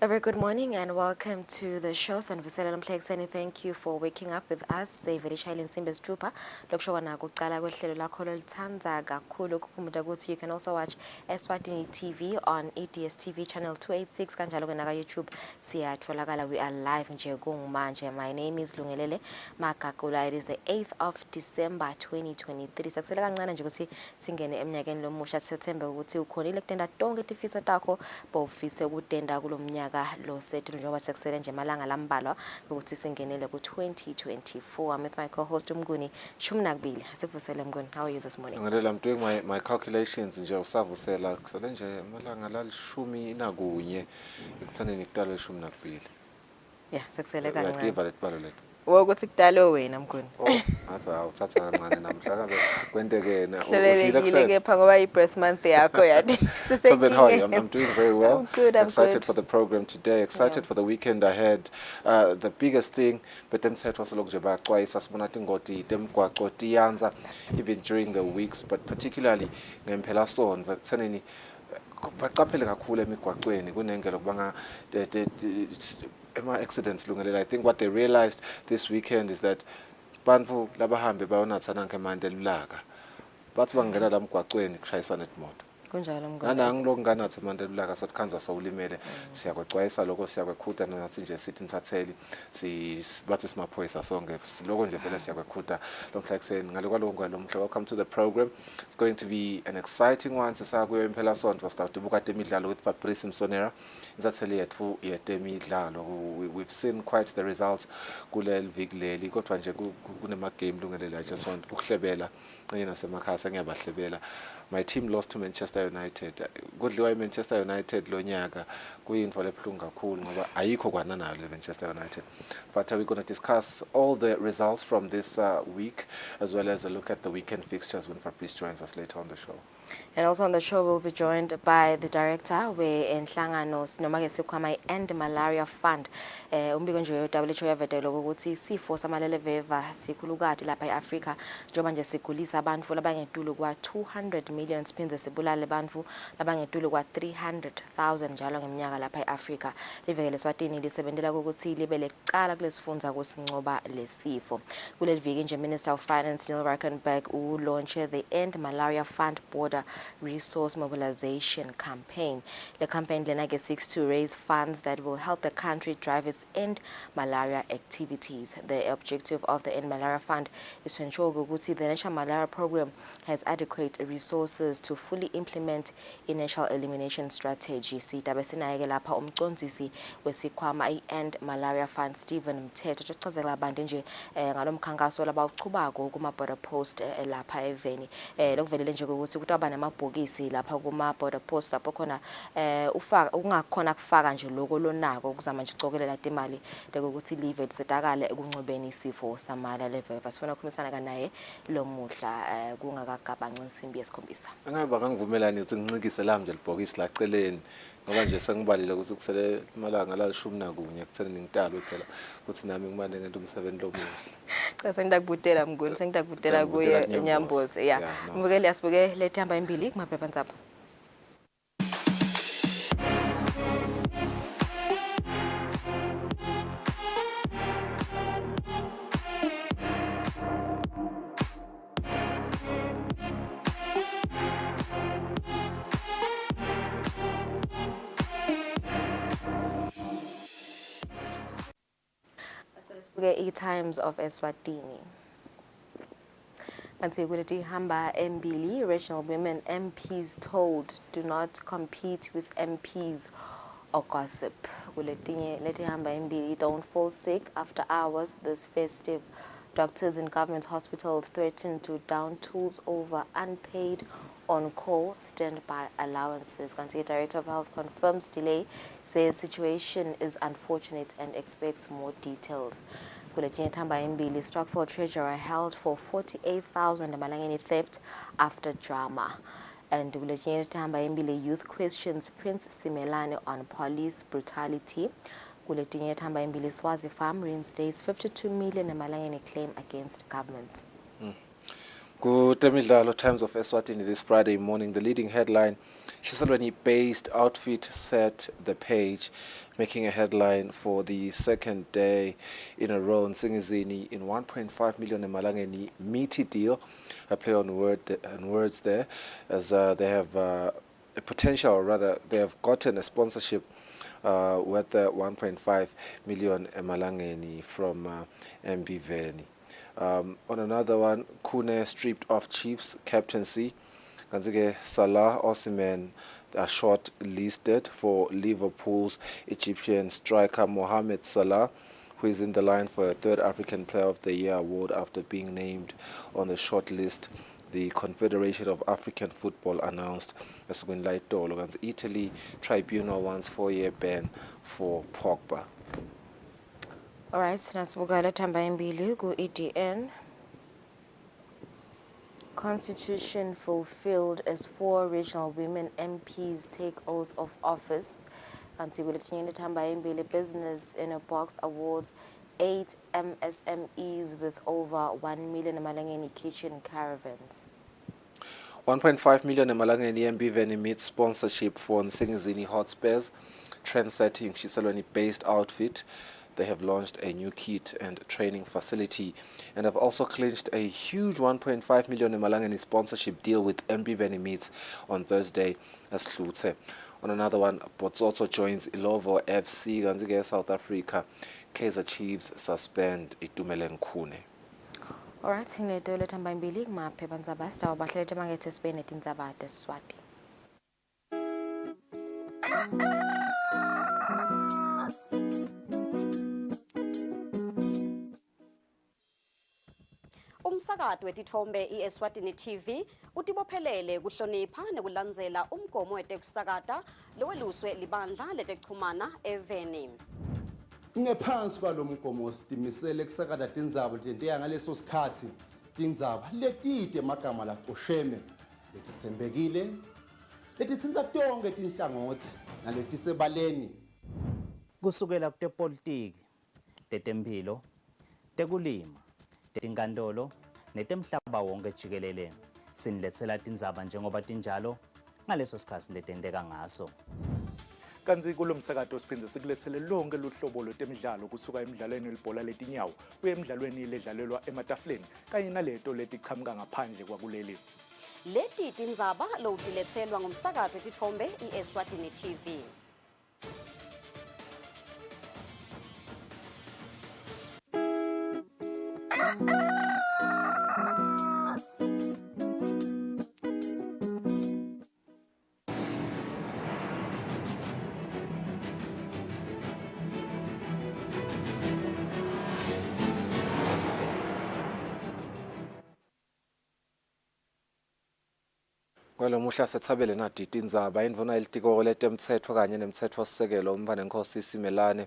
A very good morning and welcome to the show. Sanvusela Mhlekiseni, thank you for waking up with us. Very Shailen Simbes Tupa. Lokshawana kuqala kwehlelo lakho lolithandza kakhulu ukuphumula ukuthi you can also watch Eswatini TV on EDS TV channel 286 kanjalo ke na YouTube siyatholakala. We are live nje kungmanje. My name is Lungelele Makakula. It is the 8th of December 2023. Sakusela kancane nje ukuthi singene eminyakeni lomusha September ukuthi ukhonile kutenda tonke tifisa takho bofise ukutenda kulomnyaka lo sethu njengoba sekusele nje malanga lambalwa ukuthi singenele ku 2024. I'm with my co-host Mnguni Shumnakbili. Sikuvusele Mnguni, how are you this morning? I'm doing my calculations nje usavusela kusele nje malanga lalishumi nakunye ekuthaneni kudala Shumnakbili. Yeah, sekusele kancane. Yativa letbalelelo. Wokuthi kudalo wena Mnguni. Asa uthatha kancane namhla kwenteke na uhlelekile kepha ngoba i-birth month yakho yathi I'm doing very well. I'm good, I'm excited good. For the program today, excited for the weekend ahead. The biggest thing but temthetho waselokuje baxwayisa sibona ingoti temgwaqo tiyanza even during the weeks, but particularly ngempela sonto kutheneni baqaphele kakhulu emigwaqweni kunengelo kubanga accidents lungelela. I think what they realized this weekend is that bantu labahambe bayonathana ngemande lulaka bathi bangena la mgwaqweni kushayisana imoto kunjalo Mnguni. nanangiloko nganathi manje lulaka sothi khanza sowulimele siyakwexwayisa lokho siyakwekhuta nathi nje sithi nithatheli bathi simaphoyisa sonke lokho nje phela siyakwekhuta lomhla ekseni ngale kwaloko kwalomhla. Welcome to the program. It's going to be an exciting one. Sisakuyo impela sonto start ubuka temidlalo with Fabrice Msonera insatheli yethu yetemidlalo. We've seen quite the results kuleli viki leli kodwa nje kunema game lungelela nje sonto ukuhlebela yena semakhaya ngiyabahlebela. My team lost to Manchester United. Kudliwa Manchester United lo nyaka kuyinto lebuhlungu kakhulu ngoba ayikho kwana nayo le Manchester United. But we're going to discuss all the results from this week as well as a look at the weekend fixtures when Fabrice joins us later on the show. And also on the show we'll be joined by the director we-enhlangano noma ke sikhwama i-End Malaria Fund. Umbiko nje WHO yavedela ukuthi isifo samaleleveva sikhulukati lapha eAfrica njengoba nje sigulisa abantu labangetulu kwa 200 million siphindze sibulale abantu labangetulu kwa 300,000 njalo ngeminyaka lapha eAfrica. Liveke leSwatini lisebenzela ukuthi libe lecala kulesifundza kusincoba lesifo. Kuleli viki nje Minister of Finance Neil Rackenberg launche the End Malaria Fund Border Resource Mobilization Campaign. The campaign seeks to raise funds that will help the country drive its end malaria activities. The objective of the End Malaria Fund is to ensure that the national malaria program has adequate resources to fully implement initial elimination strategy. Sitabe sinayeke lapha umcondzisi wesikhwama i-End Malaria Fund Stephen Mthetho chachazela abantu nje ngalomkhankaso labawuchubako kuma border post lapha eveni. Lokuvelele nje ukuthi kutaba namabhokisi lapha kuma border post lapho khona ufaka ungakhona kufaka nje lokho lonako kuzama nje ucokelela imali ukuthi live lisedakale ekuncobeni isifo samala leveva. Sifuna ukukhulumisana kanaye lo muhla kungakagabanca insimbi yesikhombisa. Angabe bangivumelani ukuthi ngincikise la nje libhokisi laceleni ngoba nje sengibalile ukuthi kusele imalanga lalishumi nakunye kutheni ngintalo phela ukuthi nami ngimane ngento umsebenzi lomuhle. Cha sengidakubutela mnguni sengidakubutela kuye Nyambozi yeah. Mbukeli asibuke lethamba embili kumaphephandzaba. E-Times of Eswatini. Until kuleti hamba embili, regional women MPs told do not compete with MPs or gossip. Kuleti hamba embili, don't fall sick after hours this festive. Doctors in government hospitals threaten to down tools over unpaid on-call standby allowances. Country Director of Health confirms delay, says situation is unfortunate and expects more details. Kuletinye thamba embili, Stockville treasurer held for 48,000 Malangeni theft after drama. And kuletinye thamba embili, youth questions Prince Simelane on police brutality. Kuletinye thamba embili, Swazi Farm reinstates 52 million Malangeni claim against government. Kutemidlalo Times of Eswatini this Friday morning, the leading headline, Shiselweni-based outfit set the page, making a headline for the second day in a row. Singizini in 1.5 million Malangeni meaty deal, a play on words there, as they have a potential, or rather they have gotten a sponsorship worth 1.5 million Malangeni from MBVeni. On another one, Kune stripped of Chiefs captaincy. Kanzike Salah Osimhen are short-listed for Liverpool's Egyptian striker Mohamed Salah, who is in the line for a third African Player of the Year award after being named on the short list. The Confederation of African Football announced as Italy tribunal wants 4-year ban for Pogba. All right, nasibuka lethamba embili ku EDN. Constitution fulfilled as 4 regional women MPs take oath of office. Kanti kuletinye lethamba embili, Business in a Box awards 8 MSMEs with over 1 million Malangeni kitchen caravans. 1.5 million Malangeni MBVeni meets sponsorship for Nsingizini Hotspurs, trend-setting Shiselweni-based outfit. They have launched a new kit and training facility and have also clinched a huge 1.5 million Malangeni sponsorship deal with MBVeni Meats on Thursday as Hluthe. On another one, Botsotso joins Ilovo FC. Ganzige South Africa, Kaizer Chiefs suspend Itumele Nkune. All right, ngilete lethamba embili kumaphephandzaba sitawo bahlelete mangethe sibe netindzaba tesiswati. Umsakazo wetithombe iEswatini TV utibophelele kuhlonipha nekulandzela umgomo wetekusakata loweluswe libandla letekuchumana eVeni. Ngephansi kwalomgomo sitimisele kusakata tindzaba letiya ngaleso sikhatsi tindzaba letide emagama lacosheme letitsembekile letitsintsa tonke tinhlangothi naletisebaleni kusukela kutepolitiki, tetemphilo, tekulima, tenkantolo netemhlaba wonke jikelele. Siniletsela tindzaba njengoba tinjalo ngaleso sikhatsi letenteka ngaso. Kanzi kulomsakato siphindze sikulethele lonke luhlobo lwetemidlalo kusuka emidlalweni welibhola letinyawo kuye emidlalweni ledlalelwa ematafuleni kanye naleto letichamuka ngaphandle kwakuleli. Leti tindzaba lowutiletselwa ngumsakazo wetithombe iEswatini TV. Kwalomuhla sethabele nadi itindzaba indvuna ilitiko letemtsetfo kanye nemtsetfosisekelo umvane Nkosi Simelane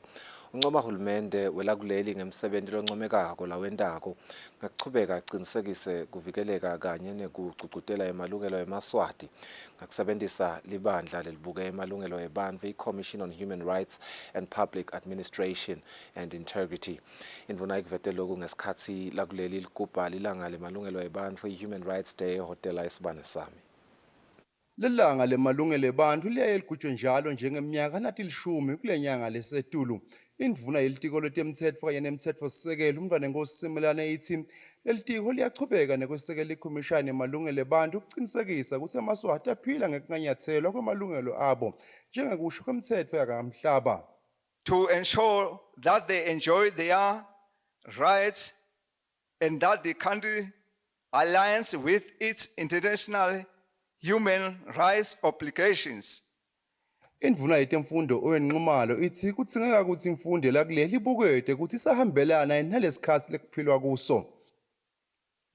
uncoma hulumende welakuleli ngemsebenti loncomekako lawentako ngakuchubeka aqinisekise kuvikeleka kanye nekugcugcutela emalungelo emaswati ngakusebentisa libandla lelibuke emalungelo ebantfu i-Commission on Human Rights and Public Administration and Integrity. Indvuna ikuvetele lokhu ngesikhatsi lakuleli ligubha lilanga lemalungelo ebantfu i-Human Rights Day ehotela Isibane Sami. Lelanga lemalungelo ebantfu liyaye ligujwe njalo njengeminyaka nathi 10 kule nyanga lesetulu. Indvuna yelitiko letemtsetfo kanye nemtsetfosisekelo umvane Nkosi Simelane ithi lelitiko liyachubeka nekwesekela ikhomishani yemalungelo ebantfu ukuqinisekisa ukuthi amaswati aphila ngekunganyatselwa kwemalungelo abo njengekusho kwemtsetfo yakamhlaba. To ensure that they enjoy their rights and that the country aligns with its international human rights obligations. Indvuna yetemfundo owenqumalo ithi kudzingeka ukuthi imfundo lakuleli ibukete ukuthi isahambelana nalesikhathi lekuphilwa kuso.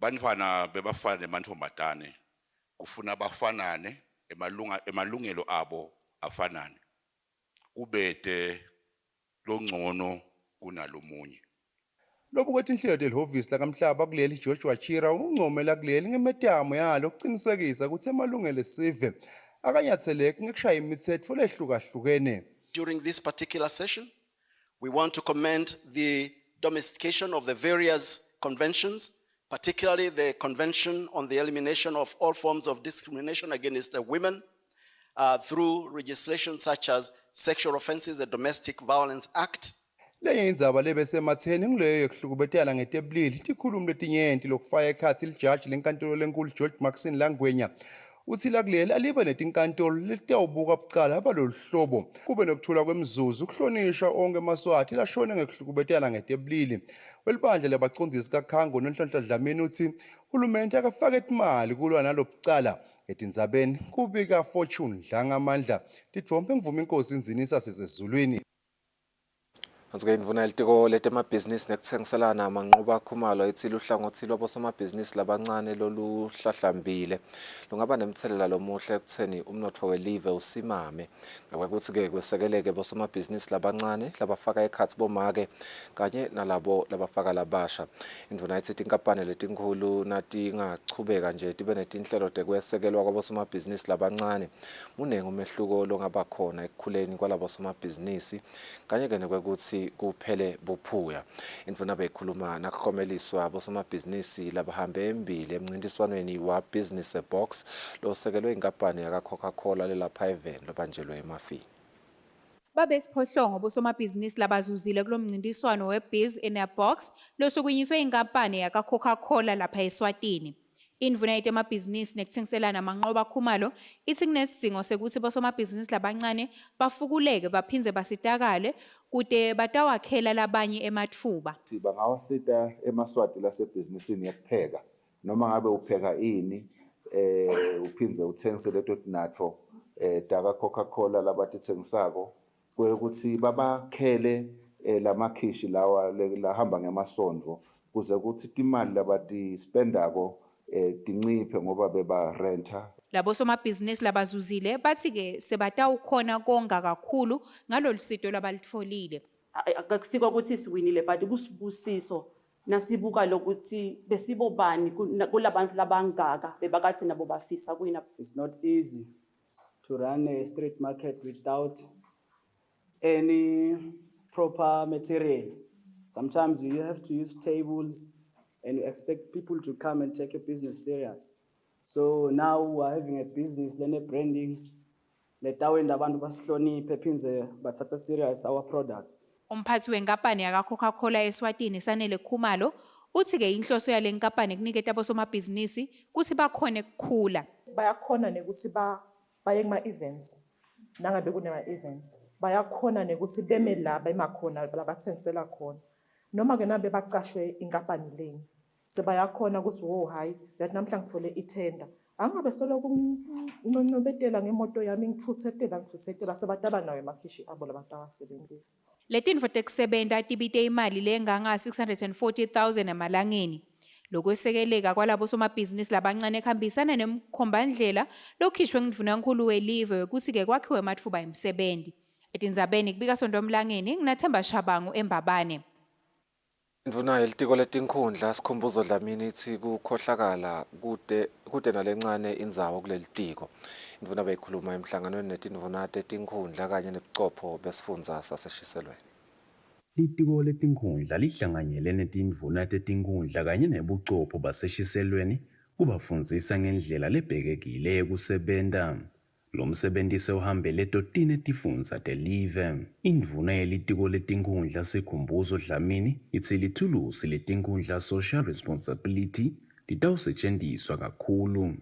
Bantfwana bebafana nemantombazane kufuna bafanane emalungelo abo afanane kubete longcono kunalomunye. Lobu kwethi inhlelo delhovisi lakamhlaba kuleli George Wachira ungcomela kuleli ngemetamo yalo ukuqinisekisa ukuthi emalungelo esive akanyatseleki ngekushaya imitsetfo lehlukahlukene. During this particular session, we want to commend the domestication of the various conventions, particularly the Convention on the Elimination of All Forms of Discrimination Against Women through legislation such as Sexual Offences and Domestic Violence Act. Lenye indzaba lebesematheni ngileyo yokuhlukubetana ngetebulili tikhulumi letinyenti lokufaka ekhatsi lijaji lenkantolo lenkulu George Maxine Langwenya uthi lakuleli alibe netinkantolo letawubuka bucala abalolu hlobo kube nokuthula kwemzuzu ukuhlonishwa onke emaswati lashone ngekuhlukubetana ngetebulili. Welibandla labacondzisi kaKhango noNhlanhla Dlamini uthi uhulumende akafake imali kulwa nalobucala etindzabeni kubika Fortune Dlangamandla titfombe ngivuma Inkosi Nzinisa sesezulwini. Anzike indvuna yelitiko letemabhizinisi nekutsengiselana amanqoba khumalo ithile uhlangothi lwabosomabhizinisi labancane loluhlahlambile lungaba nemthelela lomuhle ekutheni umnotfo welive usimame ngakwekuthi-ke kwesekeleke bosomabhizinisi labancane labafaka ekhatsi bomake kanye nalabo labafaka labasha. Indvuna ithi tinkampani letinkhulu natingachubeka nje tibe netinhlelo tekwesekelwa kwabosomabhizinisi labancane munengi umehluko longaba khona ekukhuleni kwalabosomabhizinisi kanye-ke nekwekuthi kuphele buphuya. Indvuna beyikhuluma nakukhomeliswa bosomabhizinisi labahambe embili emncintiswanweni wa-Business a Box losekelwe inkampani yaka-Coca-Cola lelapha eveni lobanjelwe emafini. Babe siphohlongo bosomabhizinisi labazuzile kulo mncintiswano we-Biz in a Box losukunyiswe inkampani yaka-Coca-Cola lapha eSwatini. Indvuna yetemabhizinisi nekutsengiselana amanqoba khumalo ithi kunesidingo sekuthi bosomabhizinisi labancane bafukuleke baphindze basitakale kude batawakhela labanye ematfuba. Bangawasita emaswati lasebhizinisini yokupheka noma ngabe upheka ini uphindze uthengisele totinatfo daka Coca-Cola labatithengisako kwekuthi babakhele lamakhishi lawa lahamba ngemasondvo kuze ukuthi timali labatispendako tinciphe ngoba beba renta. Labo somabhizinisi labazuzile bathi-ke sebatawukhona konga kakhulu ngalolu sito labalitfolile. Akusikwa ukuthi siwinile but kusibusiso nasibuka lokuthi besibobani kulabantu labangaka bebakathi nabo bafisa kuina. It's not easy to run a street market without any proper material. Sometimes you have to use tables and you expect people to come and take your business serious. So now we're having a business, then a branding. Letawenda abantu basihloniphe phinze bathatha serious our products. Umphathi wenkampani yaka-Coca-Cola eSwatini Sanele Khumalo uthi-ke inhloso yale nkampani kuniketa abosomabhizinisi kuthi bakhone kukhula. Bayakhona nekuthi baye kuma-events nangabe kunema-events bayakhona nekuthi beme la bemakhona labathengisela khona noma-ke nabe bacashwe inkampani leni sebayakhona ukuthi wo hayi yathi namhla ngithole ithenda angabe soloku nobetela ngemoto yami ngifuthetela sebataba nayo emakhishi abo labantu abasebenzisa. Letindvo tekusebenta tibite imali lenganga 640,000 emalangeni. Lokwesekeleka kwalabo somabhizinisi labancane ekuhambisana nemkhombandlela lokhishwe nguNdunankulu welive ukuthi-ke kwakhiwe amathuba emisebenzi. Etindzabeni kubika Sondomlangeni, nginaThemba Shabangu eMbabane. Indvuna yelitiko letinkhundla Sikhumbuzo Dlamini ithi kukhohlakala kude nalencane indzawo kuleli tiko. Indvuna beyikhuluma emhlanganweni netindvuna tetinkhundla kanye nebucopho besifundza saseshiselweni. Litiko letinkhundla lihlanganyele netindvuna tetinkhundla kanye nebucopho baseshiselweni kubafundzisa ngendlela lebhekekile yekusebenta. Lo msebenti sewuhambele totine tifundza telive. Indvuna yelitiko letinkhundla Sikhumbuzo Dlamini itsi lithulusi letinkhundla social responsibility litawusetjentiswa kakhulu.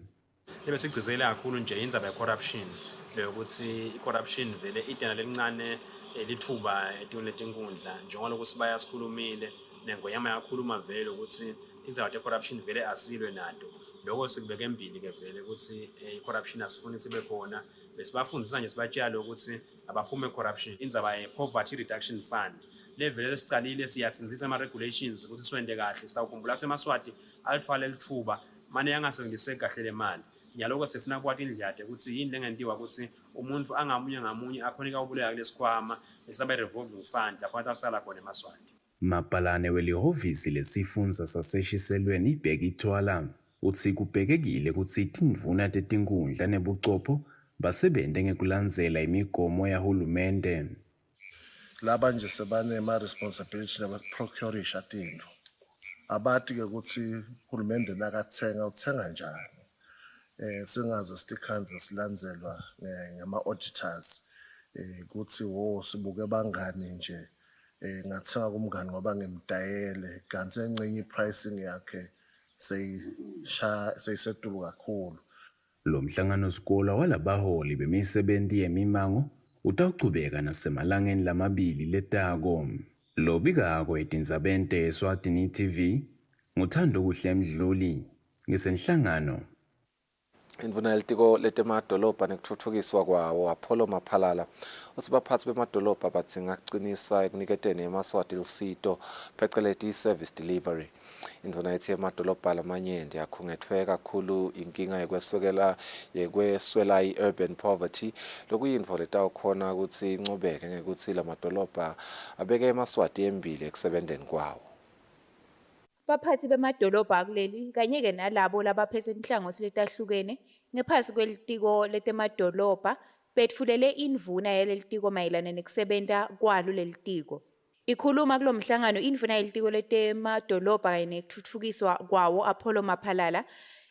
Lebesigcizele kakhulu nje indzaba ye-corruption leyokuthi i-corruption vele idena lelincane lithuba etikweni letinkhundla njengoba sibaya sikhulumile nengweyama yakhuluma vele ukuthi indzaba ye-corruption vele asilwe nato. Lokho sikubeka embili ke vele ukuthi i-corruption asifuni sibe khona besibafundisa nje sibatshela ukuthi abaphume corruption. Indzaba ye-poverty reduction fund levele lesicalile siyatsinzisa ama-regulations ukuthi siwende kahle. Sitawukhumbula ukuthi eMaswati alithwala lithuba mane yangasebenziseki kahle le mali. Nyaloko sifuna kwati indlade ukuthi yini lengentiwa ukuthi umuntu angamunye ngamunye akhonika ubuleka kulesikhwama esaba revolving fund lapho atasala khona eMaswati. Mapalane welihhovisi lesifundza saseshiselweni Bhekithwala utsi kubhekekile kutsi tindvuna tetinkhundla nebucopho basebente ngekulandzela imigomo yahulumende. Laba nje sebanema responsibility nabaprocurisha tindlu. Abati ke kutsi uhulumende nakathenga uthenga njani. Singaze stikhanze silandzelwa ngama auditors kuthi wo sibuke bangani nje ngathenga kumngani ngoba ngimdayele kanti encenye pricing yakhe seyisetulu kakhulu. Lo mhlangano sikole walabaholi bemisebenti yemimango utawuchubeka nasemalangeni lamabili letako. Lobikako etindzabeni te-Eswatini TV nguThando kuhle Mdluli ngisenhlangano. Indvuna yelitiko letemadolobha nekutfutfukiswa kwawo Apollo Maphalala uthi baphatsi bemadolobha badzinga kucinisa ekuniketeni eMaswati lusito pheceleti service delivery. Indvuna yethi emadolobha lamanyenti akhungetfwe kakhulu inkinga yekweswela i-urban poverty lokuyintfo letawukhona ukuthi incubeke ngekuthi lamadolobha abeke eMaswati embili ekusebenteni kwawo. Baphathi bemadolobha akuleli kanye-ke nalabo labaphethe inhlangothi letahlukene ngephansi kwelitiko letemadolobha betfulele indvuna yalelitiko mayelana nekusebenta kwalo lelitiko. Ikhuluma kulo mhlangano indvuna yelitiko letemadolobha kanye nekutfutfukiswa kwawo Apollo Maphalala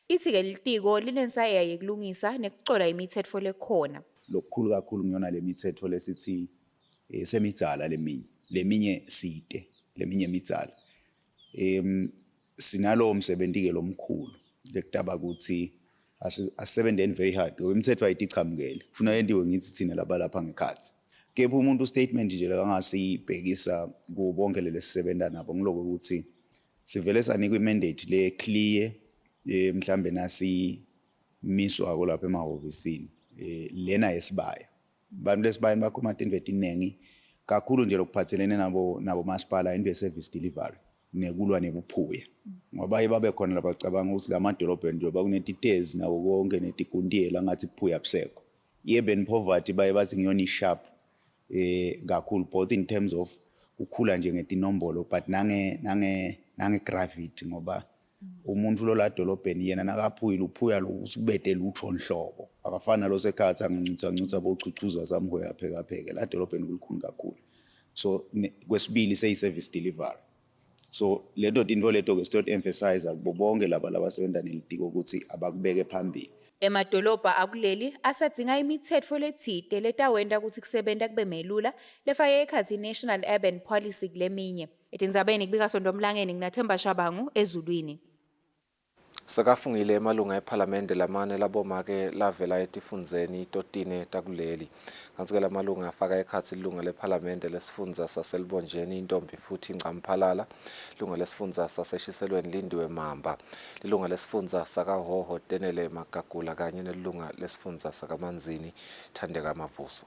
ithi-ke lelitiko linensaya yekulungisa nekucola imitsetfo lekhona. Lokukhulu kakhulu ngiyona lemitsetfo lesithi semidzala leminye side leminye midzala. Sinalo umsebenzi ke lomkhulu lekutaba ukuthi asebenzeni very hard ngoba imithetho ayitichamukele kufuna yendiwe ngithi thina labalapha ngekhathi kepha umuntu statement nje langasibhekisa kubonke lesisebenza nabo ngiloko ukuthi sivele sanikwa imandate le clear mhlambe nasi miswa lapha emahhovisini lena yesibaya abantu lesibaya bakhuluma into eziningi kakhulu nje lokuphathelene nabo masipala into service delivery nekulwa nebuphuya ngoba babe khona labacabanga ukuthi lamadolobheni nje bakunetitezi nawo konke netigundiyela ngathi kuphuya busekho urban poverty bathi ngiyona isharp kakhulu both in terms of ukukhula nje ngetinombolo but nange gravity ngoba umuntu lo la dolobheni yena nakaphuyile uphuya usubete lutho nhlobo akafana lo sekhathi angincutha bochuchuza samhoya pheke la dolobheni kulikhulu kakhulu so kwesibili service delivery. So lento into leto ke stot emphasize bonke laba labasebenza nelitiko ukuthi abakubeke phambili. Emadolobha akuleli asadzinga imitsetfo letsite letawenta ukuthi kusebenta kube melula lefake ekhatsi National Urban Policy kuleminye. Etindzabeni kubika Sondomlangeni nginaThemba Shabangu eZulwini. Sekafungile emalunga ePhalamende lamane labomake lavela etifundzeni totine takuleli. Kanti-ke lamalunga afaka ekhatsi ilunga lePhalamende lesifundza saselibonjeni intombi futhi Ncamphalala, ilunga lesifundza saseshiselweni Lindiwe Mamba, ilunga lesifundza sakaHoho Tenele Magagula kanye nelunga lesifundza sakaManzini Thandeka Mavuso.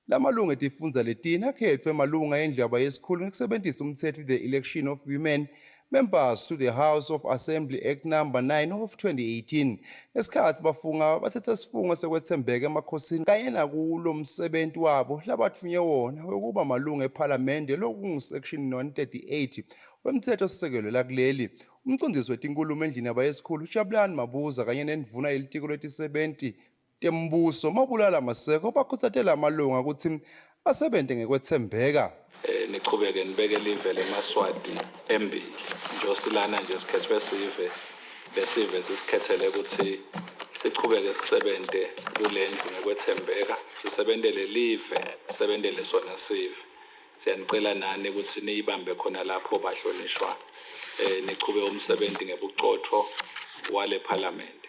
Lamalunga etifundza letine akhetfwe malunga endlaba yesikhulu ngekusebentisa umtsetfo the Election of Women Members to the House of Assembly Act number 9 of 2018. Ngesikhatsi bafunga bathethe sifungo sekwethembeka emakhosini kanye nakulo msebenti wabo labatfunye wona wekuba malunga ephalamende lokungusection 138 wemtsetfosisekelo lakuleli. Umcondzisi wetinkulumo endlini yabayesikhulu uJabulani Mabuza kanye nendvuna yelitiko letisebenti tembuso Mabulala Maseko bakhuthatela amalunga ukuthi asebente ngekwethembeka. Nichubeke nibeke live leMaswati embili nje silana nje sikhethwe sive lesive sisikhethele ukuthi sichubeke sisebenze kulendlu ngekwethembeka sisebentele live sisebentele sona sive siyanicela nani ukuthi niyibambe khona lapho bahlonishwa nichube umsebenzi ngebucotho wale parliament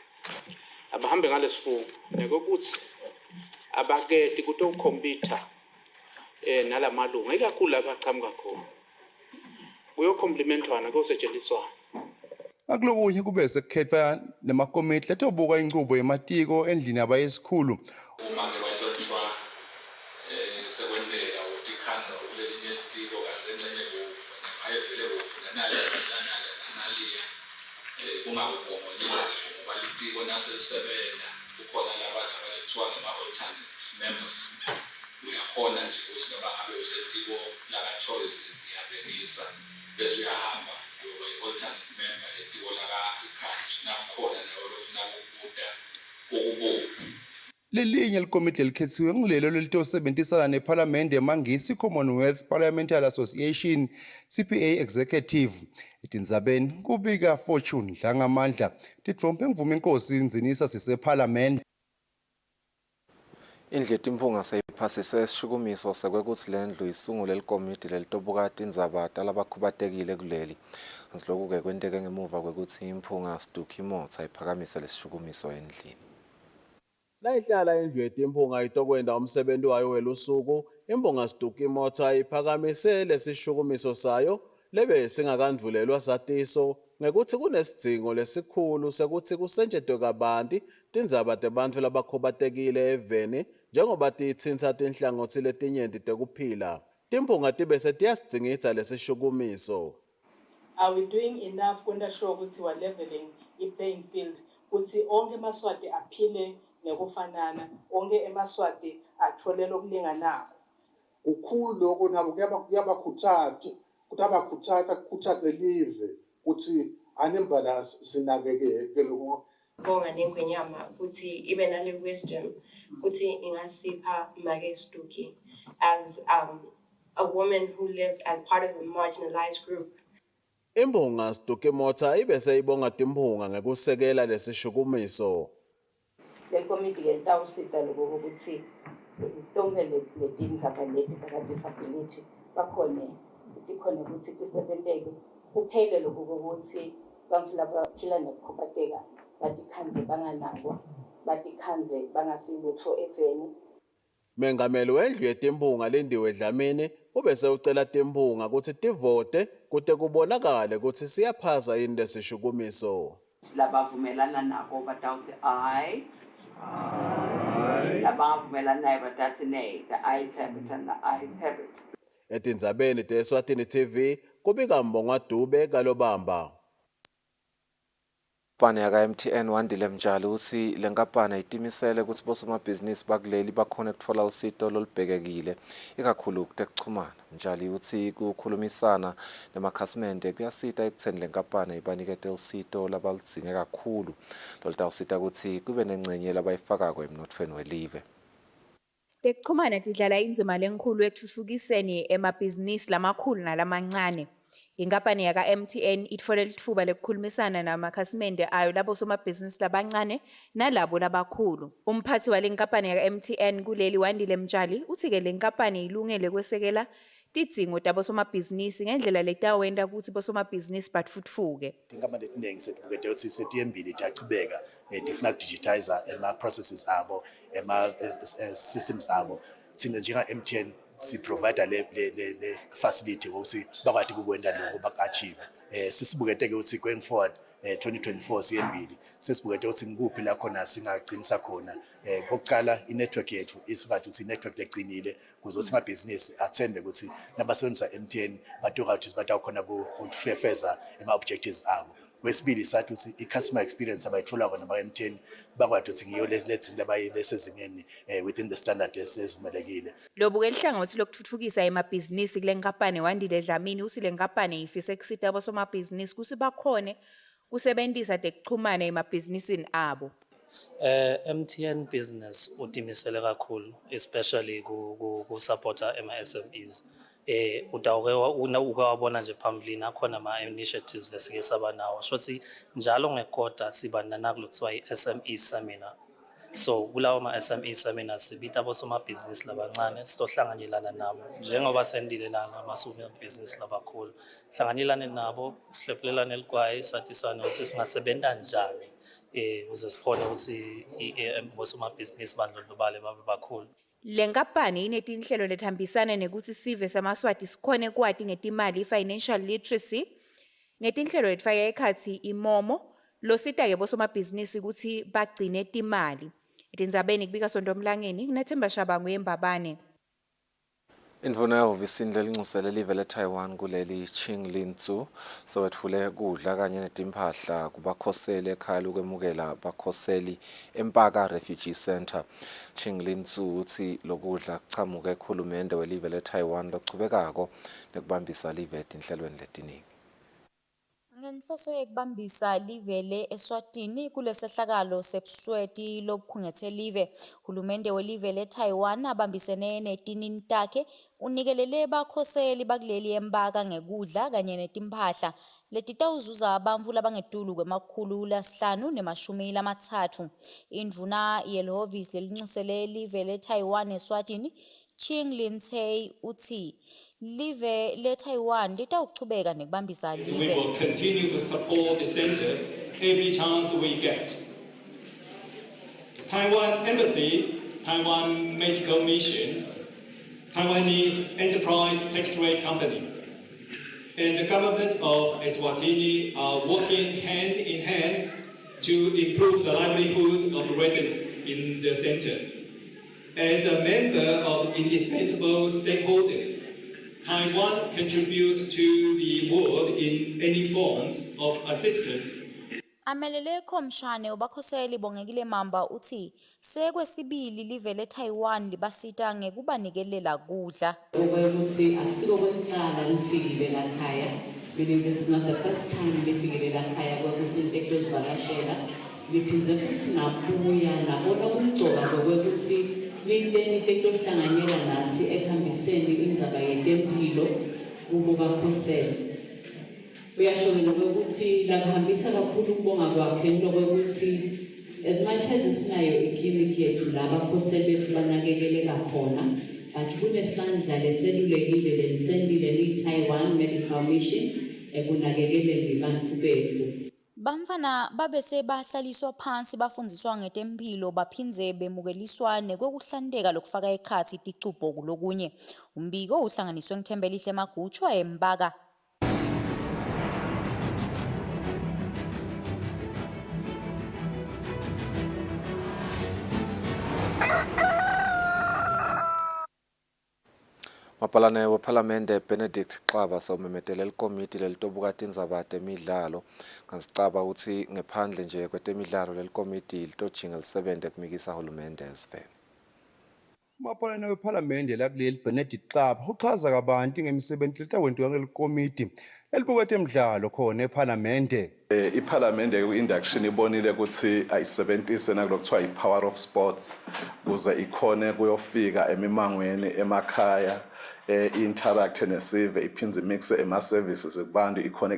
abahambe ngalesifungo nekokuthi abaketi kutokhompyutha nalamalunga ikakhulu abachamuka khona kuyocomplimentwana kuyosetshenziswana Akulokunye kube sekukhethwa nemakomiti letobuka inqubo yematiko endlini yabayesikhulu. Uma ke bahlonishwa sekwendeka ukuthi ikhanza ukulelinye itiko kaze encenye ayevele kufuna naliya kungakubonga ngoba litiko naselisebenza kukhona laba abalethiwa ngama-alternate members uyakhona nje ukuthi noma ngabe usetiko laka-tourism uyabekisa bese uyahamba uyi-alternate member etiko laka-agriculture nakhona nawe lofuna ukubuda ukubuka. Lelinye likomiti elikhethiwe ngulelo lelitosebenzisana nePhalamende yamangisi Commonwealth Parliamentary Association CPA Executive. Etindzabeni kubika Fortune Dlangamandla titfombe mvume inkosi inzinisa sisePhalamende. Indlu yetimphunga seyiphasise isishukumiso sekwekuthi lendlu isungule likomiti lelitobuka tindzaba talabakhubatekile kuleli. Ngizloku-ke kwenteke ngemuva kwekuthi imphunga Stucky Motha iphakamise lesishukumiso endlini. Layihlala indlu yetimphunga itokwenda umsebenzi wayo welusuku, imphunga Stucky Motha iphakamise lesishukumiso sayo lebe singakandvulelwa satiso ngekuthi kunesidzingo lesikhulu sekuthi kusetshenziswe kabanti tindzaba tebantfu labakhubatekile eveni njengoba titsintsa tinhlangothi letinyenti tekuphila. Timphunga tibe setiyasidzingidza lesishukumiso. Are we doing enough kwenta sure ukuthi we leveling i-playing field ukuthi onke emaswati aphile ngekufanana onke emaswati athole lokulinganako? Ukhulu lokho nabo kuyabakhuthaza ukuthi kukhuthaze live ukuthi anembala sinakekele lokho. Bonga nengwenyama ukuthi ibe nale wisdom ukuthi ingasipha Make Stucky as a woman who lives as part of a marginalized group. Imphunga Stucky Motha ibe seyibonga timphunga ngekusekela lesishukumiso. Le committee litawusita lokho ukuthi tonke letindzaba leti taka-disability bakhone ukuthi tisebenteke kuphele lokho ukuthi bantfu labaphila nekukhubateka batikhanze banganakwa batikhanze bangasilutho eveni. Mengameli wendlu yetimphunga Lindiwe Dlamini ube sewucela timphunga ukuthi tivote kute kubonakale ukuthi siyaphasa yini lesishukumiso. Labavumelana nako batawuthi aye. Labavumelana naye batathi nay. The ayes have it and the ayes have it. Etindzabeni te-Eswatini TV kubika Mbonga Dube kalobamba. Pane yaka MTN wandile mjali ukuthi lenkampani itimisele ukuthi bosomabhizinisi bakuleli bakhona kutfola usito lolibhekekile ikakhulu kutekuchumana. Mjali uthi kukhulumisana nemakhasimende kuyasita ekutheni lenkampani ibanikete usito labalidzinge kakhulu lolutawusita ukuthi kube nengcenye labayifakako emnotfweni welive. Tekuchumana tidlala indzima lenkhulu ekutfutfukiseni emabhizinisi lamakhulu nalamancane. Inkampani yaka MTN itfole litfuba lekukhulumisana namakhasimende ayo labo somabhizinisi labancane nalabo labakhulu. Umphathi wale nkampani yaka MTN kuleli Wandile Mtshali uthi-ke le nkampani ilungele kwesekela tidzingo tabo somabhizinisi ngendlela letawenda ukuthi bosomabhizinisi batfutfuke. Inkampani letiningi setibukete ukuthi setiyembili tiyachubeka tifuna kudigitizer ema-processes abo ema-systems abo. Thina njenga-MTN si-provide le facility ukuthi bakwati kukwenda lokho bak-achieve. Sisibukete-ke ukuthi going forward 2024 siyembili sesibukete ukuthi ngikuphi la khona singaqinisa khona kokuqala inetwork yethu isingathi ukuthi inetwork leqinile kuzothi amabhizinisi athembe ukuthi nabasebenzisa MTN badinga ukuthi batawukhona ukufeza ama-objectives abo. Kwesibili sathi ukuthi i-customer experience abayithola kona ba-MTN bakwazi ukuthi ngiyo lethi lesezingeni within the standard lesivumelekile. Lobu ke lihlangothi lokuthuthukisa emabhizinisi kule nkampani Wandile Dlamini uthi le nkampani ifise kusita abosomabhizinisi kusi bakhone kusebenzisa tekuchumana emabhizinisini abo. MTN business utimisele kakhulu especially ku supporter SMEs. Ukawabona nje phambili nakhona ama initiatives lesike saba nawo shothi njalo ngekota siba nanakuthiwa i-SME seminar. So kulawo ama SME seminars sibita abosomabhizinisi labancane sitohlanganyelana nabo njengoba sendile lana amasomabhizinisi labakhulu hlanganyelane nabo sihlephulelane eligwayi satisana ukuthi singasebenza njani uze sikhona ukuthi abosomabhizinisi bandlondlobale babe bakhulu. Le nkampani inetinhlelo lethambisana nekuthi sive samaswati sikhone kwati ngetimali financial literacy ngetinhlelo letfaka ekhatsi imomo losita ke bosomabhizinisi ukuthi bagcine timali. Etindzabeni kubika Sonto Mlangeni kuNethemba Shabangu yeMbabane. Indvuna yehhovisini lelinxusele live leTaiwan kuleli Qinglin Tzu sowetfule kudla kanye netimphahla kubakhoseli ekhaya lokwemukela bakhoseli eMpaka Refugee Center. Qinglin Tzu uthi lokudla kuchamuke ekhulumende welive leTaiwan lochubekako nekubambisa live etinhlelweni letiningi. Ngenhloso yekubambisa live le Eswatini kulesehlakalo sebusweti lobukhungethe live hulumende welive le Taiwan abambisene netinini takhe unikelele bakhoseli bakuleli eMpaka ngekudla kanye netimphahla letitawuzuza bantfu labangetulu kwema530. Indvuna yelihhovisi lelinxusele live le Taiwan Eswatini Qinglin Tzu uthi live le Taiwan litawuchubeka nekubambisa live. We will continue to support the center every chance we get. Taiwan Embassy, Taiwan Medical Mission, Taiwanese Enterprise Textile Company, and the government of Eswatini are working hand in hand to improve the livelihood of residents in the center. As a member of indispensable stakeholders, Taiwan contributes to the world in any forms of assistance. Amelele khomshane ubakhoseli Bongekile Mamba uthi sekwesibili live le Taiwan libasita ngekubanikelela kudla. Ukuthi asiko kwecala lifikile lakhaya, meaning this is not the first time lifikile lakhaya ukuthi into ekuzivakashela liphindze futhi ngabuya nabona kumgcoka ngokuthi linteni tekuthlanganyela nathi ekhambiseni indzaba yetempilo kubo bakhoseli. Uyashona ukuthi lakuhambisa kakhulu ukubonga kwakhe lokuthi as much as sinayo ikliniki yethu la bakhoseli bethu banakekeleka khona but kunesandla leselulekile lenisendile li-Taiwan Medical Mission ekunakekeleni bantfu bethu. Bamfana babese bahlaliswa phansi bafundziswa ngetempilo baphindze bemukeliswa nekwekuhlandeka lokufaka ekhatsi ticupho kulokunye. Umbiko uhlanganiswe ngithembelihle Magutshwa eMpaka. Mapalane wePhalamende Benedict Xaba sawumemetela likomiti lelitobuka tindzaba temidlalo ngasicaba ukuthi ngephandle nje kwetemidlalo lelikomiti litojinga lisebenze kumikisa hulumende esive. Mapalane wePhalamende lakuleli Benedict Xaba uchaza kabanti ngemisebenzi letawentiwa ngelikomiti elibuka temidlalo khona ePhalamende. IPhalamende ku-induction ibonile ukuthi ayisebentise nakulokuthiwa i-power of sports kuze ikhone kuyofika emimangweni emakhaya interact nesive iphindze mixe ema-services kubantu ikhone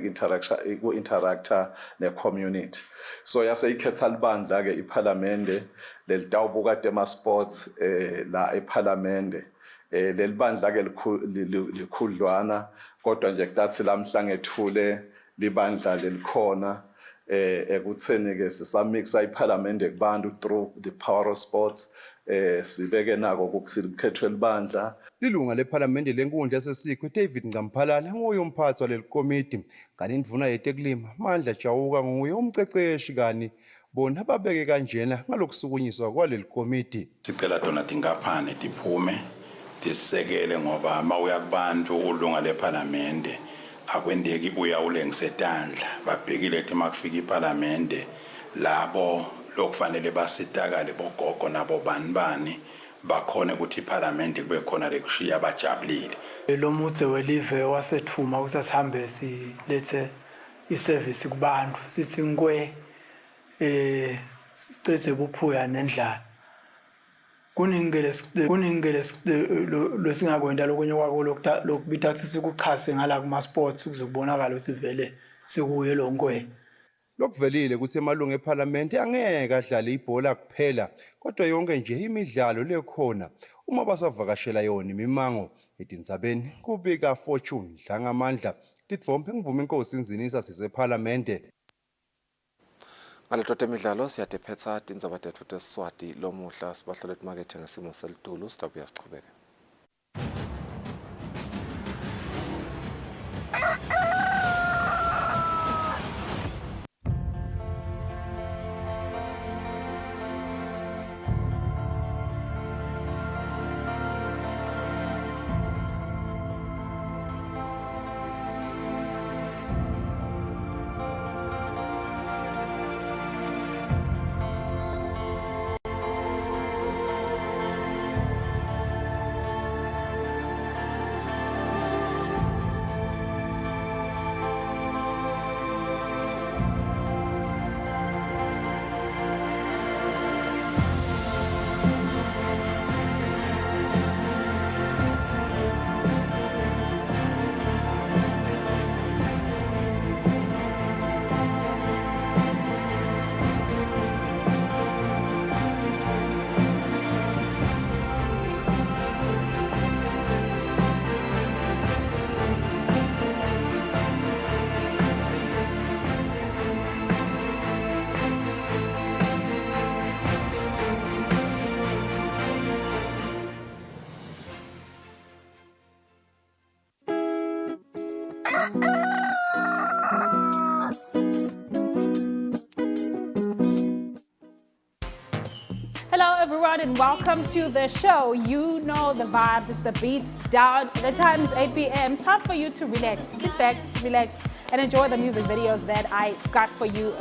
ku-interacta ne-community. So yase ikhetha libandla-ke iPhalamende lelitawubuka tema-sports la ePhalamende. Leli bandla-ke likhudlwana kodwa nje kutathi lamhla ngethule libandla lelikhona ekutheni-ke sisamixa iPhalamende kubantu through the power of sports sibeke nako kukhethwe libandla. Lilunga lephalamende lenkundla yaseSikwe David Ngamphalala nguye umphathi waleli komiti, kanti indvuna yetekulima Mandla Jawuka nguye umceceshi kani bona babeke kanjena ngalokusukunyiswa kwaleli komiti. Sicela tona tinkampani tiphume tisekele ngoba mawuya kubantu ulunga lephalamende akwendeki buya ulengisetandla babhekile ethi makufika iphalamende labo lokufanele basitakale bogogo nabo banibani bakhona ukuthi iphalamende kube khona lekushiya abajabulile. Lo muthe welive wasethuma usasihambe silethe iservice kubantu sithi ngwe sicethe buphuya nendlala kuningele losingakwenda lokunye kwako lokubithathi sikuchase ngala kuma sports kuzobonakala ukuthi vele sikuye lo ngwe. Lokuvelile ukuthi emalungu ePhalamende angeke adlale ibhola kuphela kodwa yonke nje imidlalo lekhona uma basavakashela yona imimango etindzabeni kubika Fortune Dlangamandla Titfombe ngivume inkosi inzinisa sisePhalamende. Ngaleto temidlalo siyadephetha tindzaba tetfu teSiswati lomuhla sibahlole emakethe ngesimo selitulu sitabuya sichubeke. Hello everyone and welcome to the show. You know the vibes, it's the beat down. The time is 8 p.m. It's time for you to relax, sit back, relax, and enjoy the music videos that I got for you.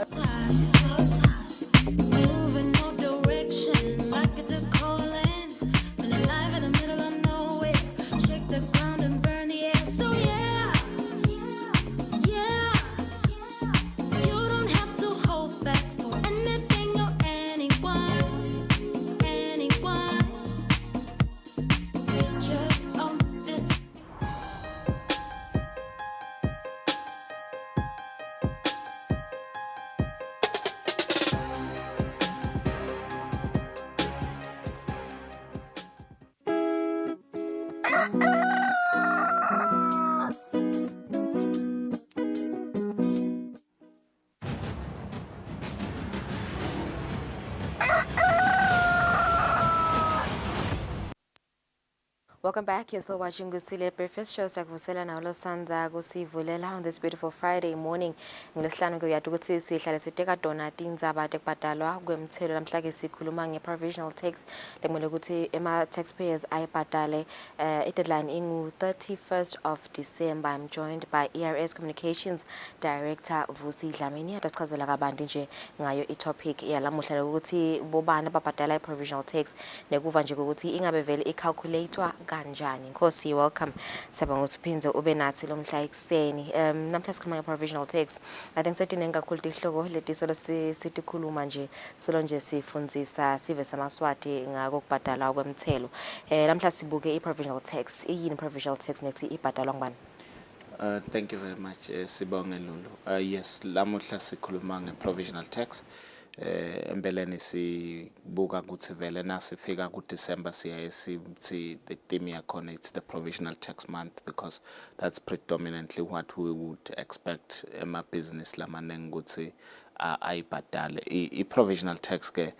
Welcome back. You're still watching Kusile Breakfast Show. Sakuvusela na ulosanza kusivulela on this beautiful Friday morning. Ngilesihlanu kuyatu ukuthi sihlale siteka dona tindzaba tekubhadalwa kwemthelo namhla ke sikhuluma nge-provisional tax lekumele ukuthi taxpayers ayibhadale. I-deadline ingu 31st of December. I'm joined by ERS Communications Director Vusi Dlamini. Atasichazela kabanti nje ngayo i-topic yalamuhla ukuthi bobani ababhadala i-provisional tax nekuva nje ukuthi ingabe vele i-calculator kanjani. Nkosi, welcome. Siyabonga ukuthi uphindze ube nathi lo mhla ekseni. Namhla sikhuluma nge-provisional tax. I think setinengi kakhulu tihloko leti solo sitikhuluma nje solo nje sifundzisa sive samaswati ngako kubhadala kwemthelo. Namhla sibuke i-provisional tax. Iyini provisional tax nethi ibhadalwa ngubani? Thank you very much, Sibonge Lulu. Yes, lamuhla sikhuluma nge-provisional tax. empeleni sibuka ukuthi vele nasifika ku-December siyaye sithi the theme yakhona it's the provisional tax month, because that's predominantly what we would expect emabhizinisi lamaningi ukuthi ayibhadale. I-provisional tax ke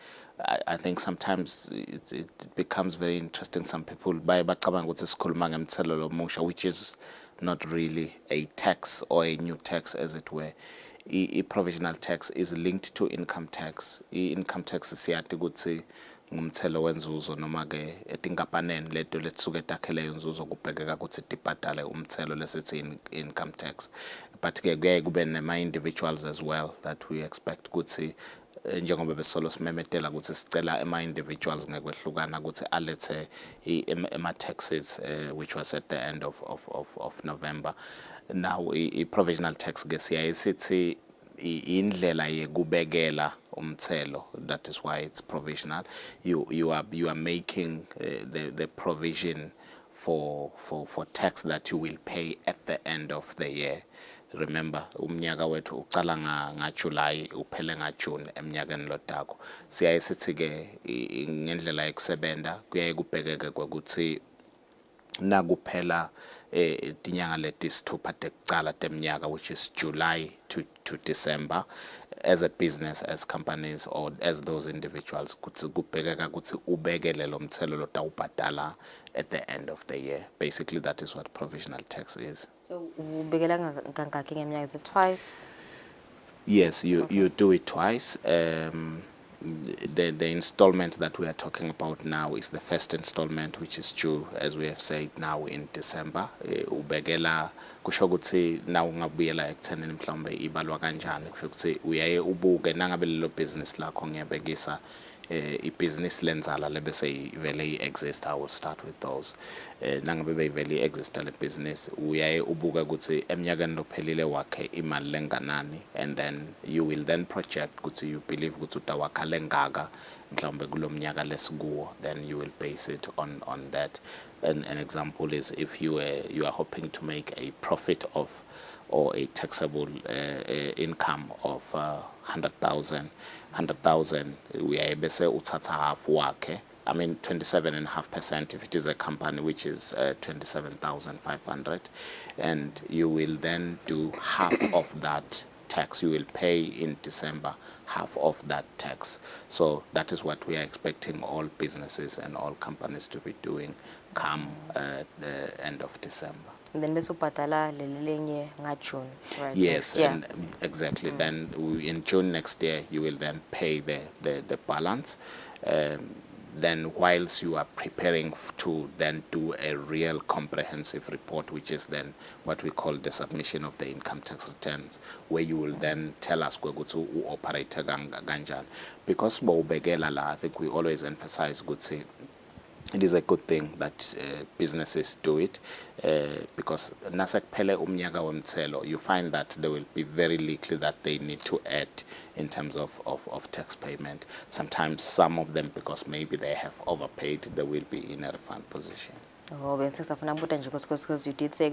I think sometimes it becomes very interesting. Some people baye bacabanga ukuthi sikhuluma ngemthelo lomusha, which is not really a tax or a new tax as it were. I-provisional tax is linked to income tax. I-income tax siyathi ukuthi ngumthelo wenzuzo noma ke etinkampaneni leto letisuke takhele inzuzo kubhekeka ukuthi tibhadale umthelo lesithi income tax. But ke kuyaye kube nema-individuals as well that we expect ukuthi njengoba besolo simemetela ukuthi sicela ema-individuals ngekwehlukana ukuthi alethe ema-taxes which was at the end of November. Now i-provisional tax ke siyaye sithi indlela yekubekela umthelo, that is why it's provisional. You are making the provision for tax that you will pay at the end of the year. Remember, umnyaka wethu uqala nga July uphele nga June emnyakeni lotako. Siyaye sithi ke ngendlela yekusebenta kuyaye kubhekeke ukuthi nakuphela tinyanga letisithupha tekucala temnyaka, which is July to December, as a business, as companies, or as those individuals, kutsi kubhekeka kutsi ubekele lo mthelo lotawubhadala at the end of the year. Basically, that is what provisional tax is. So ubekela ngakaki ngemnyaka, is it twice? Yes, you do it twice. The installment that we are talking about now is the first installment, which is due, as we have said, now in December. Ubekela kusho ukuthi na ungabuyela ekuthenini mhlawumbe ibalwa kanjani, kusho ukuthi uyaye ubuke nangabe lelo business lakho ngiyabekisa i-business lenzala lebese vele exist. I will start with those. Nangabe beyivele exist le business, uyaye ubuka ukuthi emnyakeni lophelile wakhe imali lenganani, and then you will then project ukuthi you believe ukuthi utawakha lengaka mhlawumbe kulo mnyaka lesikuwo, then you will base it on that. And an example is if you are hoping to make a profit of or a taxable income of 100,000, uyaye bese uthatha half wakhe. I mean 27.5% if it is a company, which is 27,500, and you will then do half of that tax. You will pay in December half of that tax. So that is what we are expecting all businesses and all companies to be doing come the end of December. And then bese ubhadala lelenye nga June, right? Yes, and exactly. Then in June next year, you will then pay the balance. Then whilst you are preparing to then do a real comprehensive report, which is then what we call the submission of the income tax returns, where you will then tell us who operate ganjan. Because I think we always emphasize it is a good thing that businesses do it, because nasekphele umnyaka womthelo, you find that there will be very little that they need to add in terms of tax payment. Sometimes some of them, because maybe they have overpaid, they will be in a refund position. Oh, because you did say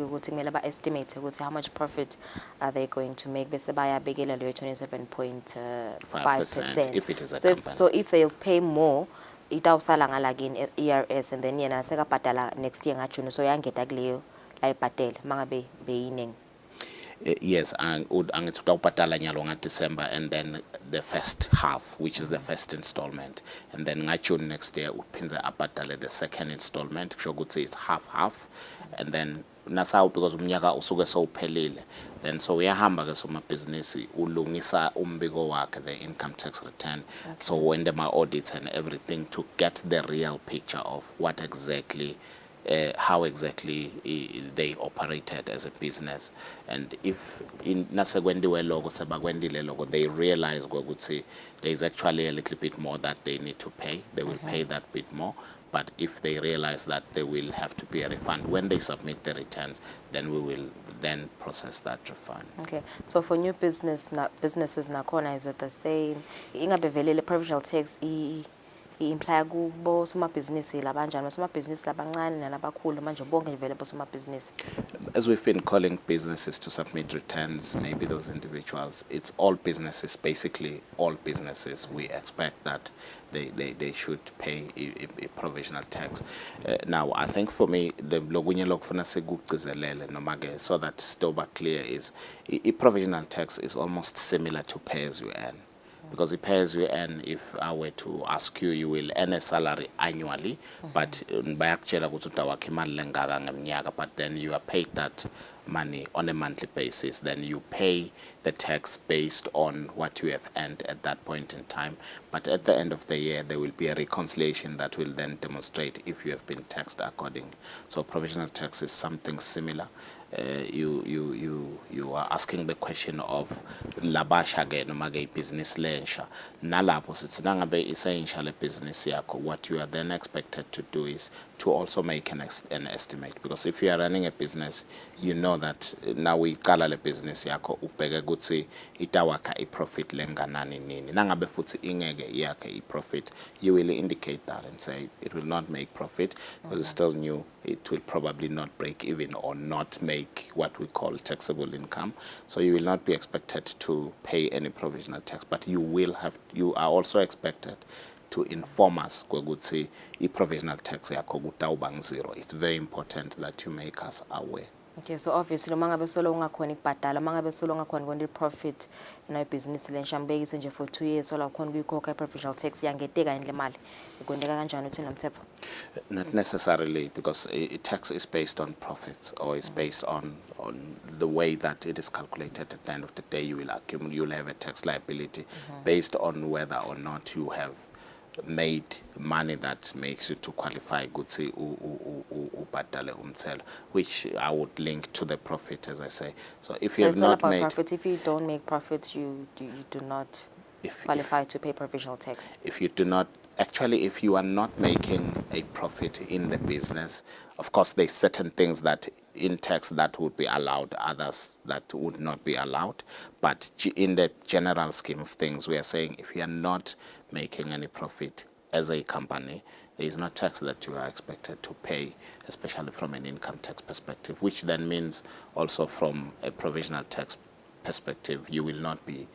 estimate how much profit are they going to make. Bese bayabekela leyo 27.5%. If it is a company. So if they'll pay more, itawusala ngalagin ERS, and then yena sekabhadala next year nga June, so yangeta kuleyo la ibhadela mangabe beyining. Yes, and angithi utawubhadala nyalo nga December, and then the first half, which is the first installment, and then nga June next year uphinze abhadale the second installment, kusho ukuthi it's half, and then nasaw because umnyaka usuke sowuphelile, then so uyahamba ke somabhizinisi ulungisa umbiko wakhe, the income tax return. So when the audits and everything to get the real picture of what exactly how exactly they operated as a business, and if in nasekwendiwe logo sebakwendile logo they realize ukuthi there is actually a little bit more that they need to pay, they will pay that bit more. But if they realize that they will have to pay a refund when they submit the returns, then we will then process that refund. Okay, so for new businesses, nakhona, is it the same? Ingabe vele le provisional tax i-imply kubo somabhizinisi labanjani, somabhizinisi labancane nalabakhulu manje bonke vele bosomabhizinisi? As we've been calling businesses to submit returns, maybe those individuals, it's all businesses, basically all businesses. We expect that they should pay a provisional tax. Now, I think for me, the so that still back clear is a provisional tax is almost similar to pay as you earn. Because the pay as you earn, if I were to ask you, you will earn a salary annually, but but then you are paid that money on a monthly basis. Then you pay the tax based on what you have earned at that point in time. But at the end of the year, there will be a reconciliation that will then demonstrate if you have been taxed accordingly. So provisional tax is something similar. You are asking the question of labasha ke noma ke business lensha nalapho sithi nangabe isayinshale business yakho, what you are then expected to do is to also make an estimate, because if you are running a business, you know that now we uyiqala le business yakho ubheke ukuthi itawakha I profit lenganani nini, nangabe futhi ingeke yakhe I profit, you will indicate that and say it will not make profit because it's still new, it will probably not break even or not make what we call taxable income. So you will not be expected to pay any provisional tax, but you are also expected to inform us ukuthi i-provisional tax yakho kutawuba zero. It's very important that you make us aware. Okay, so obviously mangabe solo ungakhona ikubhadala, mangabe solo ungakhona ukwenza i-profit na ibhizinisi lenshambekise nje for 2 years sola ukhona ukuyikhokha i-provisional tax yangeteka yini le mali ikwendeka kanjani uthi nomthetho? Not necessarily, because a tax is based on profits, or is based on the way that it is calculated. At the end of the day, you'll have a tax liability based on whether or not you have made money that makes you to qualify ukuthi ubhadale umthelo, which I would link to the profit, as I say. So if you have not made profit, if you don't make profits, you do not qualify to pay provisional tax. If you do not, actually, if you are not making a profit in the business, of course, there's certain things that in tax that would be allowed, others that would not be allowed. But in the general scheme of things, we are saying if you are not making any profit as a company, there is no tax that you are expected to pay, especially from an income tax perspective, which then means also from a provisional tax perspective, you will not be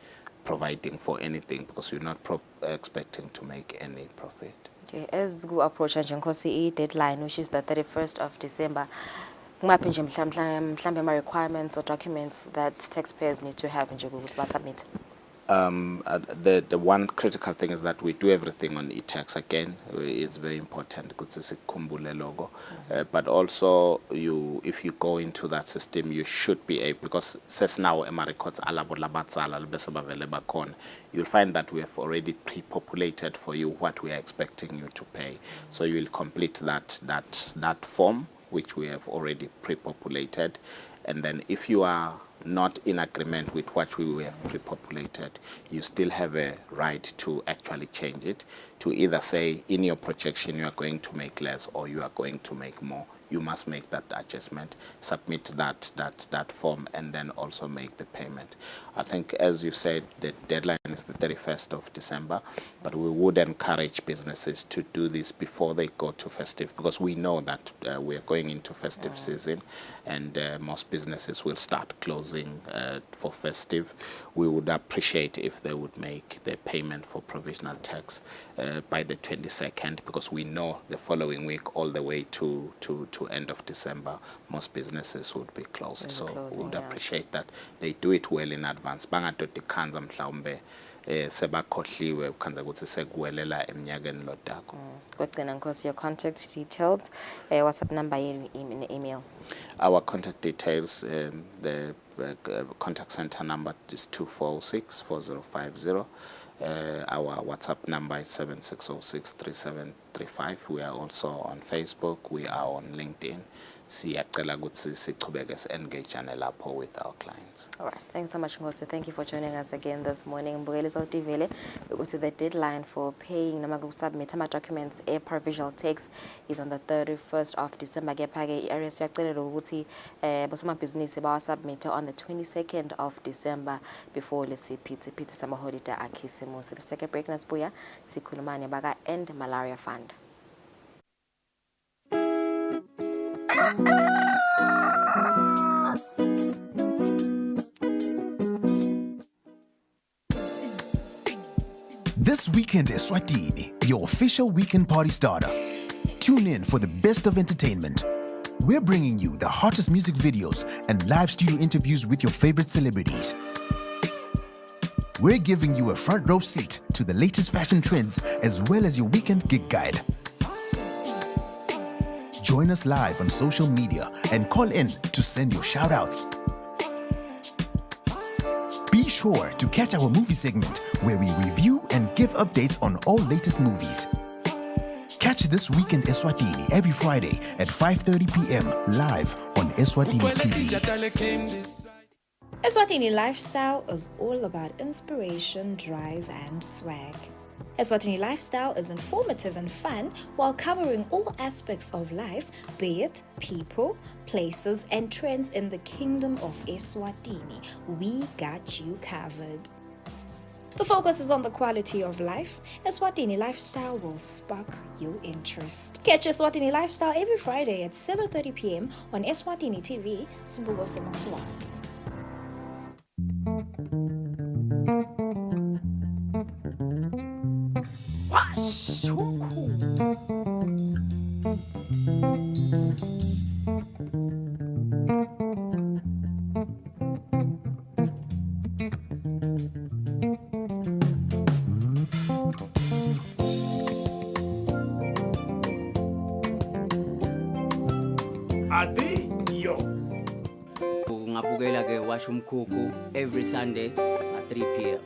providing for anything because you're not expecting to make any profit. Okay, as we approach nje deadline, which is the 31st of December, ngaphi nje mhlambe ama requirements or documents that taxpayers need to have nje ukuthi ba submit? The one critical thing is that we do everything on e-tax. Again, it's very important but also if you go into that system, you should be able, because says now records you'll find that we have already pre-populated for you what we are expecting you to pay. So you will complete that form which we have already pre-populated, and then if you are not in agreement with what we have pre-populated, you still have a right to actually change it, to either say in your projection you are going to make less or you are going to make more. You must make that adjustment, submit that form, and then also make the payment. I think, as you said, the deadline is the 31st of December, but we would encourage businesses to do this before they go to festive, because we know that we are going into festive season, and most businesses will start closing for festive. We would appreciate if they would make their payment for provisional tax by the 22nd, because we know the following week all the way to end of December, most businesses would be closed. So we would appreciate that they do it well in advance. Bangadoti khanza mhlawumbe sebakhohliwe ukhanza ukuthi sekuwelela eminyakeni lodako. Kwagcina nkosi, your contact details, WhatsApp number, email. Our contact details, the contact center number is 246-4050. Our WhatsApp number is 7606-3735. We are also on Facebook. We are on LinkedIn. siyacela ukuthi sichubeke engagane lapho with our clients. All right, thanks so much, Ngozi. Thank you for joining us again this morning. Mbukeli Sautivele, ukuthi the deadline for paying noma submit ama documents provisional tax is on the 31st of December. Ke-ke i-area siyacelela ukuthi bosomabhizinisi bawa-submit on the 22nd of December before lesiphithiphithi samaholide akhisimusi. Let's take a break, nasibuya sikhulumane baka End Malaria Fund. This weekend is Eswatini, your official weekend party starter. Tune in for the best of entertainment. We're bringing you the hottest music videos and live studio interviews with your favorite celebrities. We're giving you a front row seat to the latest fashion trends as well as your weekend gig guide. Join us live on social media and call in to send your shout-outs. Be sure to catch our movie segment where we review and give updates on all latest movies. Catch This Weekend Eswatini every Friday at 5:30 p.m. live on Eswatini TV. Eswatini Lifestyle is all about inspiration, drive, and swag. Eswatini Lifestyle is informative and fun while covering all aspects of life, be it people, places, and trends in the kingdom of Eswatini. We got you covered. The focus is on the quality of life. Eswatini Lifestyle will spark your interest. Catch Eswatini Lifestyle every Friday at 7:30 p.m. on Eswatini TV, Sibugo Semaswati. Are they yours? Ungabukela ke washa umkhukhu every Sunday at 3 p.m.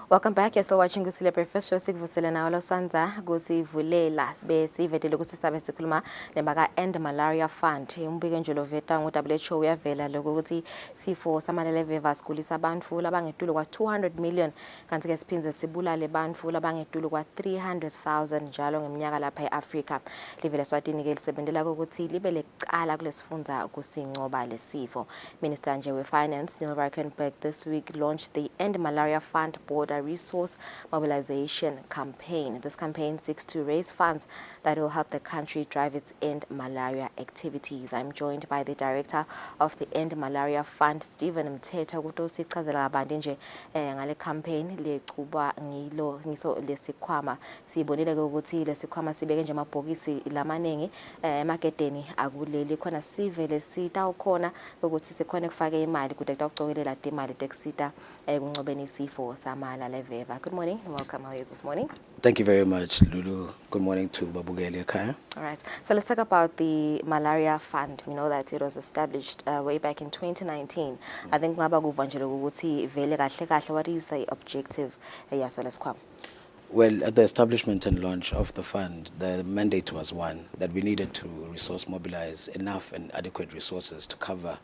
Welcome back. You're still watching Kusile Breakfast Show. Sikuvusele na Olo Sanza kusivulela besivedele ukuthi sizabe sikhuluma nemaka End Malaria Fund. Umbiko nje loveta ngo-WHO uyavela lokho ukuthi sifo samalele vaskulisa abantu labangetulo kwa 200 million kanti ke siphinze sibulale abantu labangetulo kwa 300,000 njalo ngeminyaka lapha eAfrica. Livele Eswatini ke lisebenzela ukuthi libe lecala kulesifunda kusincoba lesifo. Minister nje we-Finance Neil Rakenberg this week launched the End Malaria Fund Border Resource Mobilization Campaign. This campaign seeks to raise funds that will help the country drive its End Malaria activities. I'm joined by the director of the End Malaria Fund, Stephen Mthetho, ukuthi sichazela kabanzi nje ngale campaign leqhubwa ngilo ngiso lesikhwama. Sibonile ukuthi lesikhwama sibeke nje amabhokisi lamanengi emarketeni akuleli khona sivele sita ukhona ukuthi sikhona kufaka imali kude kucokelela imali tekusita kunqobeni isifo samala leveva. Good morning and welcome. How are you this morning? Thank you very much, Lulu. Good morning to Babugeli Kaya. All right. So let's talk about the Malaria Fund. We know that it was established way back in 2019. I think what is the objective? Yes, well, let's come. Well, at the establishment and launch of the fund, the mandate was one, that we needed to resource mobilize enough and adequate resources to cover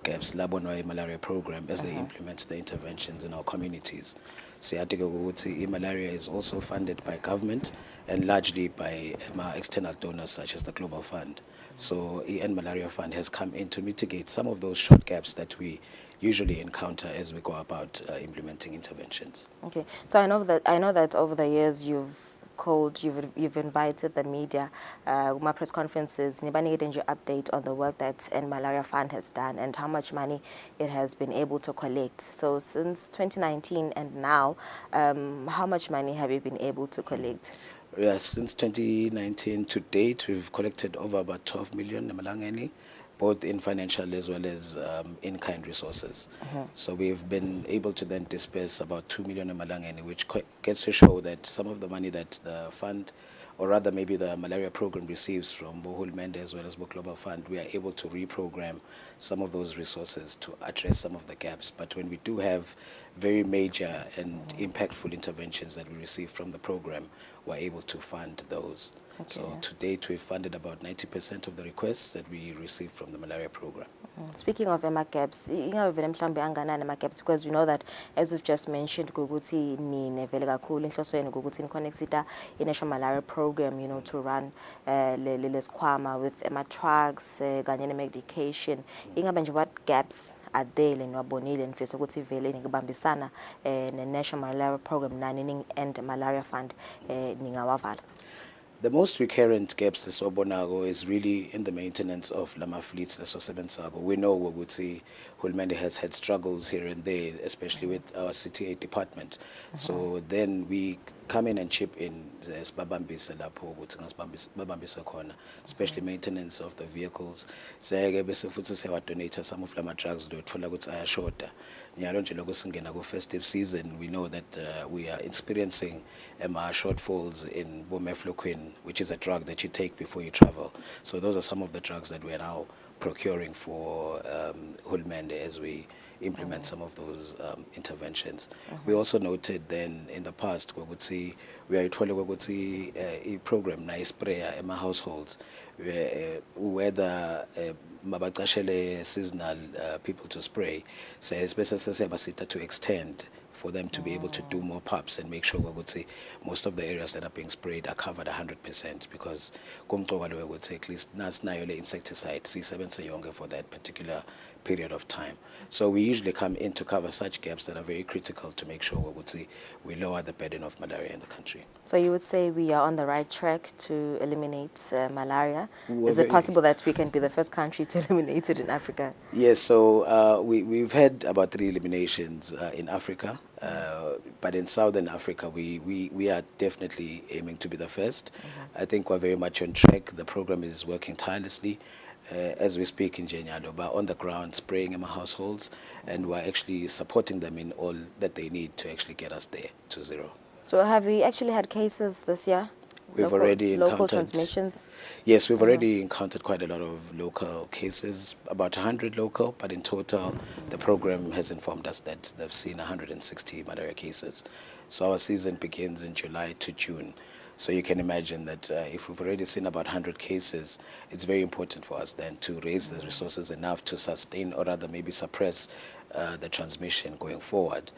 gaps Labonoi malaria program as they implement the interventions in our communities. Malaria is also funded by government and largely by external donors such as the Global Fund. So the End Malaria Fund has come in to mitigate some of those short gaps that we usually encounter as we go about implementing interventions. Okay, so I know that over the years you've invited the media, my press conferences, Nibanigedinji update on the work that End Malaria Fund has done and how much money it has been able to collect. So since 2019 and now, how much money have you been able to collect? Yes, since 2019 to date, we've collected over about 12 million Namalangeni. both in financial as well as in-kind resources. So we've been able to then disperse about 2 million emalangeni, which gets to show that some of the money that the fund, or rather maybe the malaria program receives from Bohulmende as well as Bo Global Fund, we are able to reprogram some of those resources to address some of the gaps. But when we do have very major and impactful interventions that we receive from the program, we're able to fund those. So to date, we've funded about 90% of the requests that we received from the malaria program. Speaking of gaps, gaps, because we know that, as we've just mentioned, Guguti ni vele kakhulu inhlosweni Guguti connectita national malaria program, to run leskwama with trucks, kanye medication. Ingabe nje what gaps are there lenwabonile nifisa ukuthi vele nikubambisana national malaria program nani and malaria fund ningawavala? The most recurrent gaps lesobonago is really in the maintenance of lama fleets lesosebenzago. We know ukuthi Hulumende has had struggles here and there, especially with our CTA department. So then we come in and chip in sibabambise lapho ukuthi ngasibambisa khona, especially maintenance of the vehicles. Seke bese futhi siyawadonate some of lama drugs lothola ukuthi ayashota. Nyalo nje lokho singena ku festive season, we know that we are experiencing shortfalls in bomefloquine, which is a drug that you take before you travel. So those are some of the drugs that we are now procuring for Hulumende as we implement some of those interventions. We also noted then in the past we are trying a program na sprayer in my households whether mabaqashele seasonal people to spray, so especially to extend for them to be able to do more pubs and make sure most of the areas that are being sprayed are covered 100%, because at least nayo le insecticide for that particular period of time. So we usually come in to cover such gaps that are very critical to make sure we lower the burden of malaria in the country. So you would say we are on the right track to eliminate malaria? Is it possible that we can be the first country to eliminate it in Africa? Yes, so we've had about 3 eliminations in Africa, but in Southern Africa we are definitely aiming to be the first. I think we're very much on track. The program is working tirelessly. As we speak in Jenyalo, but on the ground spraying in my households, and we're actually supporting them in all that they need to actually get us there to zero. So have we actually had cases this year? We've already encountered local transmissions? Yes, we've already encountered quite a lot of local cases, about 100 local, but in total the program has informed us that they've seen 160 malaria cases. So our season begins in July to June. So you can imagine that if we've already seen about 100 cases, it's very important for us then to raise the resources enough to sustain, or rather maybe suppress the transmission going forward.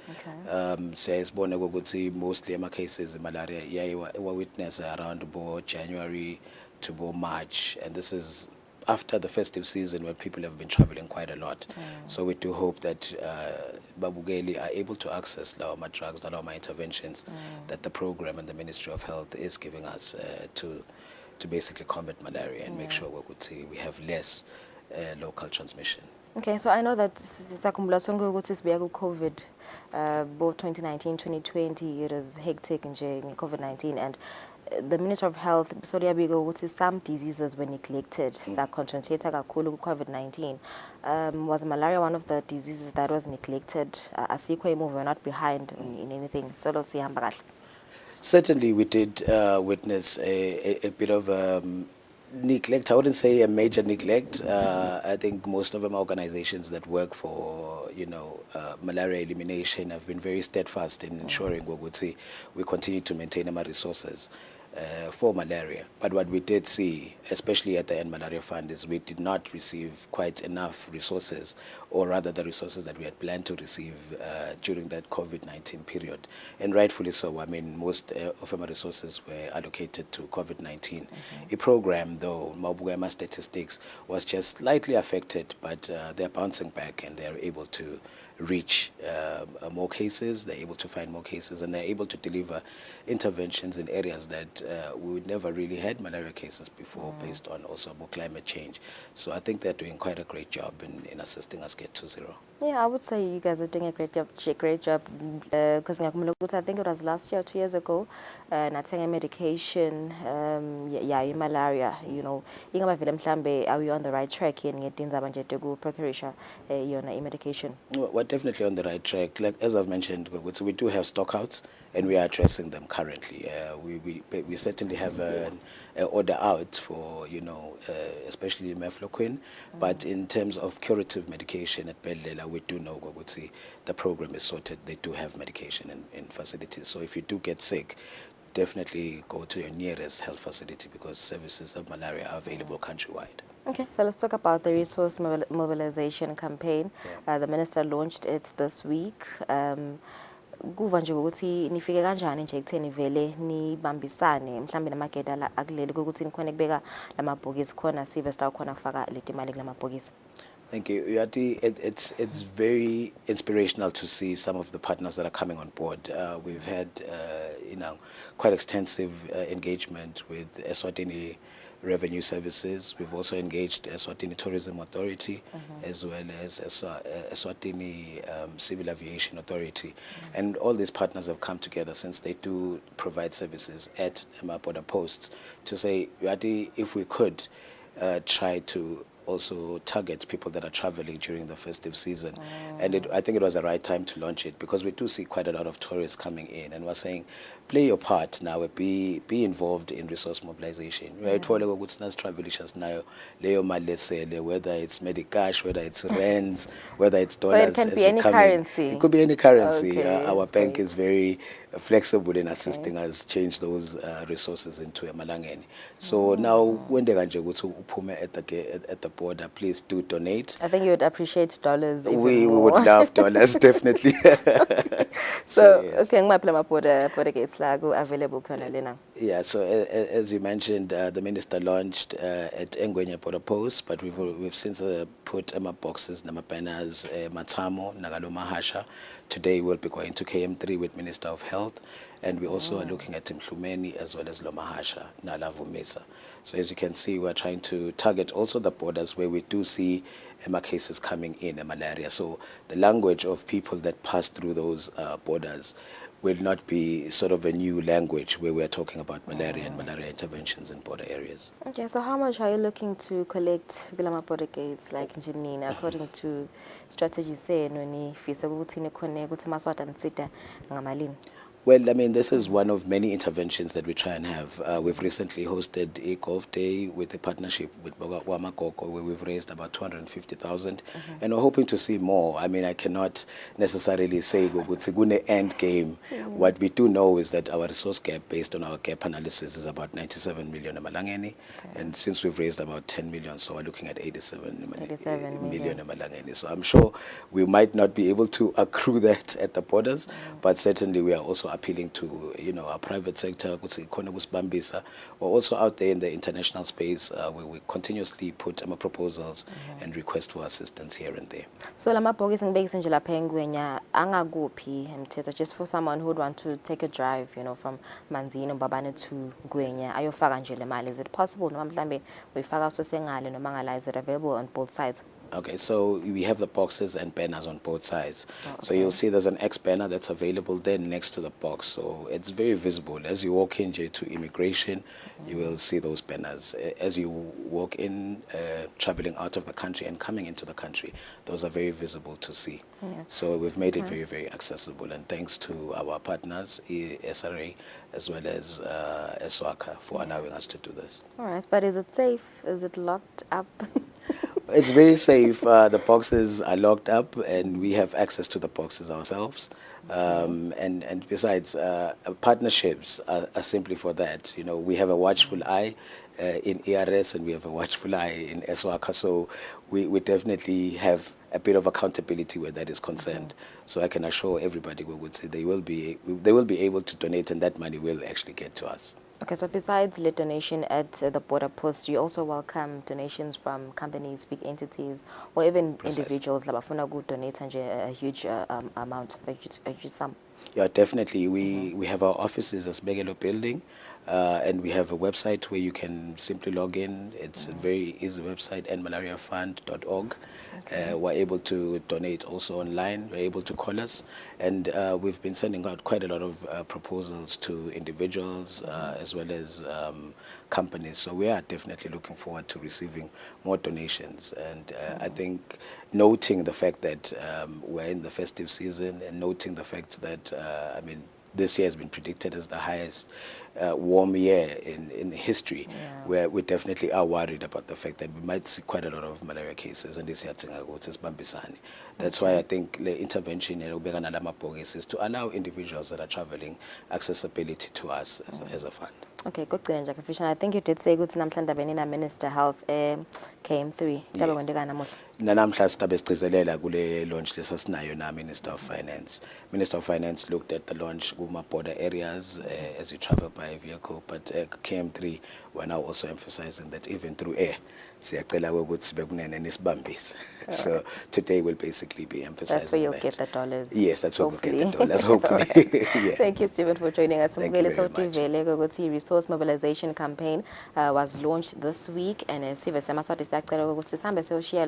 Mostly my cases in malaria we witness around January to March, and this is after the festive season when people have been traveling quite a lot. So we do hope that Babugeli are able to access our drugs, our interventions that the program and the Ministry of Health is giving us to basically combat malaria and make sure we have less local transmission. Okay, so I know that COVID, both 2019, 2020, it was hectic in COVID-19, and the Minister of Health, some diseases were neglected. COVID-19. Was malaria one of the diseases that was neglected? We're not behind in anything. Certainly, we did witness a bit of neglect. I wouldn't say a major neglect. I think most of them organizations that work for malaria elimination have been very steadfast in ensuring we continue to maintain our resources for malaria. But what we did see, especially at the End Malaria Fund, is we did not receive quite enough resources, or rather the resources that we had planned to receive during that COVID-19 period. And rightfully so. I mean, most of our resources were allocated to COVID-19. A program, though, Mabugama statistics, was just slightly affected, but they're bouncing back and they're able to reach more cases, they're able to find more cases, and they're able to deliver interventions in areas that we never really had malaria cases before based on also about climate change. So I think they're doing quite a great job in assisting us get to zero. Yeah, I would say you guys are doing a great job. Because I think it was last year or 2 years ago, nathenge medication, yeah, malaria, you know. Are we on the right track in getting the procuration medication? We're definitely on the right track. Like as I've mentioned, we do have stockouts, and we are addressing them currently. We certainly have an order out for especially mefloquine, but in terms of curative medication at Bedlela, we do know the program is sorted. They do have medication in facilities. So if you do get sick, definitely go to your nearest health facility because services of malaria are available countrywide. Okay, so let's talk about the resource mobilization campaign. The minister launched it this week. Kuva nje ukuthi nifike kanjani nje ekutheni vele nibambisane mhlambe namageda akuleli ukuthi nikhona kubeka lamabhokisi khona sive sitawukhona kufaka leti mali kulamabhokisi. Thank you. Uyati, it's very inspirational to see some of the partners that are coming on board. We've had quite extensive engagement with Eswatini Revenue Services. We've also engaged Eswatini Tourism Authority as well as Eswatini Civil Aviation Authority. And all these partners have come together since they do provide services at border posts to say, Uyati, if we could try to also target people that are traveling during the festive season. And I think it was the right time to launch it because we do see quite a lot of tourists coming in, and we're saying, play your part now, be involved in resource mobilization. Travel now, whether it's Medicash, whether it's rands, whether it's dollars. So it can be any currency? It could be any currency. Okay, Our bank is very flexible in assisting us change those resources into a malangeni. So now, when they at the border, please do donate. I think you would appreciate dollars. We would love dollars, definitely. So yes. Okay, my border gates available now. Yeah, so as you mentioned, the minister launched at Ngwenya border post, but we've since put boxes, banners, Matamo, Nagalo Mahasha. Today we'll be going to KM3 with Minister of Health, and we also are looking at Mhlumeni as well as Lomahasha, Nalavu Mesa. So as you can see, we're trying to target also the borders where we do see cases coming in, malaria. So the language of people that pass through those borders will not be sort of a new language where we're talking about malaria and malaria interventions in border areas. Okay, so how much are you looking to collect Vilama border gates, like Janine, according to strategy say, Well, I mean, this is one of many interventions that we try and have. We've recently hosted a golf day with a partnership with Wamakoko, where we've raised about 250,000, and we're hoping to see more. I mean, I cannot necessarily say Gugutsigune end game. What we do know is that our resource gap, based on our gap analysis, is about 97 million Malangeni, and since we've raised about 10 million, so we're looking at 87 million Malangeni. So I'm sure we might not be able to accrue that at the borders, but certainly we are also appealing to our private sector, or also out there in the international space where we continuously put proposals and request for assistance here and there. So lamabhokisi ngibekise nje lapha eNgwenya angakuphi mthetho, just for someone who would want to take a drive, from Manzini Mbabane to Ngwenya ayofaka nje le mali. Is it possible noma mhlambe uyifaka sosengale noma ngala? Is it available on both sides? Okay, so we have the boxes and banners on both sides. So you'll see there's an X banner that's available there next to the box. So it's very visible. As you walk in to immigration, you will see those banners. As you walk in, traveling out of the country and coming into the country, those are very visible to see. So we've made it very, very accessible. And thanks to our partners, SRA, as well as Eswaka, for allowing us to do this. All right, but is it safe? Is it locked up? It's very safe. The boxes are locked up, and we have access to the boxes ourselves. And besides, partnerships are simply for that. We have a watchful eye in ERS, and we have a watchful eye in Eswaka. So we definitely have a bit of accountability where that is concerned. So I can assure everybody we would say they will be able to donate, and that money will actually get to us. Okay, so besides the donation at the border post, you also welcome donations from companies, big entities, or even individuals that want to donate a huge amount, a huge sum. Yeah, definitely. We have our offices at Begelo Building, and we have a website where you can simply log in. It's a very easy website, endmalariafund.org. We're able to donate also online. We're able to call us, and we've been sending out quite a lot of proposals to individuals as well as companies. So we are definitely looking forward to receiving more donations. And I think noting the fact that we're in the festive season and noting the fact that, this year has been predicted as the highest warm year in history, where we definitely are worried about the fact that we might see quite a lot of malaria cases, and this year that's why I think the intervention is to allow individuals that are traveling accessibility to us as a fund. Okay, good. I think you did say good namhlanje benina Minister Health KM3. Nanamhla sitabe sigcizelela kule launch lesasinayo na Minister of Finance. Minister of Finance looked at the launch kuma border areas as you travel by vehicle, but KM3 we're now also emphasizing that even through air siyacela ukuthi bekunene nisibambise. So today will basically be emphasizing that's where you'll that. get the dollars. Yes, that's where hopefully. we'll get the dollars, hopefully. Yeah. Thank you, Stephen, for joining us. Thank you very much. The resource mobilization campaign was launched this week, and sive semaswati siyacela ukuthi sihambe siyoshiya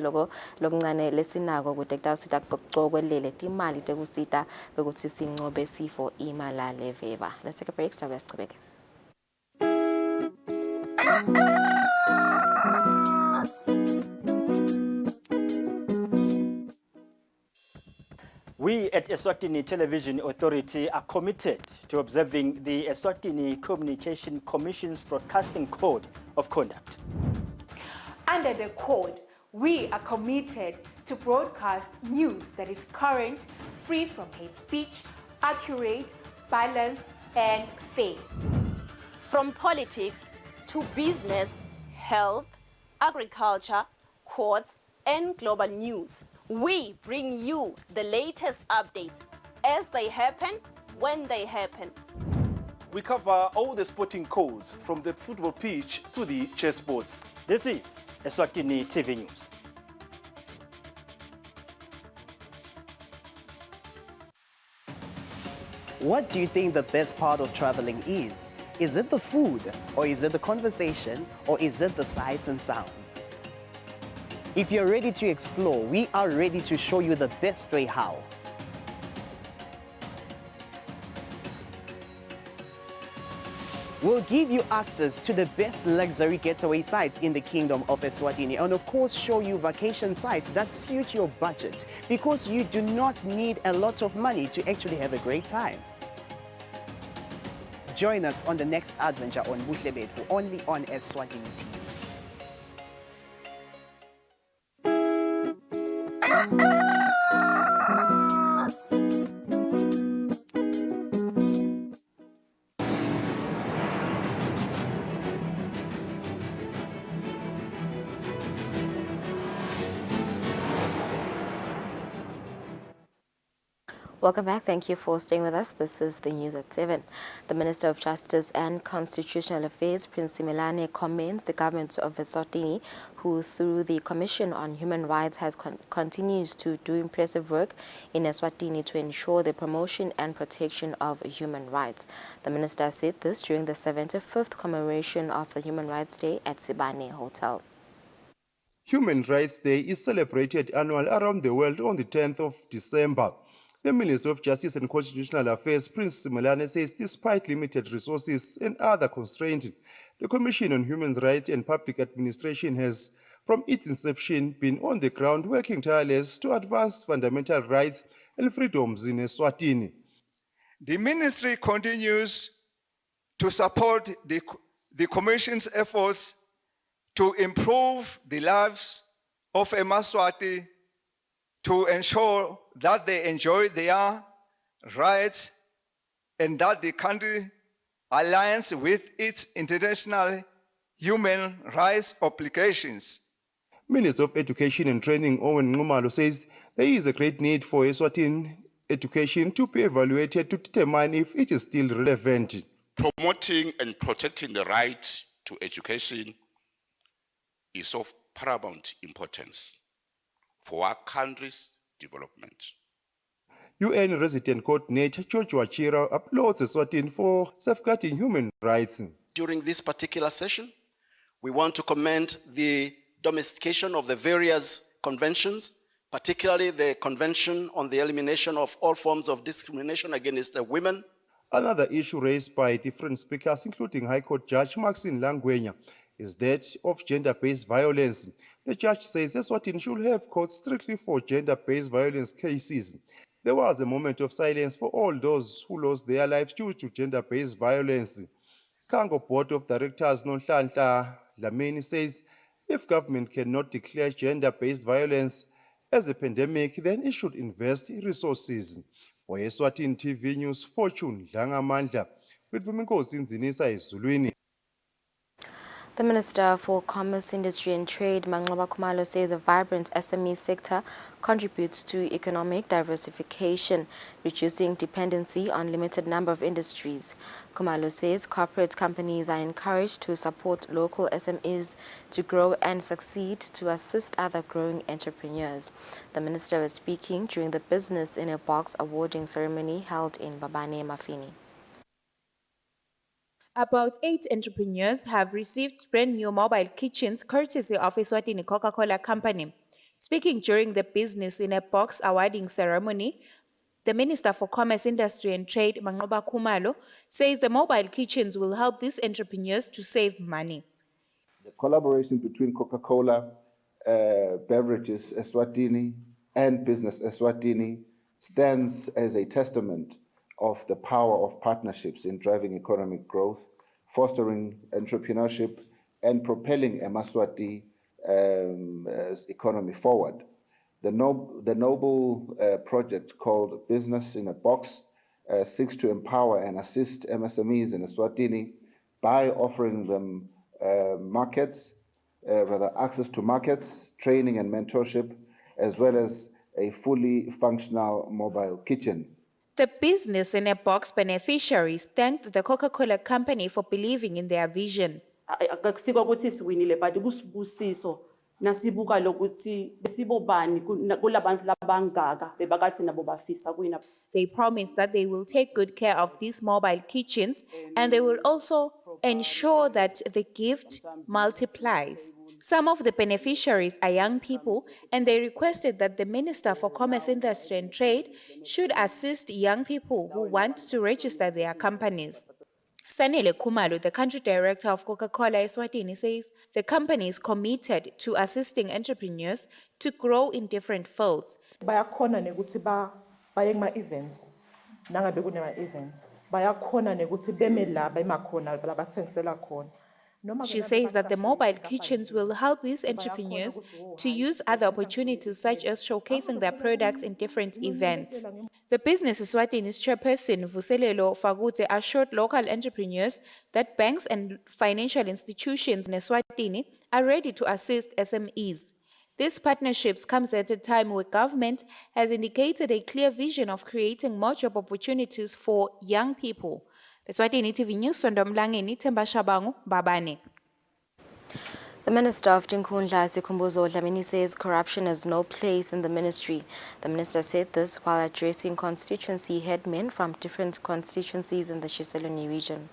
lokuncane lesinako ukuze kutawusita kucokwelele timali tekusita ukuthi sinqobe sifo imalale veva. Let's take a break. Stop. We at Eswatini Television Authority are committed to observing the Eswatini Communication Commission's Broadcasting Code of Conduct. Under the code, we are committed to broadcast news that is current, free from hate speech, accurate, balanced, and fair. From politics to business, health, agriculture, courts, and global news, we bring you the latest updates as they happen, when they happen. We cover all the sporting codes from the football pitch to the chessboards. This is Eswatini TV News. What do you think the best part of traveling is? Is it the food, or is it the conversation, or is it the sights and sound? If you're ready to explore, we are ready to show you the best way how. We'll give you access to the best luxury getaway sites in the Kingdom of Eswatini, and of course show you vacation sites that suit your budget, because you do not need a lot of money to actually have a great time. Join us on the next adventure on Buhle Bethu, only on Eswatini TV. Welcome back. Thank you for staying with us. This is the news at 7. The Minister of Justice and Constitutional Affairs, Prince Simelane, commends the government of Eswatini, who through the Commission on Human Rights continues to do impressive work in Eswatini to ensure the promotion and protection of human rights. The minister said this during the 75th commemoration of the Human Rights Day at Sibane Hotel. Human Rights Day is celebrated annually around the world on the 10th of December. The Minister of Justice and Constitutional Affairs, Prince Simelane, says despite limited resources and other constraints, the Commission on Human Rights and Public Administration has, from its inception, been on the ground working tirelessly to advance fundamental rights and freedoms in Eswatini. The ministry continues to support the Commission's efforts to improve the lives of Emaswati, to ensure that they enjoy their rights and that the country aligns with its international human rights obligations. Minister of Education and Training Owen Ngumalo says there is a great need for Eswatini education to be evaluated to determine if it is still relevant. Promoting and protecting the right to education is of paramount importance for our country's development. UN Resident Coordinator George Wachira applauds Eswatini for safeguarding human rights. During this particular session, we want to commend the domestication of the various conventions, particularly the Convention on the Elimination of All Forms of Discrimination Against Women. Another issue raised by different speakers, including High Court Judge Maxine Langwenya, is that of gender-based violence. The judge says Eswatini should have courts strictly for gender-based violence cases. There was a moment of silence for all those who lost their lives due to gender-based violence. Kango Board of Directors Nonhlanhla Dlamini says if government cannot declare gender-based violence as a pandemic, then it should invest resources. For Eswatini TV News, Fortune Dlangamandla, with Vuminkosi Nzinisa Ezulwini. The Minister for Commerce, Industry and Trade, Manqoba Khumalo, says a vibrant SME sector contributes to economic diversification, reducing dependency on limited number of industries. Khumalo says corporate companies are encouraged to support local SMEs to grow and succeed to assist other growing entrepreneurs. The minister was speaking during the Business in a Box awarding ceremony held in Babane, Mafini. About 8 entrepreneurs have received brand new mobile kitchens courtesy of Eswatini Coca-Cola Company. Speaking during the Business in a Box awarding ceremony, the Minister for Commerce, Industry and Trade, Manqoba Khumalo, says the mobile kitchens will help these entrepreneurs to save money. The collaboration between Coca-Cola, Beverages Eswatini, and Business Eswatini stands as a testament of the power of partnerships in driving economic growth, fostering entrepreneurship, and propelling Eswatini economy forward. The noble project called Business in a Box seeks to empower and assist MSMEs in Eswatini by offering them access to markets, training and mentorship, as well as a fully functional mobile kitchen. The Business in a Box beneficiaries thanked the Coca-Cola Company for believing in their vision. Akusiko ukuthi siwinile but kusibusiso nasibuka lokuthi besibobani kulabantu labangaka bebakathi nabo bafisa kuina. They promised that they will take good care of these mobile kitchens and they will also ensure that the gift multiplies. Some of the beneficiaries are young people, and they requested that the Minister for Commerce, Industry and Trade should assist young people who want to register their companies. Sanele Khumalo, the country director of Coca-Cola Eswatini, says the company is committed to assisting entrepreneurs to grow in different fields. Bayakhona nekuthi baye kuma-events nangabe kunema-events bayakhona nekuthi beme la bemakhona la bathengisela khona. She says that the mobile kitchens will help these entrepreneurs to use other opportunities such as showcasing their products in different events. The Business Eswatini's chairperson, Vuselelo Fagute, assured local entrepreneurs that banks and financial institutions in Eswatini are ready to assist SMEs. These partnerships comes at a time where government has indicated a clear vision of creating more job opportunities for young people. Eswatini TV News, Sondomlangeni, Themba Shabangu, Babane. The Minister of Tinkhundla, Sikhumbuzo Dlamini, says corruption has no place in the ministry. The minister said this while addressing constituency headmen from different constituencies in the Kusile region.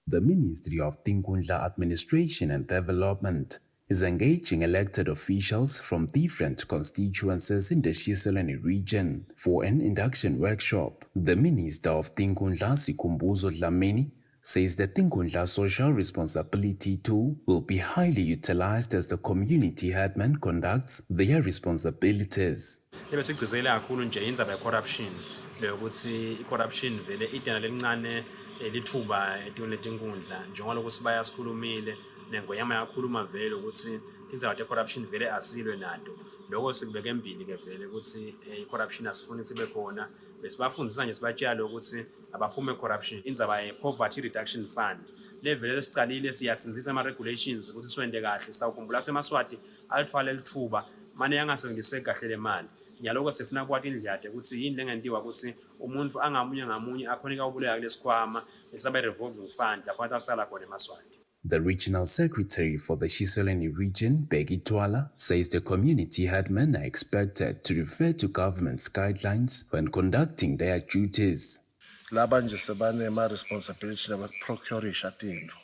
The Ministry of Tinkhundla Administration and Development is engaging elected officials from different constituencies in the Kusile region for an induction workshop. The Minister of Tinkhundla, Sikhumbuzo Dlamini, says the Tinkhundla Social Responsibility Tool will be highly utilized as the community headman conducts their responsibilities. Besigcizele kakhulu nje indzaba corruption leyokuthi corruption vele idena lencane lithuba etinkhundla njengoba sibaya sikhulumile nengoyama yakhuluma vele ukuthi indzaba corruption vele asilwe nato lokho sikubeka embili ke vele ukuthi corruption asifuni sibe khona besibafundisa nje sibatshalo ukuthi abaphume corruption indzaba poverty reduction fund level lesicalile siyatsinzisa ama regulations ukuthi siwende kahle sitawukhumbula ukuthi eMaswati alithwala lithuba manje yangasebenzise kahle le mali nyaloko sifuna kwathi indlade ukuthi yini lengentiwa ukuthi umuntu angamunye ngamunye akhonika ubuleka kulesikhwama esaba revolving fund lapho atasala khona eMaswati. The regional secretary for the Shiselweni region, Begi Twala, says the community headmen are expected to refer to government's guidelines when conducting their duties. Laba nje sebanema responsibility nabakuprocurisha tinto.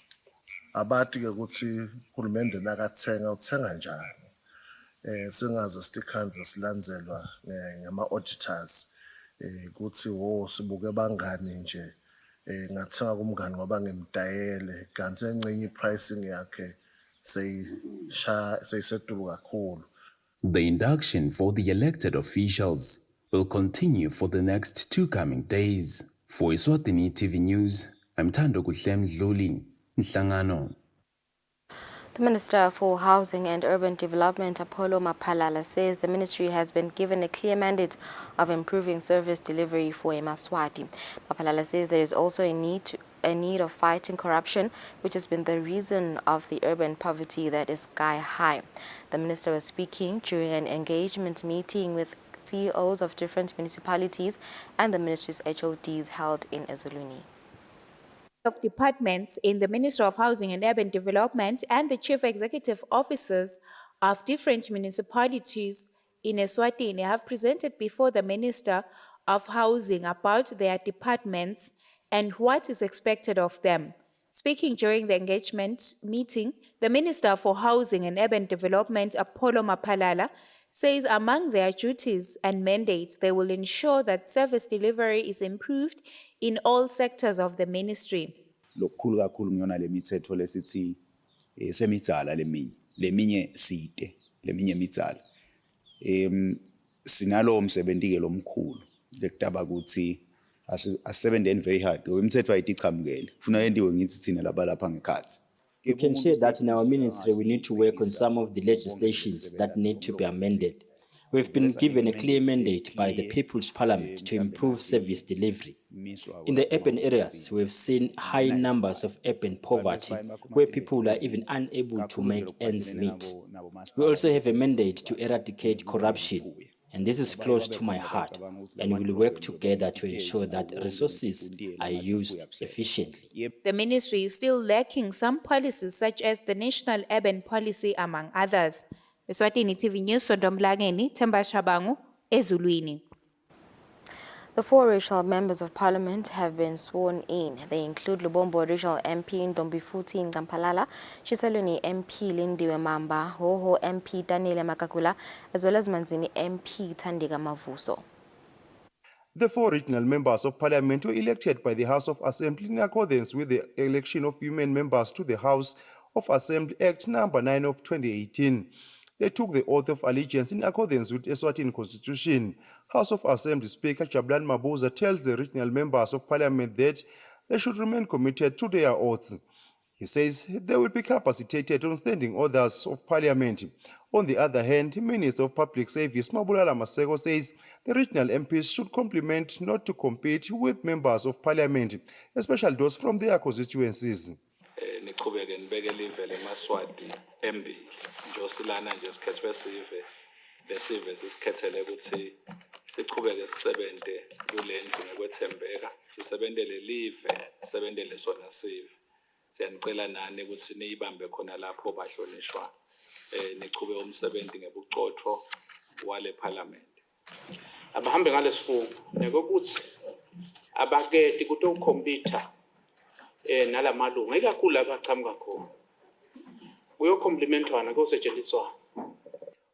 Abati ke ukuthi uhulumende nakathenga uthenga njani. Singaze stikhanze silandzelwa ngama auditors. Ukuthi sibuke bangani nje. Ngathenga kumngani ngoba ngimdayele kanti encenye pricing yakhe seyisetulu kakhulu. The induction for the elected officials will continue for the next 2 coming days. For Eswatini TV News, I'm Thando Dluli, Nhlangano. The Minister for Housing and Urban Development, Apollo Mapalala, says the ministry has been given a clear mandate of improving service delivery for eMaswati. Mapalala says there is also a need of fighting corruption, which has been the reason of the urban poverty that is sky high. The minister was speaking during an engagement meeting with CEOs of different municipalities and the ministry's HODs held in Eswatini. Of departments in the Ministry of Housing and Urban Development and the chief executive officers of different municipalities in Eswatini have presented before the Minister of Housing about their departments and what is expected of them. Speaking during the engagement meeting, the Minister for Housing and Urban Development, Apollo Mapalala, says among their duties and mandates, they will ensure that service delivery is improved in all sectors of the ministry. Lokukhulu kakhulu ngiyona lemithetho lesithi semitsala leminye side leminye imitsala sinalo umsebenzi ke lomkhulu lekutaba ukuthi asebenzeni very hard imithetho ayitichamukele kufuna yendiwe ngithi thina lapha ngekhathi. You can share that in our ministry we need to work on some of the legislations that need to be amended. We've been given a clear mandate by the People's Parliament to improve service delivery. In the urban areas, we've seen high numbers of urban poverty, where people are even unable to make ends meet. We also have a mandate to eradicate corruption, and this is close to my heart, and we will work together to ensure that resources are used efficiently. The ministry is still lacking some policies such as the National Urban Policy, among others. Eswatini TV News, Sodomblangeni, Themba Shabangu, Ezulwini. The 4 regional members of parliament have been sworn in. They include Lubombo Regional MP Ndombifuthi Nkampalala, Shiselweni MP Lindiwe Mamba, Hoho MP Daniel Makakula, as well as Manzini MP Thandika Mavuso. The 4 regional members of parliament were elected by the House of Assembly in accordance with the election of women members to the House of Assembly Act number 9 of 2018. They took the oath of allegiance in accordance with Eswatini Constitution. House of Assembly Speaker Jabulani Mabuza tells the regional members of parliament that they should remain committed to their oaths. He says they will be capacitated on standing orders of parliament. On the other hand, Minister of Public Service Mabulala Maseko says the regional MPs should complement, not to compete with members of parliament, especially those from their constituencies. Niqhubeke nibeke live leMaswati embi njosilana nje sikhethwe sive lesive sisikhethele ukuthi siqhubeke sisebenze kulendlu ngokwethembeka sisebenzele live sisebenzele sona sive siyanicela nani ukuthi niyibambe khona lapho bahlonishwa niqhube umsebenzi ngebucotho wale parliament abahambe ngalesifuko nekokuthi abaketi kutokhompyutha nalamalunga ikakhulu abachamuka khona kuyokomplimentwana kuyosetshenziswana.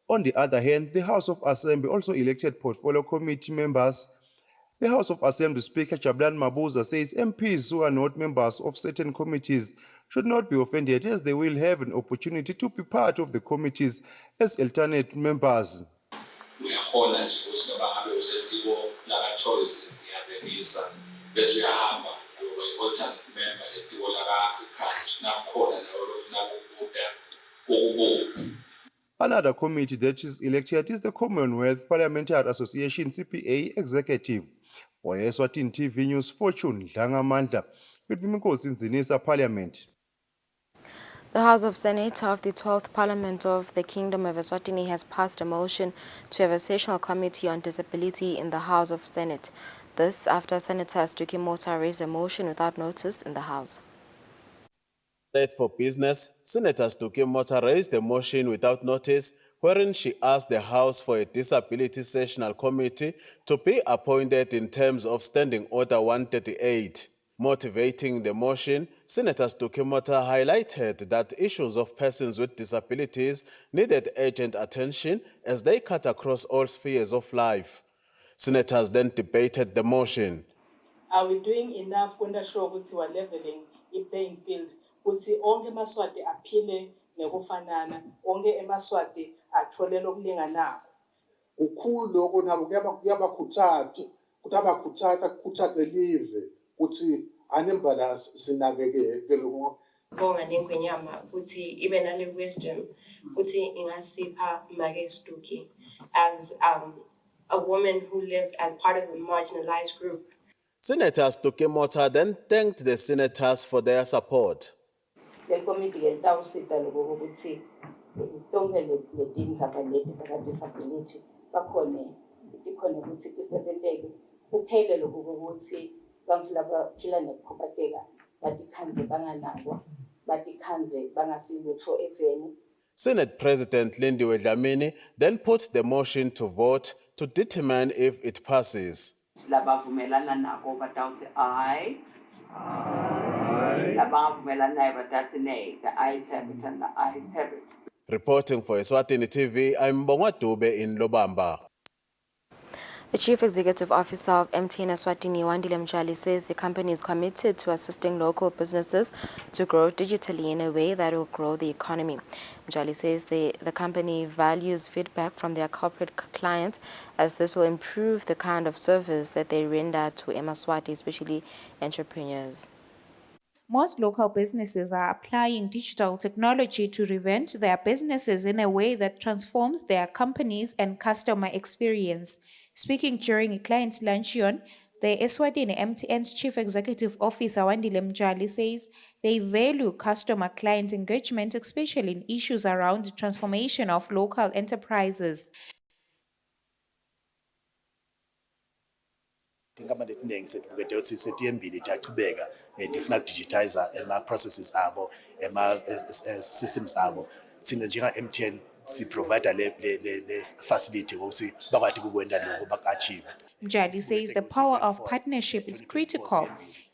On the other hand, the House of Assembly also elected portfolio committee members. The House of Assembly Speaker Jabulani Mabuza says MPs who are not members of certain committees should not be offended, as they will have an opportunity to be part of the committees as alternate members. Uyakhona nje ukuthi noma ngabe usetiko la choice yabebisa bese uyahamba alternate member etiko la country nakhona nawo lofuna ukubuka ukubuka. Another committee that is elected is the Commonwealth Parliamentary Association CPA Executive. For Eswatini TV News, Fortune Dlangamandla, with Vimikosi Nzinisa Parliament. The House of Senate of the 12th Parliament of the Kingdom of Eswatini has passed a motion to have a sessional committee on disability in the House of Senate. This after Senator Stuki Mota raised a motion without notice in the House. State for Business, Senator Stuki Mota raised a motion without notice wherein she asked the House for a Disability Sessional Committee to be appointed in terms of Standing Order 138. Motivating the motion, Senator Stuki Mota highlighted that issues of persons with disabilities needed urgent attention as they cut across all spheres of life. Senators then debated the motion. Are we doing enough to ensure that we are leveling the playing field? Ukuthi onke emaswati aphile ngekufanana, onke emaswati athole lokulinganako. Kukhulu lokho nabo kuyabakhuthaza ukuthi kukhuthaze live ukuthi anembalance sinakekele lokho. Bonga nengwenyama ukuthi ibe nale wisdom ukuthi ingasipha Make Stuki as a woman who lives as part of a marginalized group. Senator Stuki Mota then thanked the senators for their support. Le committee itawusita lokho ukuthi tonke letindzaba leti taka disability bakhona ukuthi tisebenteke kuphele lokho ukuthi bantfu labaphila nekukhubateka batikhanze banganakwa batikhanze bangasilutho eveni. Senate President Lindiwe Dlamini then put the motion to vote to determine if it passes. Labavumelana nako batawuthi aye. Labavumelana nayo batathi nay. The ayes have it and the ayes have it. Reporting for Eswatini TV, I'm Mbongwa Dube in Lobamba. The Chief Executive Officer of MTN Eswatini, Wandile Mjali, says the company is committed to assisting local businesses to grow digitally in a way that will grow the economy. Mjali says the company values feedback from their corporate clients as this will improve the kind of service that they render to Emaswati, especially entrepreneurs. Most local businesses are applying digital technology to reinvent their businesses in a way that transforms their companies and customer experience. Speaking during a client luncheon, the Eswatini MTN's Chief Executive Officer Wandile Mjali says they value customer-client engagement, especially in issues around the transformation of local enterprises. Ingamba letiningi setibukete ukuthi setiyembili tiyachubeka tifuna digitizer processes abo systems abo thina njenga MTN si provide le facility ukuthi bakwati ukwenza lokho bakachieve. Mjali says the power of partnership is critical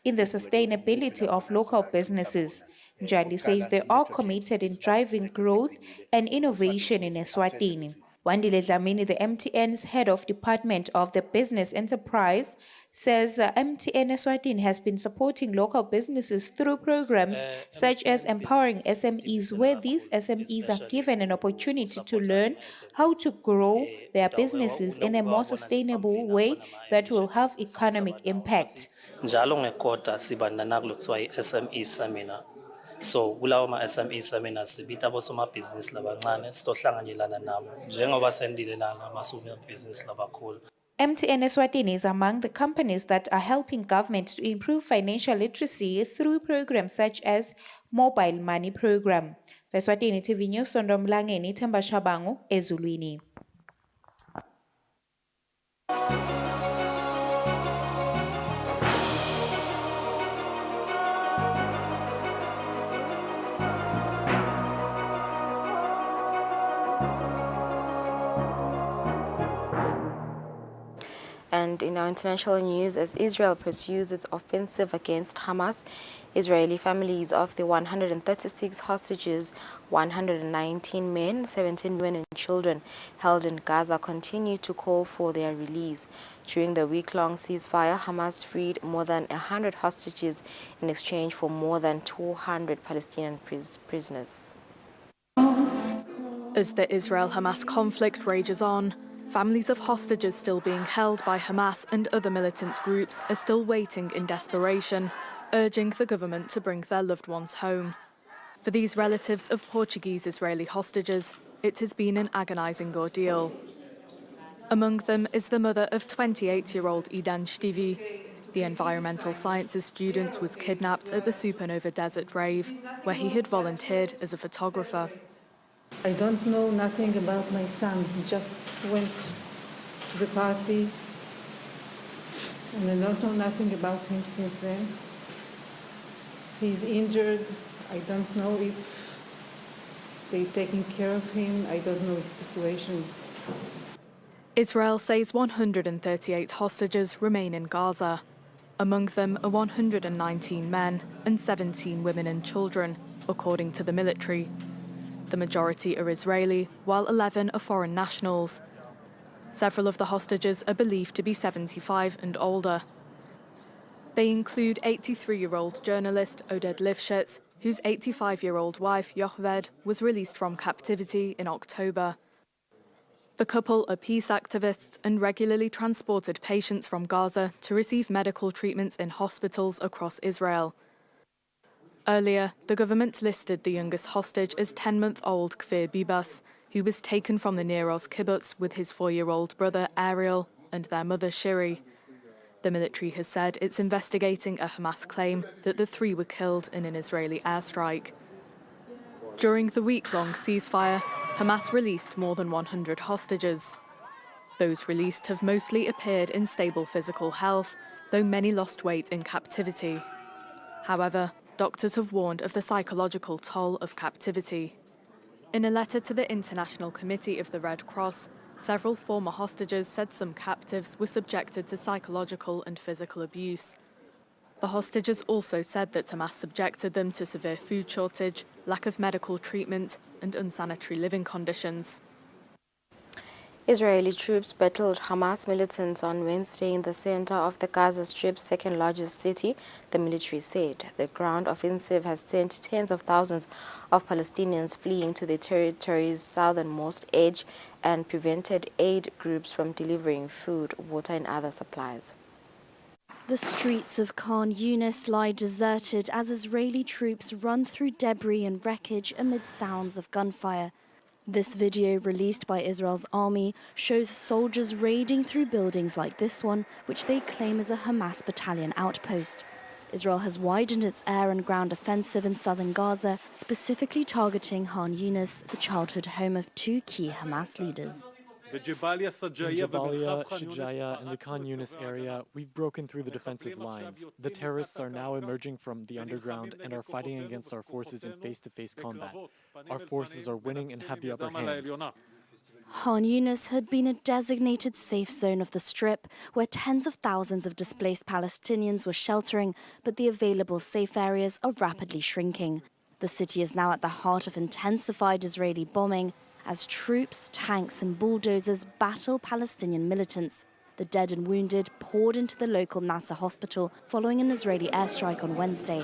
in the sustainability of local businesses. Mjali says they are committed in driving growth and innovation in Eswatini. Wandile Dlamini, the MTN's head of department of the business enterprise, says MTN Eswatini has been supporting local businesses through programs such as empowering SMEs, where these SMEs are given an opportunity to learn how to grow their businesses in a more sustainable way that will have economic impact. Njalo ngekota sibandana kulothiwa i-SME seminar. So kulawo ma-SME seminars sibita abosomabhizinisi labancane sitohlanganyelana nabo njengoba sendile lana amasomabhizinisi labakhulu. MTN Eswatini is among the companies that are helping government to improve financial literacy through programs such as Mobile Money Program. The Eswatini TV News, Sondo Mlangeni, Themba Shabangu, Ezulwini. And in our international news, as Israel pursues its offensive against Hamas, Israeli families of the 136 hostages, 119 men, 17 women and children held in Gaza continue to call for their release. During the week-long ceasefire, Hamas freed more than 100 hostages in exchange for more than 200 Palestinian prisoners. As the Israel-Hamas conflict rages on, families of hostages still being held by Hamas and other militant groups are still waiting in desperation, urging the government to bring their loved ones home. For these relatives of Portuguese Israeli hostages, it has been an agonizing ordeal. Among them is the mother of 28-year-old Idan Shtivi. The environmental sciences student was kidnapped at the Supernova Desert Rave, where he had volunteered as a photographer. I don't know nothing about my son. He just went to the party, and I don't know nothing about him since then. He's injured. I don't know if they're taking care of him. I don't know his situation. Israel says 138 hostages remain in Gaza. Among them are 119 men and 17 women and children, according to the military. The majority are Israeli, while 11 are foreign nationals. Several of the hostages are believed to be 75 and older. They include 83-year-old journalist Oded Lifshitz, whose 85-year-old wife, Yochved, was released from captivity in October. The couple are peace activists and regularly transported patients from Gaza to receive medical treatments in hospitals across Israel. Earlier, the government listed the youngest hostage as 10-month-old Kfir Bibas, who was taken from the Nir Oz kibbutz with his 4-year-old brother Ariel and their mother Shiri. The military has said it's investigating a Hamas claim that the three were killed in an Israeli airstrike. During the week-long ceasefire, Hamas released more than 100 hostages. Those released have mostly appeared in stable physical health, though many lost weight in captivity. However, doctors have warned of the psychological toll of captivity. In a letter to the International Committee of the Red Cross, several former hostages said some captives were subjected to psychological and physical abuse. The hostages also said that Hamas subjected them to severe food shortage, lack of medical treatment, and unsanitary living conditions. Israeli troops battled Hamas militants on Wednesday in the center of the Gaza Strip's second largest city, the military said. The ground offensive has sent tens of thousands of Palestinians fleeing to the territory's southernmost edge and prevented aid groups from delivering food, water, and other supplies. The streets of Khan Yunis lie deserted as Israeli troops run through debris and wreckage amid sounds of gunfire. This video, released by Israel's army, shows soldiers raiding through buildings like this one, which they claim is a Hamas battalion outpost. Israel has widened its air and ground offensive in southern Gaza, specifically targeting Khan Yunis, the childhood home of two key Hamas leaders. In Jabalia, Shijaya, and the Khan Yunis area, we've broken through the defensive lines. The terrorists are now emerging from the underground and are fighting against our forces in face-to-face combat. Our forces are winning and have the upper hand. Khan Yunis had been a designated safe zone of the Strip, where tens of thousands of displaced Palestinians were sheltering, but the available safe areas are rapidly shrinking. The city is now at the heart of intensified Israeli bombing, as troops, tanks and bulldozers battle Palestinian militants. The dead and wounded poured into the local Nasser hospital following an Israeli airstrike on Wednesday.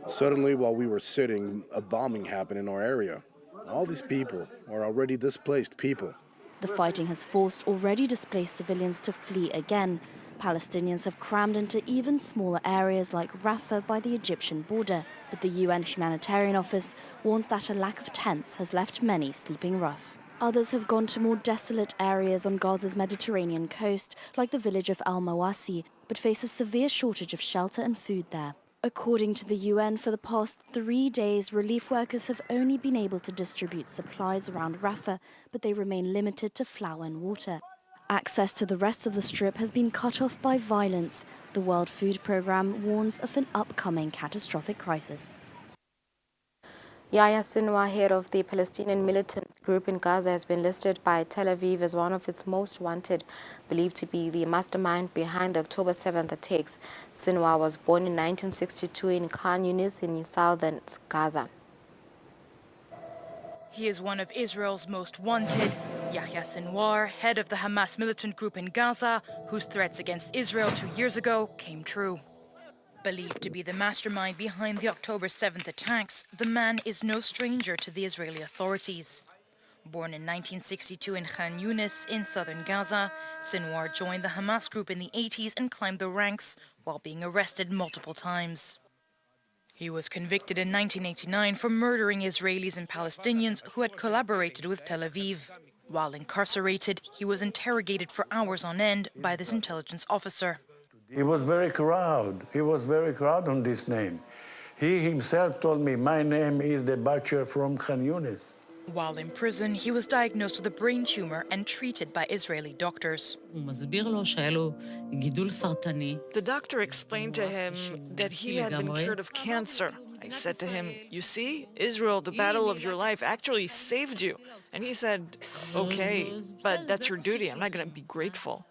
Suddenly, while we were sitting, a bombing happened in our area. All these people are already displaced people. The fighting has forced already displaced civilians to flee again. Palestinians have crammed into even smaller areas like Rafah by the Egyptian border, but the UN Humanitarian Office warns that a lack of tents has left many sleeping rough. Others have gone to more desolate areas on Gaza's Mediterranean coast, like the village of Al-Mawasi, but face a severe shortage of shelter and food there. According to the UN, for the past 3 days, relief workers have only been able to distribute supplies around Rafah, but they remain limited to flour and water. Access to the rest of the Strip has been cut off by violence. The World Food Programme warns of an upcoming catastrophic crisis. Yahya Sinwar, head of the Palestinian militant group in Gaza, has been listed by Tel Aviv as one of its most wanted, believed to be the mastermind behind the October 7th attacks. Sinwar was born in 1962 in Khan Yunis in southern Gaza. He is one of Israel's most wanted. Yahya Sinwar, head of the Hamas militant group in Gaza, whose threats against Israel 2 years ago came true. Believed to be the mastermind behind the October 7th attacks, the man is no stranger to the Israeli authorities. Born in 1962 in Khan Yunis in southern Gaza, Sinwar joined the Hamas group in the 80s and climbed the ranks while being arrested multiple times. He was convicted in 1989 for murdering Israelis and Palestinians who had collaborated with Tel Aviv. While incarcerated, he was interrogated for hours on end by this intelligence officer. He was very proud. He was very proud on this name. He himself told me, my name is the butcher from Khan Yunis. While in prison, he was diagnosed with a brain tumor and treated by Israeli doctors. The doctor explained to him that he had been cured of cancer. I said to him, "You see, Israel, the battle of your life actually saved you." And he said, "Okay, but that's your duty. I'm not going to be grateful."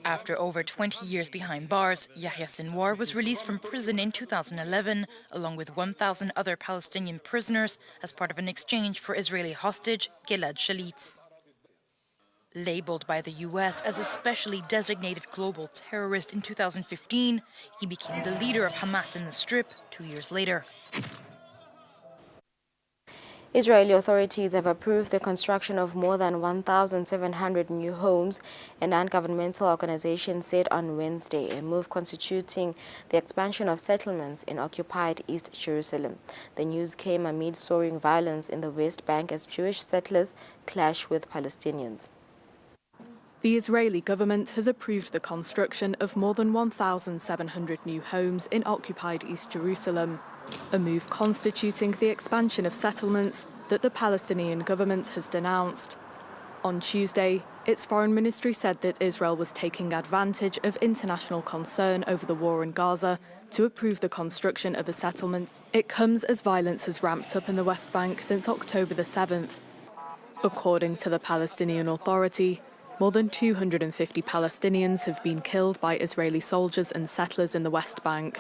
After over 20 years behind bars, Yahya Sinwar was released from prison in 2011, along with 1,000 other Palestinian prisoners, as part of an exchange for Israeli hostage Gilad Shalit. Labeled by the US as a specially designated global terrorist in 2015, he became the leader of Hamas in the Strip 2 years later. Israeli authorities have approved the construction of more than 1,700 new homes, a non-governmental organization said on Wednesday, a move constituting the expansion of settlements in occupied East Jerusalem. The news came amid soaring violence in the West Bank as Jewish settlers clash with Palestinians. The Israeli government has approved the construction of more than 1,700 new homes in occupied East Jerusalem, a move constituting the expansion of settlements that the Palestinian government has denounced. On Tuesday, its foreign ministry said that Israel was taking advantage of international concern over the war in Gaza to approve the construction of a settlement. It comes as violence has ramped up in the West Bank since October the 7th. According to the Palestinian Authority, more than 250 Palestinians have been killed by Israeli soldiers and settlers in the West Bank.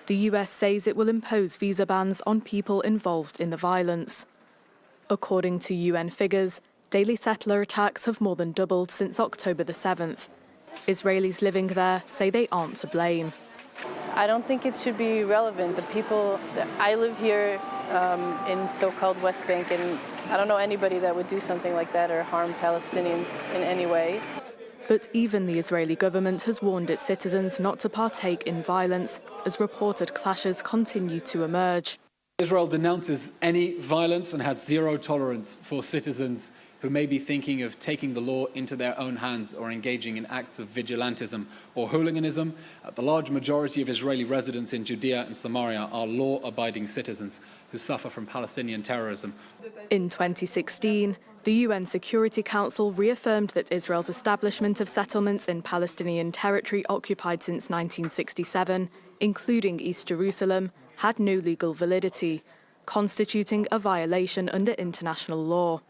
The US says it will impose visa bans on people involved in the violence. According to UN figures, daily settler attacks have more than doubled since October the 7th. Israelis living there say they aren't to blame. I don't think it should be relevant. I live here in so-called West Bank, and I don't know anybody that would do something like that or harm Palestinians in any way. But even the Israeli government has warned its citizens not to partake in violence, as reported clashes continue to emerge. Israel denounces any violence and has zero tolerance for citizens who may be thinking of taking the law into their own hands or engaging in acts of vigilantism or hooliganism. The large majority of Israeli residents in Judea and Samaria are law-abiding citizens who suffer from Palestinian terrorism. In 2016, the UN Security Council reaffirmed that Israel's establishment of settlements in Palestinian territory occupied since 1967, including East Jerusalem, had no legal validity, constituting a violation under international law.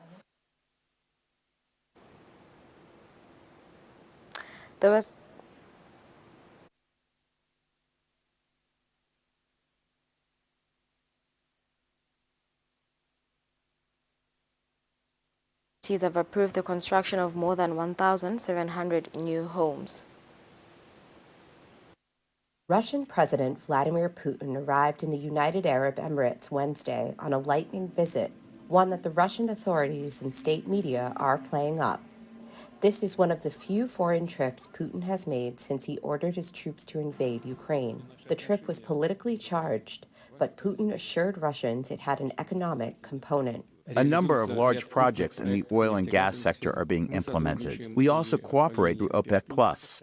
There was have approved the construction of more than 1,700 new homes. Russian President Vladimir Putin arrived in the United Arab Emirates Wednesday on a lightning visit, one that the Russian authorities and state media are playing up. This is one of the few foreign trips Putin has made since he ordered his troops to invade Ukraine. The trip was politically charged, but Putin assured Russians it had an economic component. A number of large projects in the oil and gas sector are being implemented. We also cooperate with OPEC+.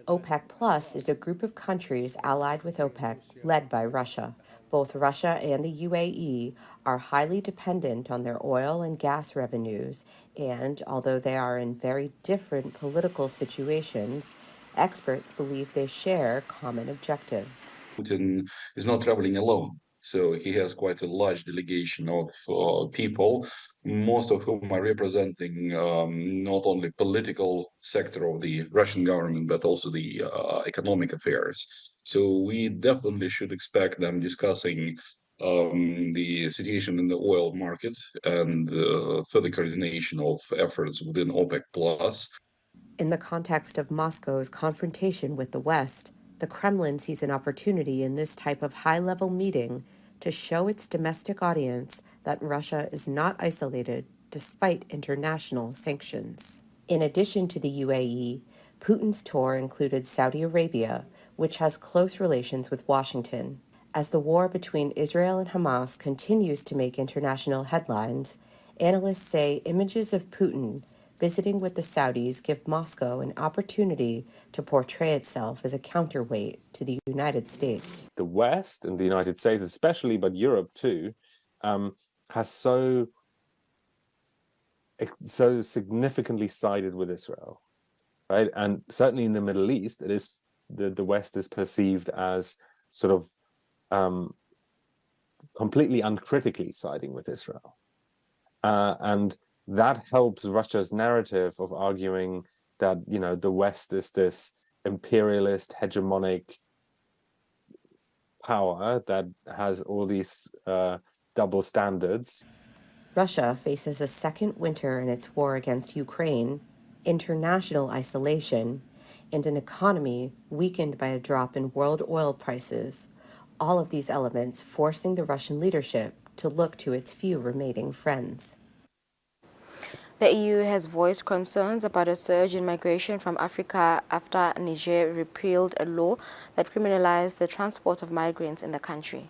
OPEC+ is a group of countries allied with OPEC, led by Russia. Both Russia and the UAE are highly dependent on their oil and gas revenues, and although they are in very different political situations, experts believe they share common objectives. Putin is not traveling alone. So he has quite a large delegation of people, most of whom are representing not only political sector of the Russian government, but also the economic affairs. So we definitely should expect them discussing the situation in the oil market and further coordination of efforts within OPEC+. In the context of Moscow's confrontation with the West, the Kremlin sees an opportunity in this type of high-level meeting to show its domestic audience that Russia is not isolated despite international sanctions. In addition to the UAE, Putin's tour included Saudi Arabia, which has close relations with Washington. As the war between Israel and Hamas continues to make international headlines, analysts say images of Putin visiting with the Saudis give Moscow an opportunity to portray itself as a counterweight to the United States. The West, and the United States especially, but Europe too, has so significantly sided with Israel, right? And certainly in the Middle East, it is the West is perceived as sort of completely uncritically siding with Israel. And that helps Russia's narrative of arguing that, you know, the West is this imperialist, hegemonic power that has all these double standards. Russia faces a second winter in its war against Ukraine, international isolation, and an economy weakened by a drop in world oil prices, all of these elements forcing the Russian leadership to look to its few remaining friends. The EU has voiced concerns about a surge in migration from Africa after Niger repealed a law that criminalized the transport of migrants in the country.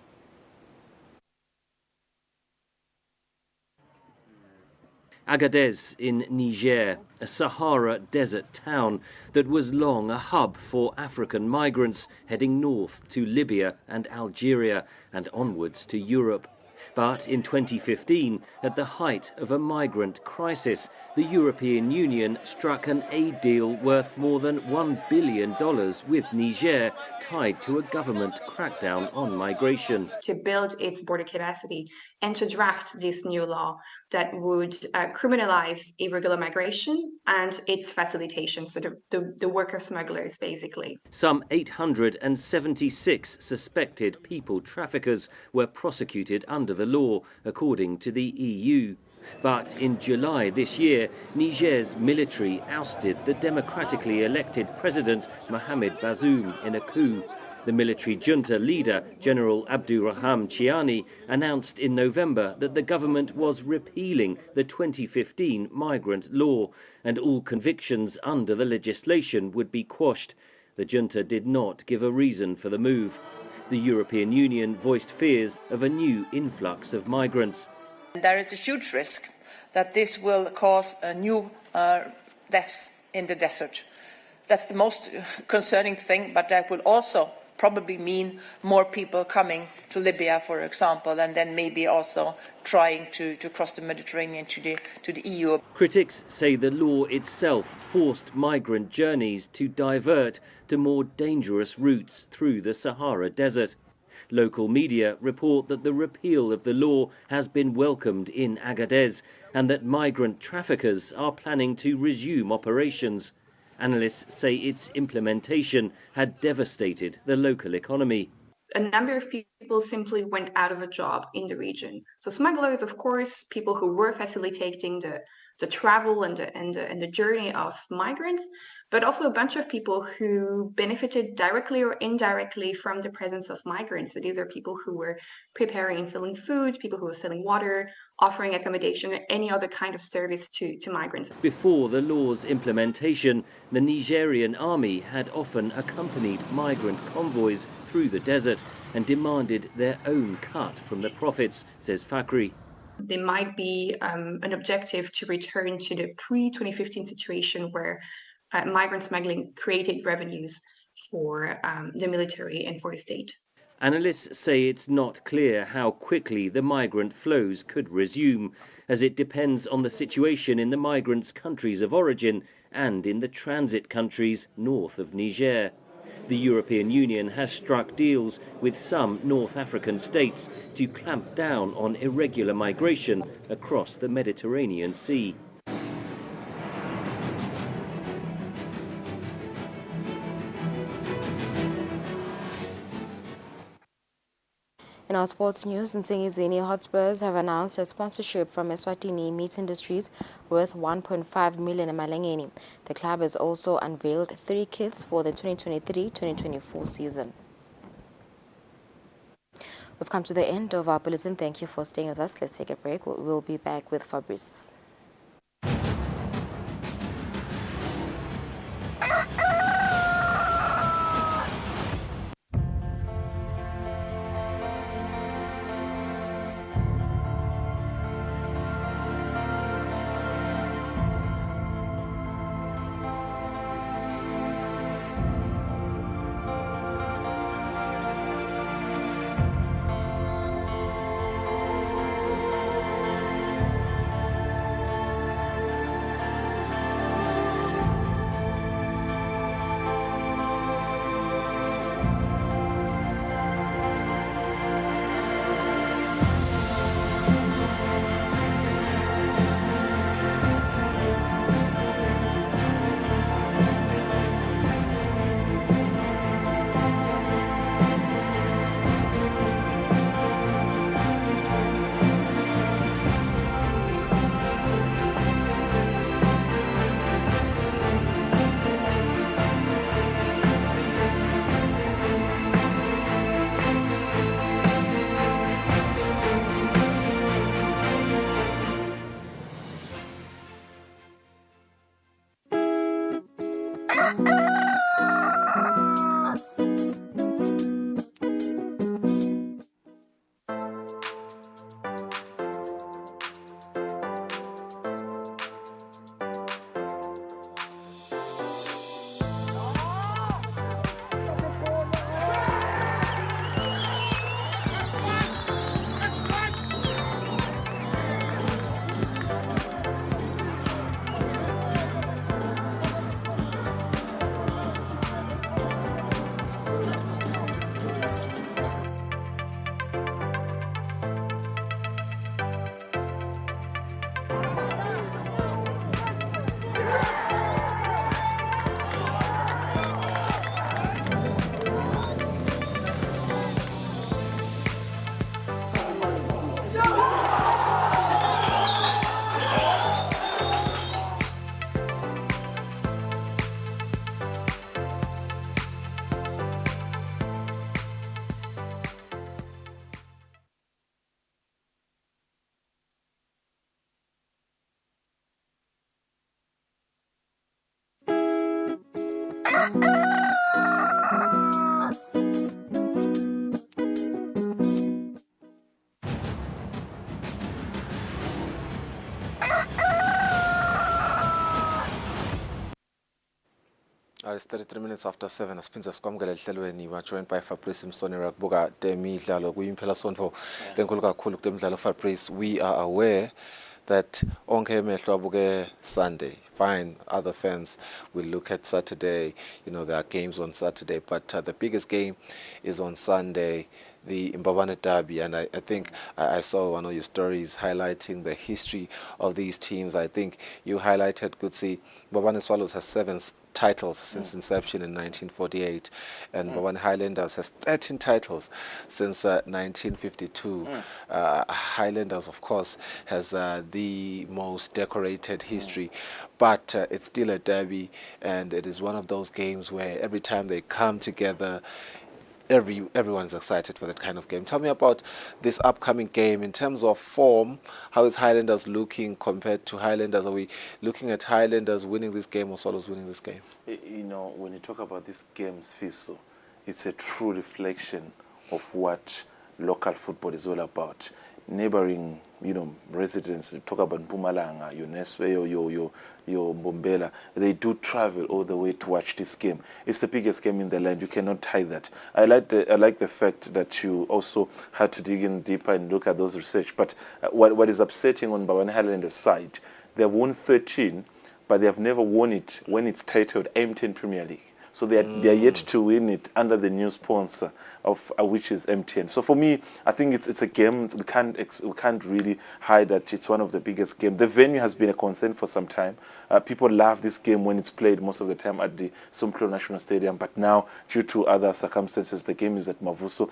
Agadez in Niger, a Sahara desert town that was long a hub for African migrants heading north to Libya and Algeria and onwards to Europe. But in 2015, at the height of a migrant crisis, the European Union struck an aid deal worth more than $1 billion with Niger, tied to a government crackdown on migration. To build its border capacity and to draft this new law that would criminalize irregular migration and its facilitation, so the worker smugglers, basically. Some 876 suspected people traffickers were prosecuted under the law, according to the EU. But in July this year, Niger's military ousted the democratically elected president Mohamed Bazoum in a coup. The military junta leader, General Abdurrahman Chiani, announced in November that the government was repealing the 2015 migrant law, and all convictions under the legislation would be quashed. The junta did not give a reason for the move. The European Union voiced fears of a new influx of migrants. There is a huge risk that this will cause new deaths in the desert. That's the most concerning thing, but that will also probably mean more people coming to Libya, for example, and then maybe also trying to cross the Mediterranean to the EU. Critics say the law itself forced migrant journeys to divert to more dangerous routes through the Sahara Desert. Local media report that the repeal of the law has been welcomed in Agadez and that migrant traffickers are planning to resume operations. Analysts say its implementation had devastated the local economy. A number of people simply went out of a job in the region. So smugglers, of course, people who were facilitating the travel and the journey of migrants, but also a bunch of people who benefited directly or indirectly from the presence of migrants. So these are people who were preparing and selling food, people who were selling water, offering accommodation, or any other kind of service to migrants. Before the law's implementation, the Nigerian army had often accompanied migrant convoys through the desert and demanded their own cut from the profits, says Fakri. There might be an objective to return to the pre-2015 situation where migrant smuggling created revenues for the military and for the state. Analysts say it's not clear how quickly the migrant flows could resume, as it depends on the situation in the migrants' countries of origin and in the transit countries north of Niger. The European Union has struck deals with some North African states to clamp down on irregular migration across the Mediterranean Sea. In our sports news, Nsingizini Hotspurs have announced a sponsorship from Eswatini Meat Industries worth 1.5 million emalengeni. The club has also unveiled 3 kits for the 2023-2024 season. We've come to the end of our bulletin. Thank you for staying with us. Let's take a break. We'll be back with Fabrice. It's 33 minutes after 7. Asiphinza sikwamukela ehlelweni joined by Fabrice Msoni rakubuka temidlalo kuyimpela sonto lenkulu kakhulu kutemidlalo. Fabrice, we are aware that onke emehlo abuke Sunday. Fine, other fans will look at Saturday. You know, there are games on Saturday, but the biggest game is on Sunday, the Mbabane Derby. And I think I saw one of your stories highlighting the history of these teams. I think you highlighted, Kutsi, Mbabane Swallows has 7 titles since inception in 1948, and Mbabane Highlanders has 13 titles since 1952. Highlanders, of course, has the most decorated history, but it's still a derby, and it is one of those games where every time they come together, everyone's excited for that kind of game. Tell me about this upcoming game in terms of form. How is Highlanders looking compared to Highlanders? Are we looking at Highlanders winning this game or Swallows winning this game? You know, when you talk about these games, Fiso, it's a true reflection of what local football is all about. Neighboring, you know, residents, talk about Mpumalanga, your Neswe, your Mbombela, they do travel all the way to watch this game. It's the biggest game in the land. You cannot hide that. I like the fact that you also had to dig in deeper and look at those research. But what is upsetting on Mbabane Highlanders' side, they have won 13, but they have never won it when it's titled M10 Premier League. So they are yet to win it under the new sponsor of which is MTN. So for me, I think it's a game we can't really hide that it's one of the biggest games. The venue has been a concern for some time. People love this game when it's played most of the time at the Somklo National Stadium, but now due to other circumstances, the game is at Mavuso.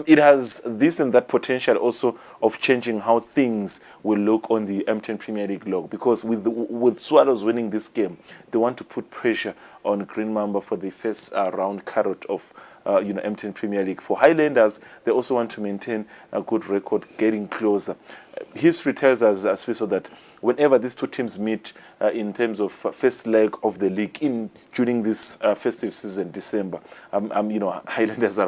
It has this and that potential also of changing how things will look on the M10 Premier League log, because with Swallows winning this game, they want to put pressure on Green Mamba for the first round carrot of M10 Premier League. For Highlanders, they also want to maintain a good record, getting closer. History tells us, Swiso, that whenever these two teams meet in terms of first leg of the league during this festive season, December, Highlanders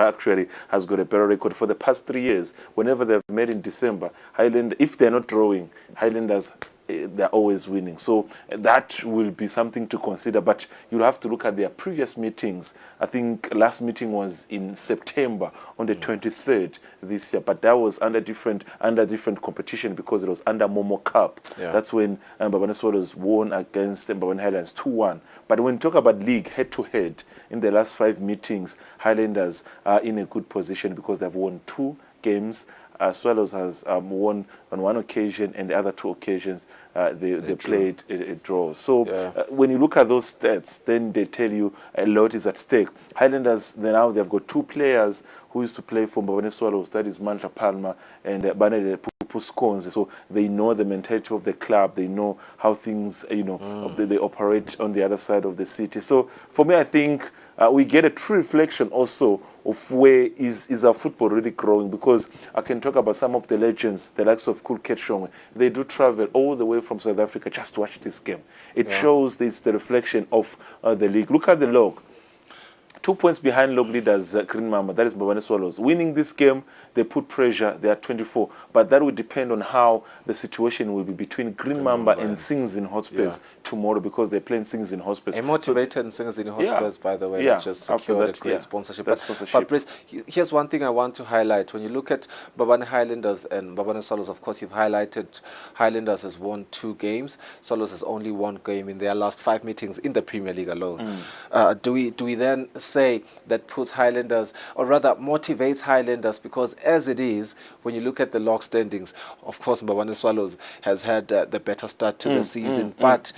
has got a better record for the past 3 years. Whenever they've met in December, if they're not drawing, Highlanders, they're always winning. So that will be something to consider, but you'll have to look at their previous meetings. I think last meeting was in September on the 23rd this year, but that was under different competition because it was under Momo Cup. Yeah. That's when Mbabane Swallows won against Mbabane Highlanders 2-1. But when you talk about league head-to-head, in the last 5 meetings, Highlanders are in a good position because they've won 2 games. Swallows has won on 1 occasion, and the other 2 occasions they played a draw. So when you look at those stats, then they tell you a lot is at stake. Highlanders, they've got 2 players who used to play for Mbabane Swallows, that is Mandla Palmer and Banele Puskonzi. So they know the mentality of the club. They know how things, they operate on the other side of the city. So for me, I think we get a true reflection also of where is our football really growing, because I can talk about some of the legends, the likes of Cool Ketchong. They do travel all the way from South Africa just to watch this game. It shows this the reflection of the league. Look at the log. 2 points behind log leaders Green Mamba, that is Mbabane Swallows. Winning this game, they put pressure, they are 24. But that will depend on how the situation will be between Green Mamba and Sings in Hotspurs tomorrow, because they're playing Sings in Hotspurs. A motivated Sings in Hotspurs, by the way, that just secured a great sponsorship. That sponsorship. Fabrice, here's one thing I want to highlight. When you look at Mbabane Highlanders and Mbabane Swallows, of course, you've highlighted Highlanders has won 2 games. Swallows has only 1 game in their last 5 meetings in the Premier League alone. Do we then say that puts Highlanders, or rather motivates Highlanders, because as it is, when you look at the log standings, of course Mbabane Swallows has had the better start to the season, but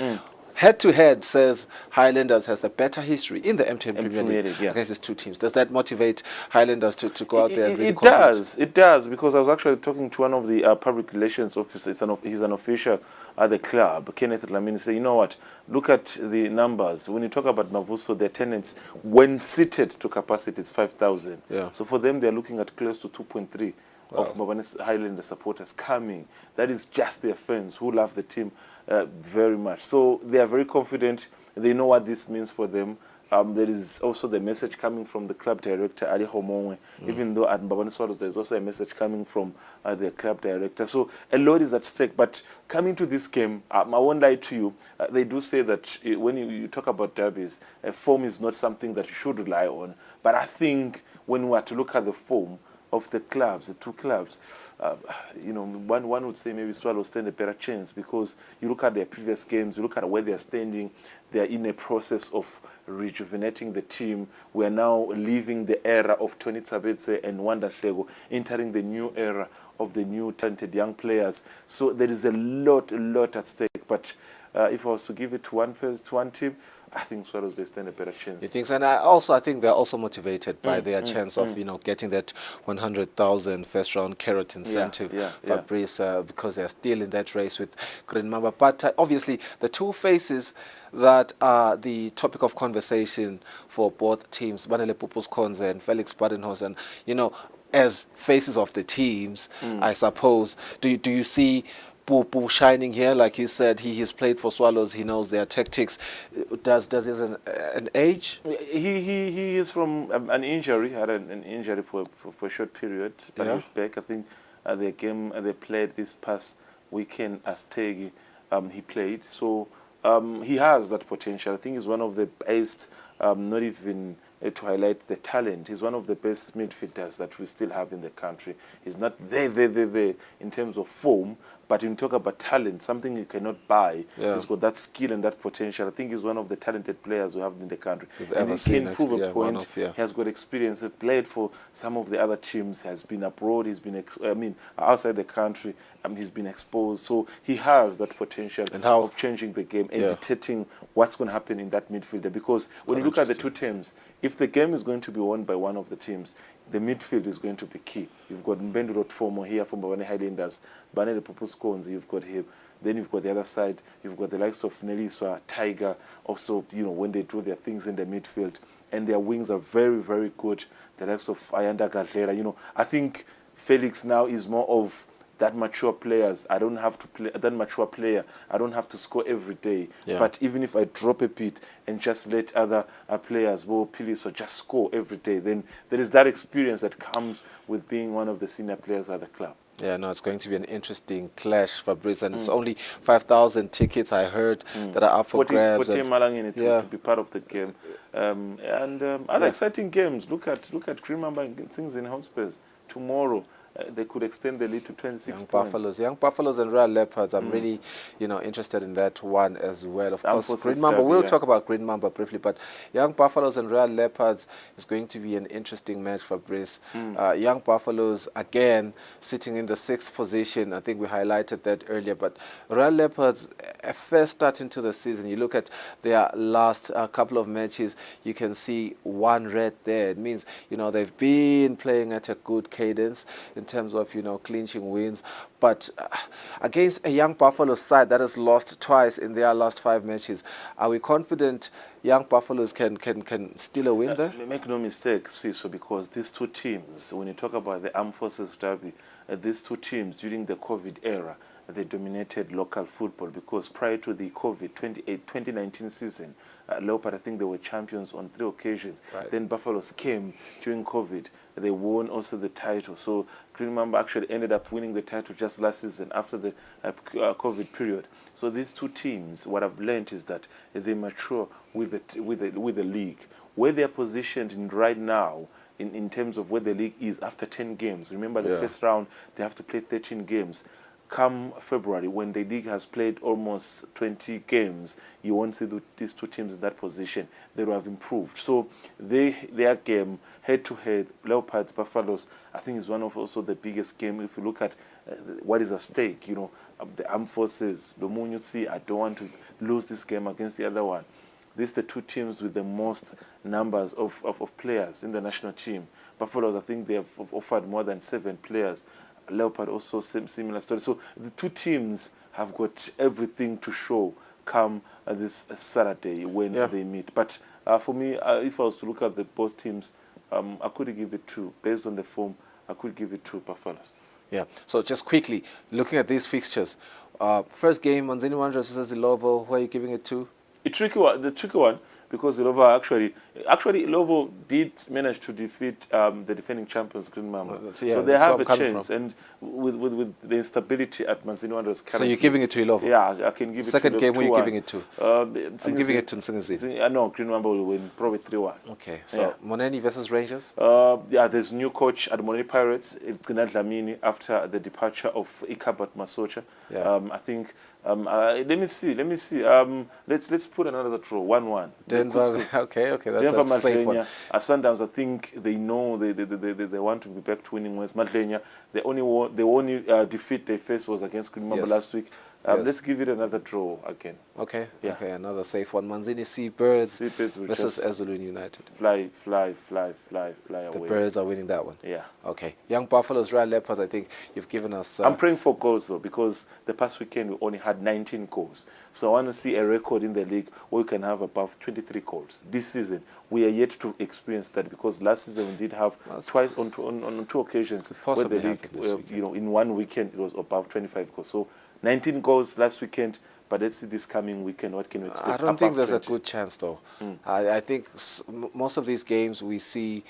head-to-head says Highlanders has the better history in the MTN Premier League against these 2 teams. Does that motivate Highlanders to go out there and really compete? It does, because I was actually talking to one of the public relations officers. He's an official at the club, Kenneth Lamini, say, you know what, look at the numbers. When you talk about Mavuso, their tenants, when seated to capacity, it's 5,000. So for them, they're looking at close to 2.3 of Mbabane Highlander supporters coming. That is just their fans who love the team very much. So they are very confident. They know what this means for them. There is also the message coming from the club director, Ali Homongwe. Even though at Mbabane Swallows, there's also a message coming from the club director. So a lot is at stake. But coming to this game, I won't lie to you, they do say that when you talk about derbies, form is not something that you should rely on. But I think when we are to look at the form of the clubs, the 2 clubs, one would say maybe Swallows stand a better chance, because you look at their previous games, you look at where they're standing, they're in a process of rejuvenating the team. We're now leaving the era of Tony Tabetse and Wanda Hlego, entering the new era of the new talented young players. So there is a lot at stake. But if I was to give it to one team, I think Swallows, they stand a better chance. You think so? And I think they're also motivated by their chance of getting that 100,000 first-round carrot incentive, Fabrice, because they're still in that race with Green Mamba. But obviously, the 2 faces that are the topic of conversation for both teams, Banele Pupuskonze and Felix Badenhausen, as faces of the teams, I suppose. Do you see Pupu shining here? Like you said, he has played for Swallows. He knows their tactics. Does he have an age? He is from an injury. Had an injury for a short period, but he's back. I think the game they played this past weekend as Tegi, he played. So he has that potential. I think he's one of the best. Not even to highlight the talent. He's one of the best midfielders that we still have in the country. He's not there in terms of form, but when you talk about talent, something you cannot buy. He's got that skill and that potential. I think he's one of the talented players we have in the country. And he can prove a point. He has got experience. He played for some of the other teams, has been abroad, he's been, outside the country, he's been exposed. So he has that potential of changing the game and dictating what's going to happen in that midfielder. Because when you look at the 2 teams, if the game is going to be won by one of the teams, the midfield is going to be key. You've got Mbendu Rotfomo here from Mbabane Highlanders, Banele Pupuskonzi, you've got him. Then you've got the other side, you've got the likes of Neliswa, Tiger, also, when they do their things in the midfield. And their wings are very, very good. The likes of Ayanda Gadlera, I think Felix now is more of that mature players. I don't have to play that mature player. I don't have to score every day. But even if I drop a bit and just let other players, Piliso, just score every day, then there is that experience that comes with being one of the senior players at the club. Yeah, no, it's going to be an interesting clash, Fabrice, and it's only 5,000 tickets I heard that are up for grabs. 40 Malangini to be part of the game, and other exciting games. Look at Green Mamba and things in Hotspurs tomorrow. they could extend the lead to 26 Young points. Young Buffaloes and Royal Leopards. I'm really, interested in that one as well. Of course, Forces Green Mamba. derby, We'll yeah. talk about Green Mamba briefly, but Young Buffaloes and Royal Leopards is going to be an interesting match for Brice. Young Buffaloes again sitting in the 6th position. I think we highlighted that earlier. But Royal Leopards, a first start into the season. You look at their last couple of matches. You can see 1 red there. It means they've been playing at a good cadence in terms of clinching wins, but against a Young Buffalo side that has lost twice in their last 5 matches, are we confident Young Buffaloes can steal a win there? Make no mistakes, Fiso, because these two teams, when you talk about the Armed Forces Derby, these two teams during the COVID era, they dominated local football, because prior to the COVID 2019 season, Leopard, I think they were champions on 3 occasions. Right. Then Buffaloes came during COVID. They won also the title. So Green Mamba actually ended up winning the title just last season after the COVID period. So these two teams, what I've learned is that they mature with the league. Where they're positioned in right now, in terms of where the league is after 10 games. Remember the first round, they have to play 13 games. Come February, when the league has played almost 20 games, you won't see these two teams in that position. They will have improved. So their game, head-to-head, Leopards, Buffaloes, I think is one of also the biggest game. If you look at what is at stake, the armed forces, Lomunyutsi, I don't want to lose this game against the other one. These are the two teams with the most numbers of players in the national team. Buffaloes, I think they have offered more than 7 players. Leopard also similar story. So the two teams have got everything to show come this Saturday when they meet. But for me, if I was to look at both teams, I could give it 2. Based on the form, I could give it 2 Buffaloes. Yeah. So just quickly, looking at these fixtures, first game, Manzini Wanderers versus Ilovo, who are you giving it to? The tricky one, because Ilovo actually Ilovo did manage to defeat the defending champions Green Mamba. So they have a chance, and with the instability at Manzini Wanderers currently. So you're giving it to Ilovo? Yeah, I can give it to Ilovo. Second game, who are you giving it to? I'm giving it to Nsingizini. No, Green Mamba will win, probably 3-1. Okay, so Moneni versus Rangers? There's new coach at Moneni Pirates. It's Gnad Lamini after the departure of Ikabat Masocha. I think, let me see. Let's put another draw, 1-1. Denver, okay, that's Denver, a safe one. Sundowns, I think they know they want to be back to winning ways. Madlenya, the only defeat they faced was against Green Mamba last week. Let's give it another draw again. Okay, another safe one. Manzini Seabirds versus Ezulwini United. Fly away. The Birds are winning that one. Yeah. Okay. Young Buffaloes, Royal Leopards, I think you've given us... I'm praying for goals, though, because the past weekend we only had 19 goals. So I want to see a record in the league where we can have above 23 goals. This season, we are yet to experience that, because last season we did have twice on 2 occasions where the league, in one weekend it was above 25 goals. So 19 goals last weekend, but let's see this coming weekend. What can we expect? I don't think there's a good chance, though. I think most of these games we see,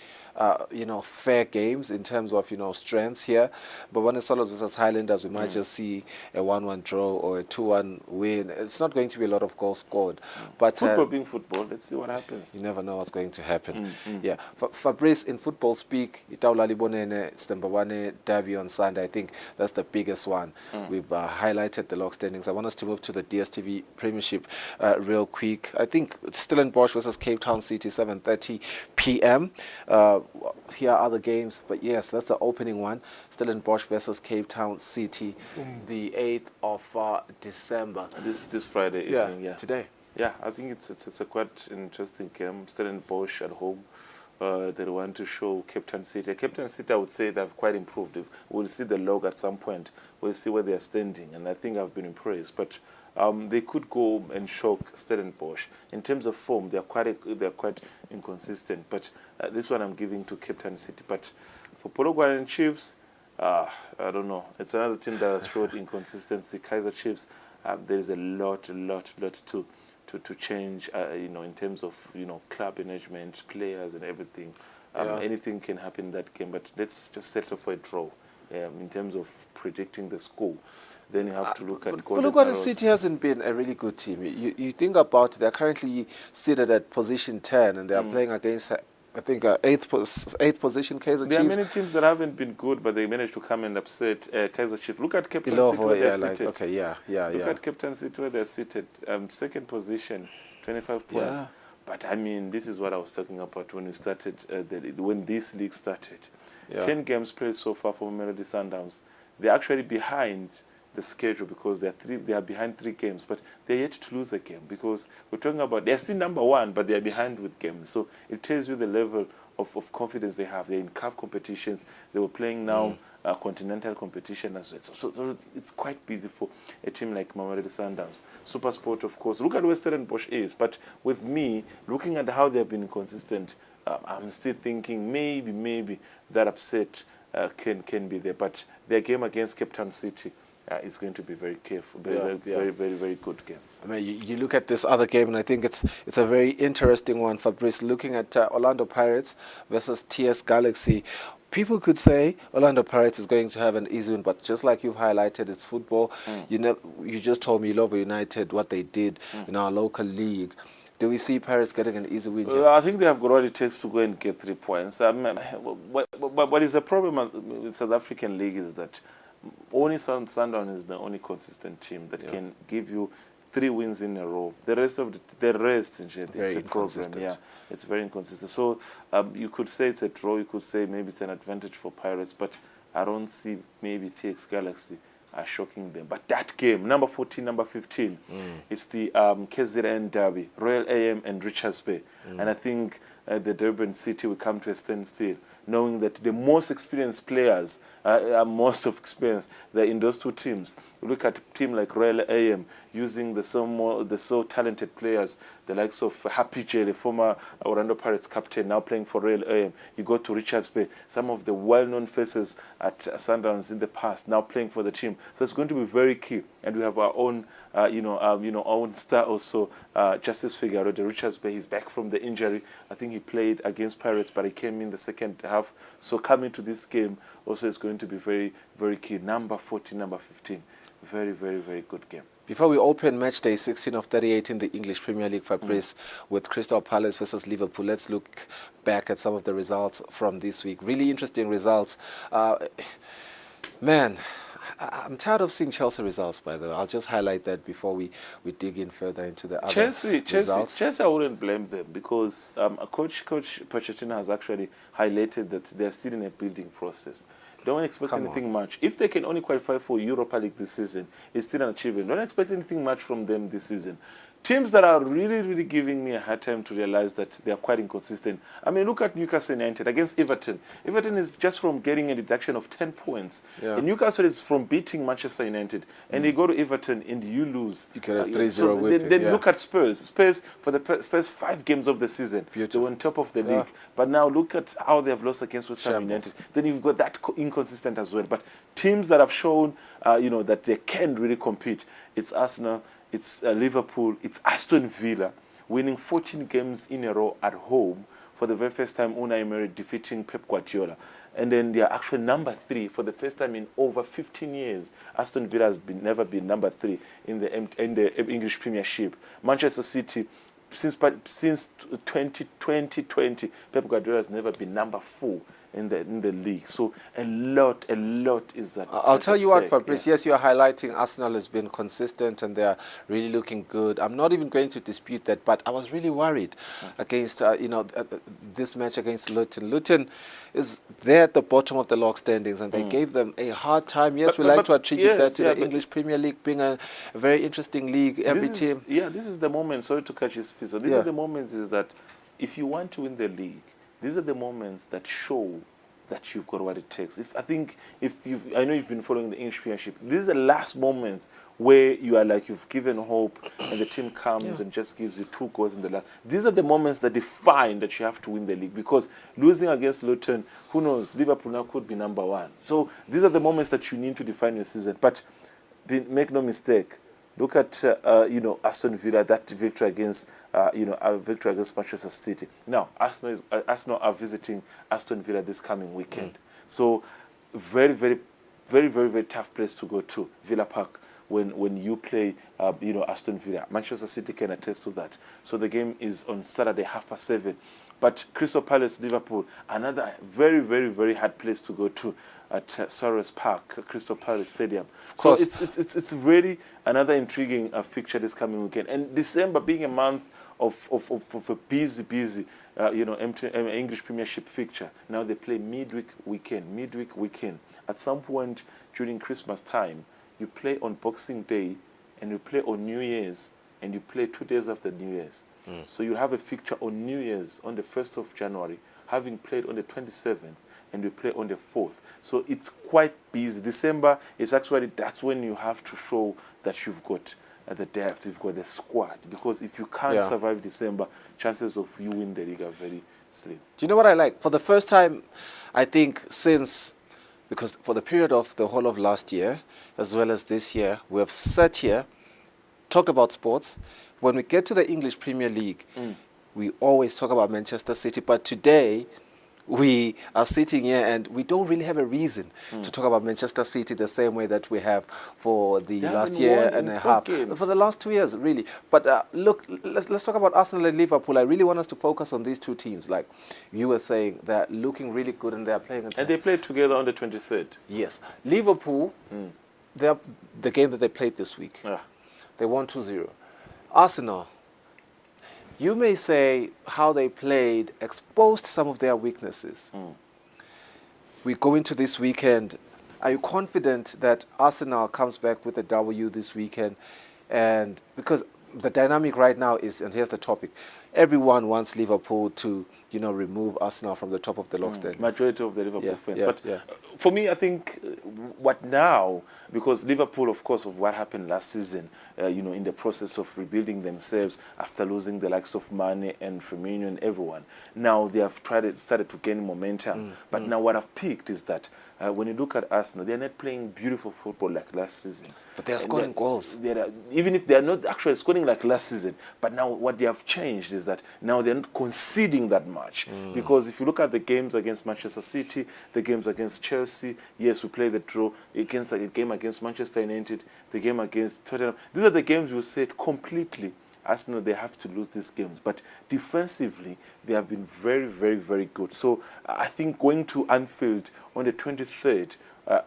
fair games in terms of, strengths here. But when it's Swallows versus Highlanders, we might just see a 1-1 draw or a 2-1 win. It's not going to be a lot of goals scored. But football being football, let's see what happens. You never know what's going to happen. Yeah. Fabrice, in football speak, it's the Mbabane derby on Sunday. I think that's the biggest one. We've highlighted the log standings. I want us to move to the DSTV Premiership real quick. I think Stellenbosch versus Cape Town City, 7:30 p.m. Here are other games, but yes, that's the opening one. Stellenbosch versus Cape Town City, the 8th of December. This Friday evening, today. Yeah, I think it's a quite interesting game. Stellenbosch at home. They want to show Cape Town City. Cape Town City, I would say they've quite improved. We'll see the log at some point. We'll see where they're standing, and I think I've been impressed. But they could go and shock Stellenbosch. In terms of form, they're quite inconsistent. But this one I'm giving to Cape Town City. But for Polokwane Chiefs, I don't know. It's another team that has showed inconsistency. Kaizer Chiefs, there's a lot to change, in terms of, club management, players and everything. Anything can happen in that game, but let's just settle for a draw in terms of predicting the score. Then you have to look at Polokwane City hasn't been a really good team. You think about it, they're currently seated at position 10 and they are playing against I think eighth position, Kaizer Chiefs. There are many teams that haven't been good, but they managed to come and upset Kaizer Chiefs. Look at Cape Town City where they're seated. Okay, Look at Cape Town City where they're seated. Second position, 25 points. Yeah. But I mean, this is what I was talking about when we started, when this league started. Yeah. 10 games played so far for Mamelodi Sundowns. They're actually behind the schedule because they are behind 3 games, but they're yet to lose a game because we're talking about they're still number 1, but they're behind with games. So it tells you the level of confidence they have. They're in CAF competitions. They were playing now continental competition as well. So it's quite busy for a team like Mamelodi Sundowns. SuperSport, of course. Look at where Stellenbosch is. But with me, looking at how they've been consistent, I'm still thinking maybe that upset can be there. But their game against Cape Town City is going to be very careful, very good game. I mean, you look at this other game, and I think it's a very interesting one, Fabrice. Looking at Orlando Pirates versus TS Galaxy, people could say Orlando Pirates is going to have an easy win, but just like you've highlighted, it's football. You just told me Lobo United, what they did in our local league. Do we see Pirates getting an easy win here? I think they have got what it takes to go and get 3 points. What is the problem with South African league is that only Sundown is the only consistent team that can give you 3 wins in a row. The rest it's a problem. Yeah, it's very inconsistent. So you could say it's a draw. You could say maybe it's an advantage for Pirates, but I don't see maybe TX Galaxy are shocking them. But that game, number 14, number 15, it's the KZN derby, Royal AM and Richards Bay. And I think the Durban City will come to a standstill, knowing that the most experienced players are most of experience. They're in those 2 teams. You look at a team like Royal AM using the so talented players, the likes of Happy J, the former Orlando Pirates captain, now playing for Royal AM. You go to Richards Bay, some of the well-known faces at Sundowns in the past, now playing for the team. So it's going to be very key. And we have our own, own star also, Justice Figueroa, the Richards Bay. He's back from the injury. I think he played against Pirates, but he came in the second half. So coming to this game also is going to be very, very key. Number 14, number 15. Very, very, very good game. Before we open match day 16 of 38 in the English Premier League, Fabrice, with Crystal Palace versus Liverpool, let's look back at some of the results from this week. Really interesting results. Man, I'm tired of seeing Chelsea results, by the way. I'll just highlight that before we dig in further into the other results. Chelsea, I wouldn't blame them because Coach Pochettino has actually highlighted that they're still in a building process. Don't expect anything much. If they can only qualify for Europa League this season, it's still an achievement. Don't expect anything much from them this season. Teams that are really, really giving me a hard time to realize that they are quite inconsistent. I mean, look at Newcastle United against Everton. Everton is just from getting a deduction of 10 points. Yeah. And Newcastle is from beating Manchester United. And they go to Everton and you lose. You get a 3-0 win. Then look at Spurs. Spurs, for the first 5 games of the season, they were on top of the league. But now look at how they have lost against West Ham United. Then you've got that inconsistent as well. But teams that have shown, that they can really compete, it's Arsenal, it's Liverpool, it's Aston Villa, winning 14 games in a row at home for the very first time. Unai Emery defeating Pep Guardiola. And then they are actually number 3 for the first time in over 15 years. Aston Villa has never been number 3 in the English Premiership. Manchester City, since 2020, Pep Guardiola has never been number 4 in the league. So a lot is that. I'll tell you what, Fabrice, yes, you're highlighting Arsenal has been consistent and they're really looking good. I'm not even going to dispute that, but I was really worried against, this match against Luton. Luton is there at the bottom of the log standings and they gave them a hard time. Yes, we like to attribute that to the English Premier League being a very interesting league. Every team. This is the moment, sorry to catch his feet. So these are the moments is that if you want to win the league, these are the moments that show that you've got what it takes. I know you've been following the English Premiership. These are the last moments where you are like you've given hope and the team comes and just gives you 2 goals in the last. These are the moments that define that you have to win the league, because losing against Luton, who knows, Liverpool now could be number 1. So these are the moments that you need to define your season. But make no mistake, look at Aston Villa, that victory against Manchester City. Now Arsenal are visiting Aston Villa this coming weekend. So very, very, very, very, very tough place to go to, Villa Park, when you play Aston Villa. Manchester City can attest to that. So the game is on Saturday 7:30 But Crystal Palace, Liverpool, another very, very, very hard place to go to at Soros Park, Crystal Palace Stadium. So it's really another intriguing fixture this coming weekend. And December being a month of a busy, English Premiership fixture. Now they play midweek weekend. At some point during Christmas time, you play on Boxing Day, and you play on New Year's, and you play 2 days after New Year's. So you have a fixture on New Year's on the 1st of January, having played on the 27th, and you play on the 4th. So it's quite busy. December is actually, that's when you have to show that you've got the depth, you've got the squad. Because if you can't survive December, chances of you win the league are very slim. Do you know what I like? For the first time, I think since, because for the period of the whole of last year, as well as this year, we have sat here, talked about sports. When we get to the English Premier League, we always talk about Manchester City. But today, we are sitting here and we don't really have a reason to talk about Manchester City the same way that we have for the last year and a half. For the last 2 years, really. But look, let's talk about Arsenal and Liverpool. I really want us to focus on these two teams. Like you were saying, they're looking really good and they're playing. And they played together on the 23rd. Yes. Liverpool, the game that they played this week, they won 2-0. Arsenal, you may say how they played exposed some of their weaknesses. We go into this weekend. Are you confident that Arsenal comes back with a W this weekend? And because the dynamic right now is, and here's the topic, everyone wants Liverpool to, remove Arsenal from the top of the log stand. Majority of the Liverpool fans. But for me, I think what now, because Liverpool, of course, of what happened last season, in the process of rebuilding themselves after losing the likes of Mane and Firmino and everyone, now they have started to gain momentum. But now what I've picked is that when you look at Arsenal, they're not playing beautiful football like last season. But they are scoring goals. Even if they are not actually scoring like last season, but now what they have changed is that now they're not conceding that much. Because if you look at the games against Manchester City, the games against Chelsea, yes, we played the draw, against a game against Manchester United, the game against Tottenham. These are the games we said completely Arsenal, they have to lose these games. But defensively, they have been very, very, very good. So I think going to Anfield on the 23rd,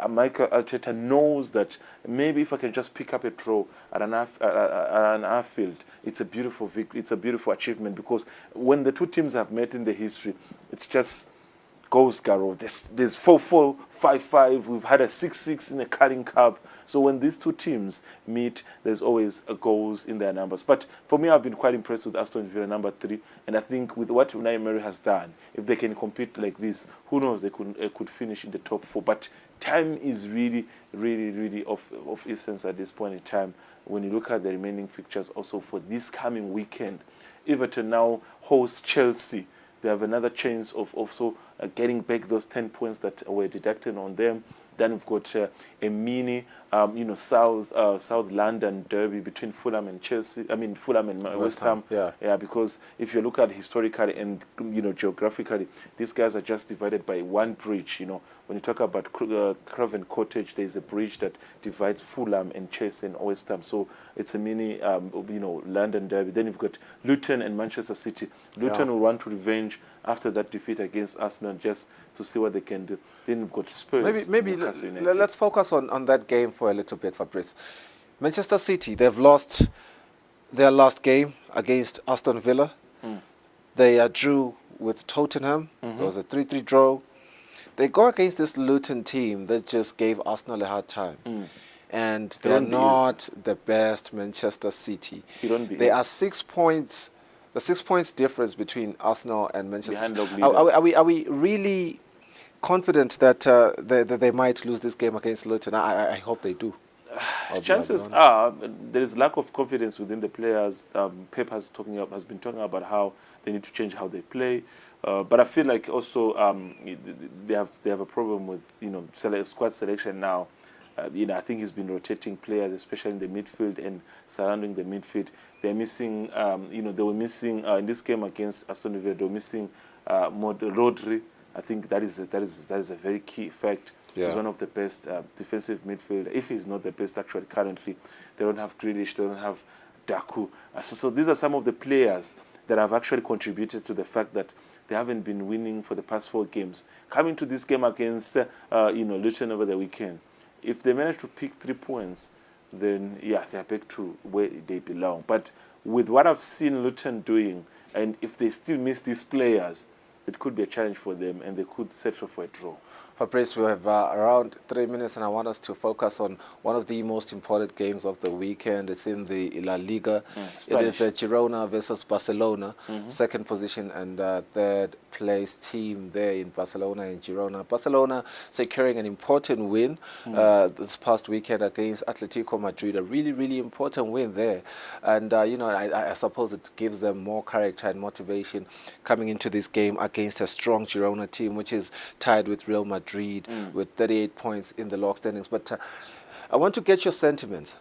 Michael Arteta knows that maybe if I can just pick up a draw at an Anfield, it's a beautiful victory, it's a beautiful achievement, because when the two teams have met in the history, it's just goals, Garo. There's 4-4, 5-5. We've had a 6-6 in the Carling Cup. So when these two teams meet, there's always goals in their numbers. But for me, I've been quite impressed with Aston Villa, number 3. And I think with what Unai Emery has done, if they can compete like this, who knows, they could finish in the top 4. But time is really, really, really of essence at this point in time. When you look at the remaining fixtures also for this coming weekend, Everton now hosts Chelsea. They have another chance of also getting back those 10 points that were deducted on them. Then we've got a mini, South London derby between Fulham and Chelsea. I mean, Fulham and West Ham. Yeah, because if you look at historically and geographically, these guys are just divided by one bridge. When you talk about Craven Cottage, there is a bridge that divides Fulham and Chelsea and West Ham. So it's a mini, London derby. Then you've got Luton and Manchester City. Luton will want to revenge after that defeat against Arsenal, just to see what they can do. Then we've got Spurs. Maybe let's focus on that game for a little bit, Fabrice. Manchester City, they've lost their last game against Aston Villa. They drew with Tottenham. It was a 3-3 draw. They go against this Luton team that just gave Arsenal a hard time. And they're not the best Manchester City. They are 6 points. The 6 points difference between Arsenal and Manchester City. Are we really confident that they might lose this game against Luton? I hope they do. Chances are there is lack of confidence within the players. Pep has been talking about how they need to change how they play. But I feel like also they have a problem with squad selection now. I think he's been rotating players, especially in the midfield and surrounding the midfield. They're missing, they were missing in this game against Aston Villa. They were missing Rodri. I think that is a very key fact. He's one of the best defensive midfielder. If he's not the best actually currently, they don't have Grealish, they don't have Daku. So these are some of the players that have actually contributed to the fact that They haven't been winning for the past 4 games. Coming to this game against Luton over the weekend, if they manage to pick 3 points, then yeah, they're back to where they belong. But with what I've seen Luton doing, and if they still miss these players, it could be a challenge for them, and they could settle for a draw. Fabrice, we have around 3 minutes, and I want us to focus on one of the most important games of the weekend. It's in the La Liga. It is Girona versus Barcelona, second position and third place team there in Barcelona and Girona. Barcelona securing an important win this past weekend against Atletico Madrid, a really, really important win there. And, I suppose it gives them more character and motivation coming into this game against a strong Girona team, which is tied with Real Madrid with 38 points in the log standings. But I want to get your sentiments.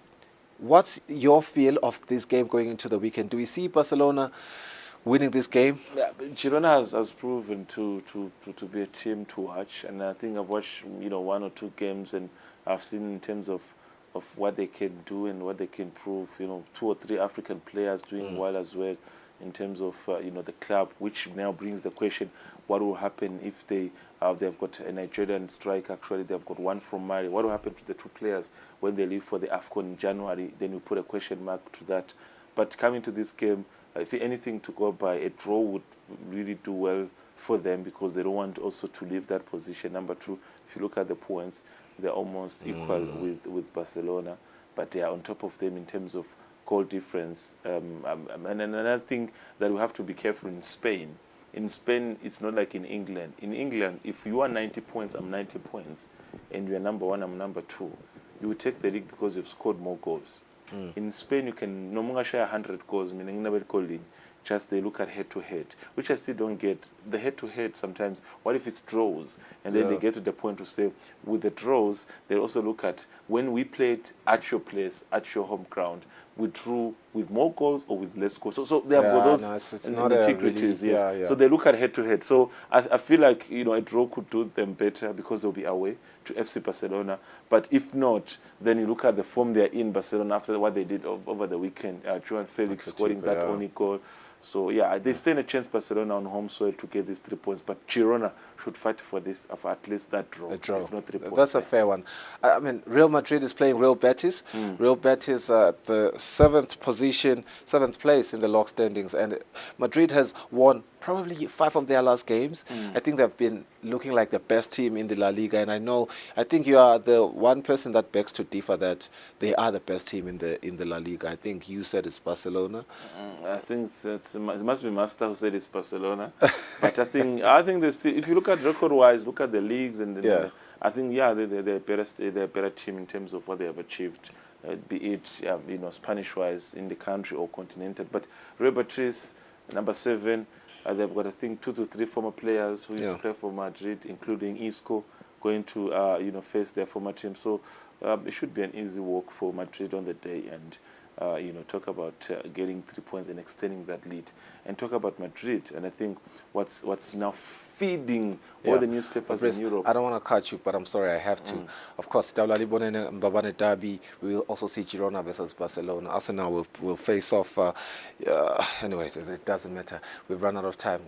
What's your feel of this game going into the weekend? Do we see Barcelona winning this game? Yeah, Girona has proven to be a team to watch, and I think I've watched 1 or 2 games, and I've seen in terms of what they can do and what they can prove. 2 or 3 African players doing well as well in terms of the club, which now brings the question: what will happen if they've got a Nigerian striker? Actually, they've got one from Mali. What will happen to the 2 players when they leave for the AFCON in January? Then you put a question mark to that. But coming to this game, if anything to go by, a draw would really do well for them, because they don't want also to leave that position. Number 2, if you look at the points, they're almost equal with Barcelona, but they are on top of them in terms of goal difference. And another thing that we have to be careful in Spain. In Spain, it's not like in England. In England, if you are 90 points, I'm 90 points, and you're number 1, I'm number 2, you will take the league because you've scored more goals. In Spain, you can no longer share 100 goals, meaning never calling. Just they look at head-to-head, which I still don't get. The head-to-head sometimes, what if it's draws? And then they get to the point to say, with the draws, they also look at, when we played at your place, at your home ground, we drew with more goals or with less goals. So they have got those integrities, yes. So they look at head-to-head. So I feel like, a draw could do them better because they'll be away to FC Barcelona. But if not, then you look at the form they're in Barcelona after what they did over the weekend. Joan Felix scoring that only goal. So, yeah, they stand a chance, Barcelona, on home soil to get these 3 points. But Girona should fight for this, for at least that draw, if not 3 points. That's a fair one. I mean, Real Madrid is playing Real Betis. Real Betis the 7th position, 7th place in the log standings. And Madrid has won probably 5 of their last games. I think they've been looking like the best team in the La Liga. And I think you are the one person that begs to differ that they are the best team in the La Liga. I think you said it's Barcelona. I think it must be Master who said it's Barcelona. But I think they still, if you look at record-wise, look at the leagues, and I think they're a better team in terms of what they have achieved, be it Spanish-wise in the country or continental. But Real Betis, number 7, they've got, I think, 2 to 3 former players who used to play for Madrid, including Isco, going to face their former team. So it should be an easy walk for Madrid on the day, and talk about getting 3 points and extending that lead, and talk about Madrid. And I think what's now feeding all the newspapers in Europe. I don't want to cut you, but I'm sorry, I have to. Of course, Daulali Bonene Mbabane Derby, we will also see Girona versus Barcelona. Arsenal will face off. Anyway, it doesn't matter. We've run out of time.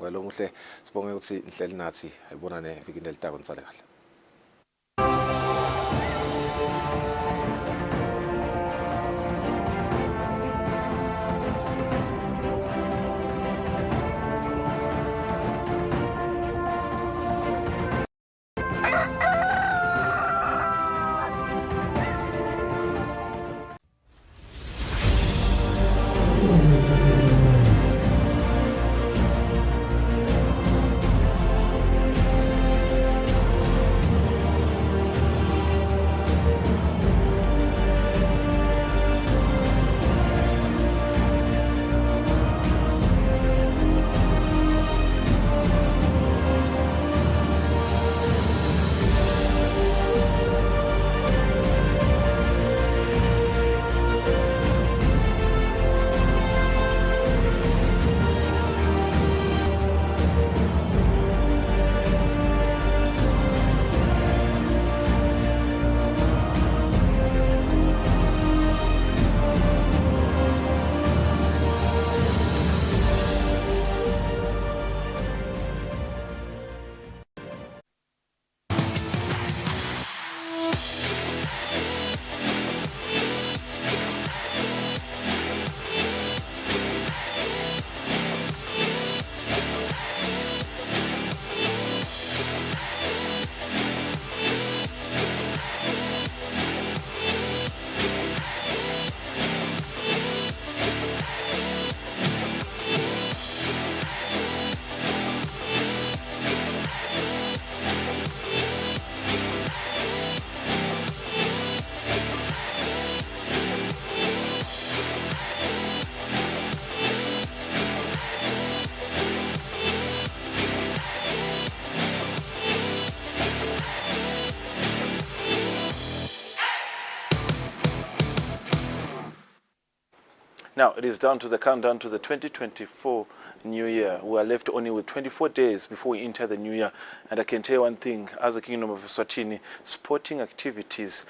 Now, it is down to the countdown to the 2024 New Year. We are left only with 24 days before we enter the New Year. And I can tell you one thing, as a Kingdom of Eswatini, sporting activities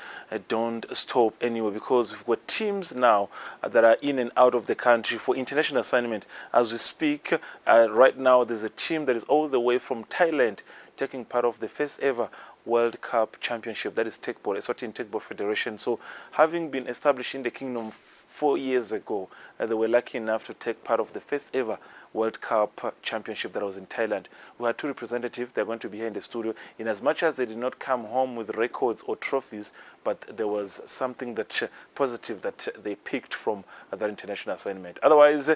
don't stop anywhere, because we've got teams now that are in and out of the country for international assignment. As we speak, right now there's a team that is all the way from Thailand taking part of the first ever World Cup Championship, that is Tekball, Eswatini Tekball Federation. So having been established in the Kingdom 4 years ago, they were lucky enough to take part of the first ever World Cup Championship that was in Thailand. We had two representatives. They're going to be here in the studio. In as much as they did not come home with records or trophies, but there was something that positive that they picked from that international assignment. Otherwise,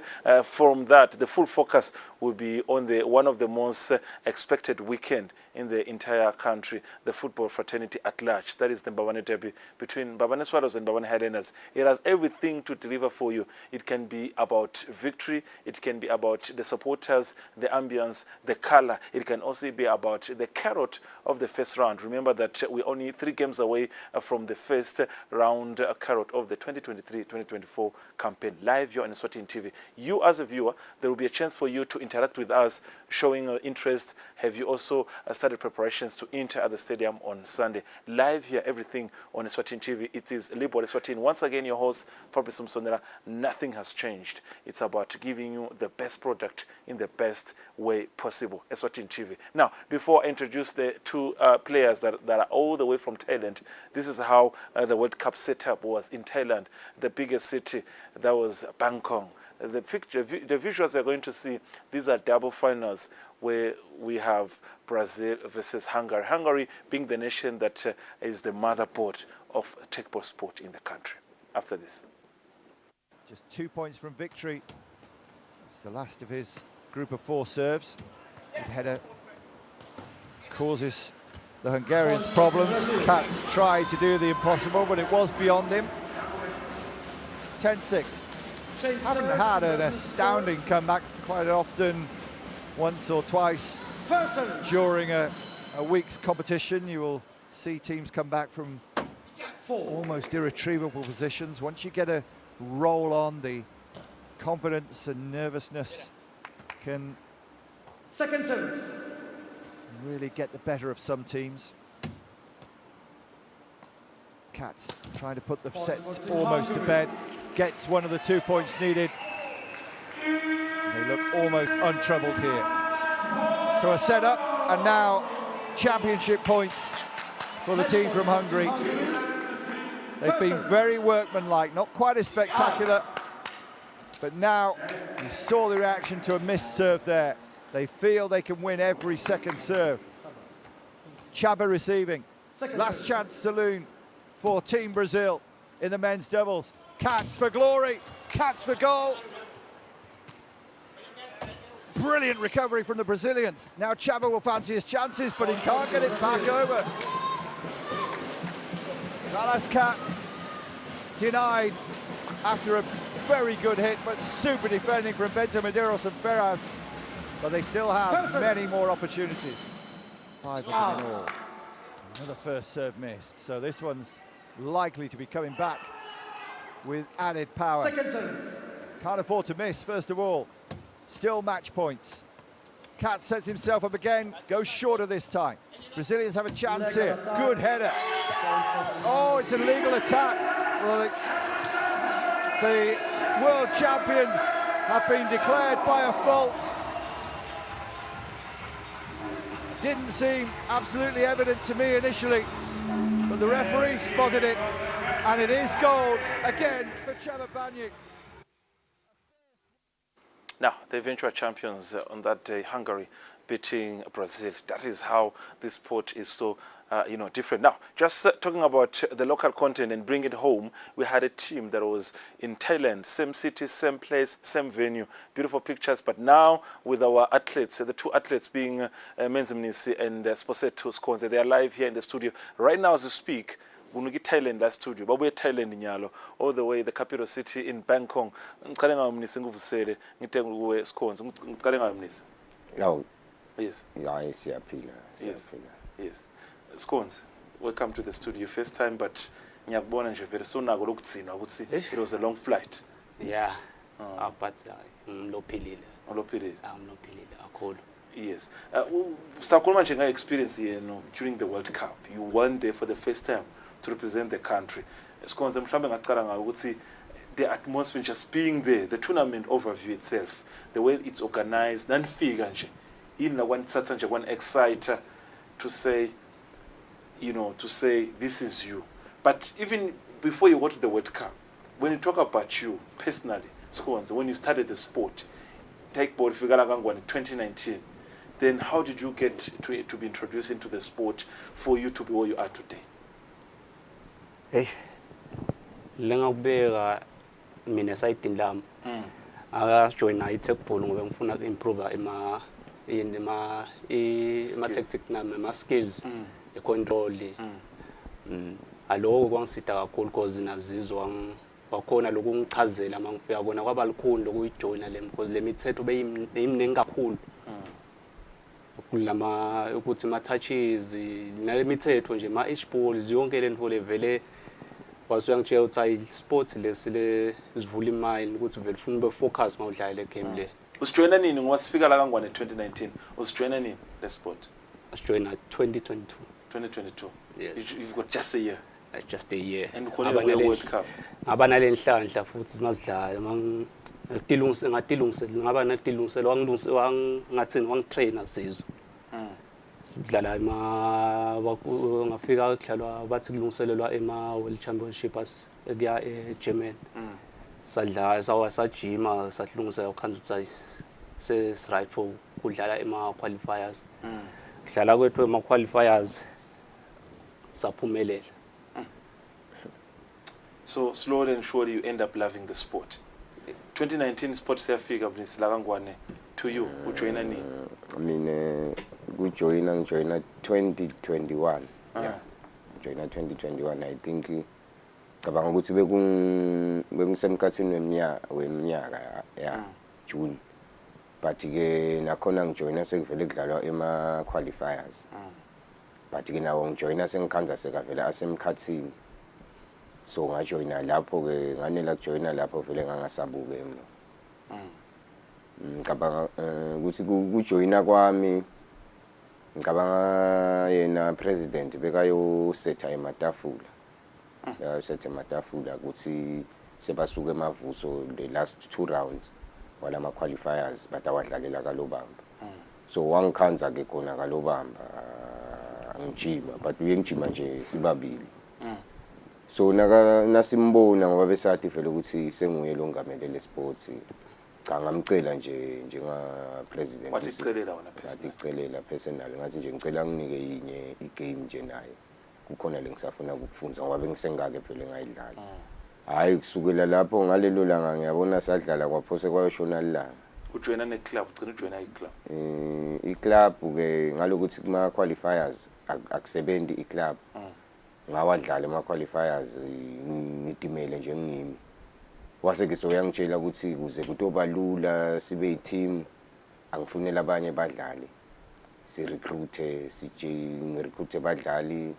from that, the full focus will be on the one of the most expected weekend in the entire country, the football fraternity at large. That is the Mbabane Derby between Mbabane Swallows and Mbabane Highlanders. It has everything to deliver for you. It can be about victory. It can be about the supporters, the ambience, the color. It can also be about the carrot of the first round. Remember that we're only 3 games away from the first round carrot of the 2023-2024 campaign. Live here on Eswatini TV. You as a viewer, there will be a chance for you to interact with us, showing interest. Have you also started preparations to enter at the stadium on Sunday? Live here, everything on Eswatini TV. It is Libo Eswatini. Once again, your host, Fabrice Msonera. Nothing has changed. It's about giving you the best product in the best way possible. Eswatini TV. Now, before I introduce the two players that are all the way from Thailand, this is how the World Cup setup was in Thailand, the biggest city. That was Bangkok. The visuals you're going to see, these are double finals where we have Brazil versus Hungary. Hungary being the nation that is the motherboard of Tekball sport in the country. After this. Just 2 points from victory. It's the last of his group of 4 serves. The header causes the Hungarians problems. Katz tried to do the impossible, but it was beyond him. 10-6. Haven't had an astounding comeback quite often. Once or twice during a week's competition, you will see teams come back from almost irretrievable positions. Once you get a roll on, the confidence and nervousness can really get the better of some teams. Katz trying to put the set almost to bed, gets one of the 2 points needed. They look almost untroubled here. So a set-up, and now championship points for the team from Hungary. They've been very workmanlike, not quite as spectacular, but now you saw the reaction to a missed serve there. They feel they can win every second serve. Chaba receiving. Last chance saloon for Team Brazil in the men's doubles. Katz for glory, Katz for goal. Brilliant recovery from the Brazilians. Now Chaba will fancy his chances, but he can't get it back over. Dallas Katz denied after a very good hit, but super defending from Bento Medeiros and Ferraz. But they still have many more opportunities. 5 of them in all. Another first serve missed. So this one's likely to be coming back with added power. Can't afford to miss, first of all. Still match points. Katz sets himself up again, goes shorter this time. Brazilians have a chance here. Good header. Oh, it's an illegal attack. Well, the world champions have been declared by a fault. Didn't seem absolutely evident to me initially, but the referee spotted it, and it is goal again for Chaba Banyik. Now, the eventual champions on that day, Hungary beating Brazil. That is how this sport is so, different. Now, just talking about the local content and bring it home, we had a team that was in Thailand, same city, same place, same venue. Beautiful pictures, but now with our athletes, the 2 athletes being Menzimnisi and Sposeto Skonze, they are live here in the studio. Right now as we speak, Bunuki Thailand last studio, but we're Thailand in Nyalo, all the way the capital city in Bangkok. No. Yes. Yes. Yes. Scones, welcome to the studio. First time, but it was a long flight. Yeah. but ngilophilile. Ulophilile. Ngilophilile kakhulu. Yes. Sakhuluma nje nga experience yenu during the World Cup. You went there for the first time to represent the country. Sikhonze mhlambe ngacala ngayo ukuthi the atmosphere just being there, the tournament overview itself, the way it's organized, nanifika nje yini la kwanithatha nje kwan exciter to say, you know, to say this is you. But even before you go to the World Cup, when you talk about you personally, Sikhonze, when you started the sport, take board figure in 2019, then how did you get to be introduced into the sport for you to be where you are today? Hey, lengakubeka mina sayidini lami. Joina i-techball ngoba ngifuna improve ima tactic nami ama skills e-control. Aloko kwangisida kakhulu because nazizwa wakhona lokungichazela mangifika kona kwaba likhulu lokuyijoina le because le mithetho beyimningi kakhulu. Kulama ukuthi ma touches nale mithetho nje ma balls yonke le nto levele wasuyangitshela ukuthi ayi sport lesile sivula imile ukuthi vele ufuna ube focus mawudlala le game le. Usijoina nini ngoba sifika la kangwane 2019? Usijoina nini le sport? Usijoina 2022. 2022. Yes. You've got just a year. Just a year. And ukhona le World Cup. Ngaba nalenhlanhla futhi simazidlala ngatilungisela ngaba natilungisela wangathini wangitrainer sizwe. Sidlala ngafika kudlalwa bathi kulungiselelwa World Championship ekuya eGermany. Sadlala sajima sahlungisela ukhanza ukuthi ses right for kudlala qualifiers. Dlala kwethu qualifiers saphumelela. So slowly and surely you end up loving the sport. 2019 sport siyafika bunisila kangwane to you ujoina nini? Mina kujoina 2021. Yeah. Joina 2021 I think cabanga ukuthi bekungisemkhathini weminyaka ya June. But ke nakhona ngijoina sekuvele kudlalwa qualifiers. But ke nawo ngijoina sengikhanza sekavela asemkhathini. So ngajoina lapho ke nganela kujoina lapho vele ngangasabuke ngicabanga ukuthi kujoina kwami ngicabanga yena president bekayo setha ematafula setha ematafula ukuthi sebasuka emavuso the last 2 rounds wala ma qualifiers but awadlalela kalobamba. So wangikhanza ke khona kalobamba angijima but uyengijima nje sibabili. So nasimbona ngoba besathi vele ukuthi senguye lo ngamele le sports cha ngamcela nje njenga president wathi wona personal personal ngathi nje ngicela nginike inye igame nje naye kukhona lengisafuna ukufunza ngoba bengisengake vele ngayidlala. Hayi kusukela lapho ngalelo langa ngiyabona sadlala kwaphose kwayoshona langa. Ujoina ne club ugcina ujoina i club. I-club ke ngalokuthi kuma qualifiers akusebenzi i-club. Ngawadlala ema qualifiers ngidimele nje ngimi. Wase ke soyangitshela ukuthi kuze kutobalula sibe i-team angifunela abanye badlali. Si recruit recruit badlali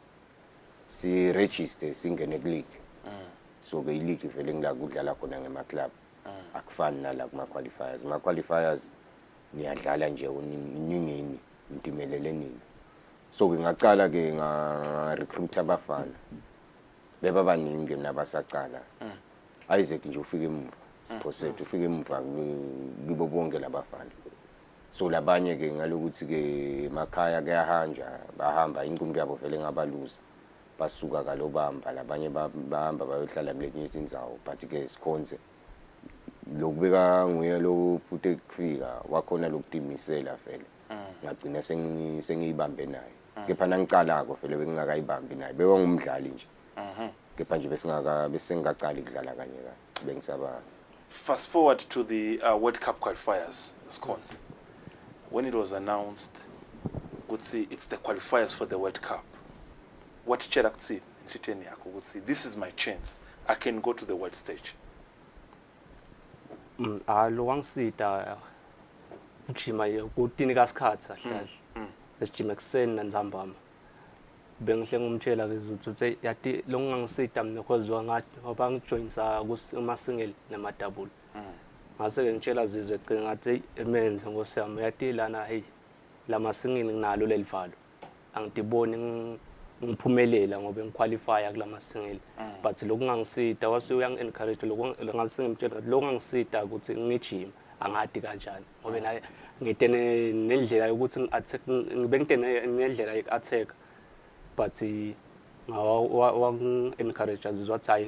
si register singene ku league. So ke i-league vele ngila kudlala khona ngema club. Akufani nala kuma qualifiers. Ma qualifiers niyadlala nje uningini ntimelele nini. So ngingacala ke nga recruit abafana beba baningi nabasacala Isaac nje ufike emuva siphosete ufike emuva kibo bonke labafana. So labanye ke ngalokuthi ke emakhaya kuyahanja bahamba inqumbi yabo vele ngabaluza basuka kalobamba labanye bahamba bayohlala kuletinye izindzawo but ke sikhonze lokubeka nguye lo phute kufika wakhona lokudimisela vele ngagcina sengiyibambe naye. Kepha nangicalako vele bengingakayibambi naye bewangumdlali nje. Kepha nje besengacala ukudlala kanye bengisaba. Fast forward to the World Cup qualifiers, Scones. When it was announced, would see it's the qualifiers for the World Cup. What Cherakti in yako would see this is my chance. I can go to the world stage. Lo wangisida ujima ukutini kasikhatsi ahlala. Esijima ekseni nanzambama. Bengihle ngumtshela ke ukuthi yathi longangisida mina because wangathi ngoba ngijoinsa kuma single nama double. ngase ke ngitshela Zizwe ke ngathi emenze ngosiyami uyatila hey lama singini nginalo lelivalo angidiboni ngiphumelela ngoba ngiqualifya kulama singili but lokungangisida wase uyang encourage ngasengimtshela lokungangisida ukuthi ngijima angadi kanjani ngoba naye ngite nendlela yokuthi ngi-attack ngibe ngite nendlela ye-attack but wang-encourage Zizwe wathi hayi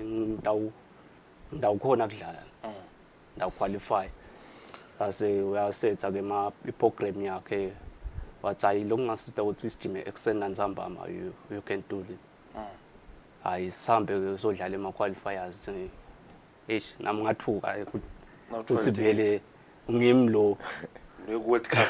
ndawukhona kudlala ndawuqualify ase uyasetha ke i-program yakhe wathi hayi lokungasida ukuthi sijime ekuseni nanzambama you can do it hayi sihambe ke sodlala ema-qualifiers eish nami ngathuka ukuthi vele ngimlo World Cup.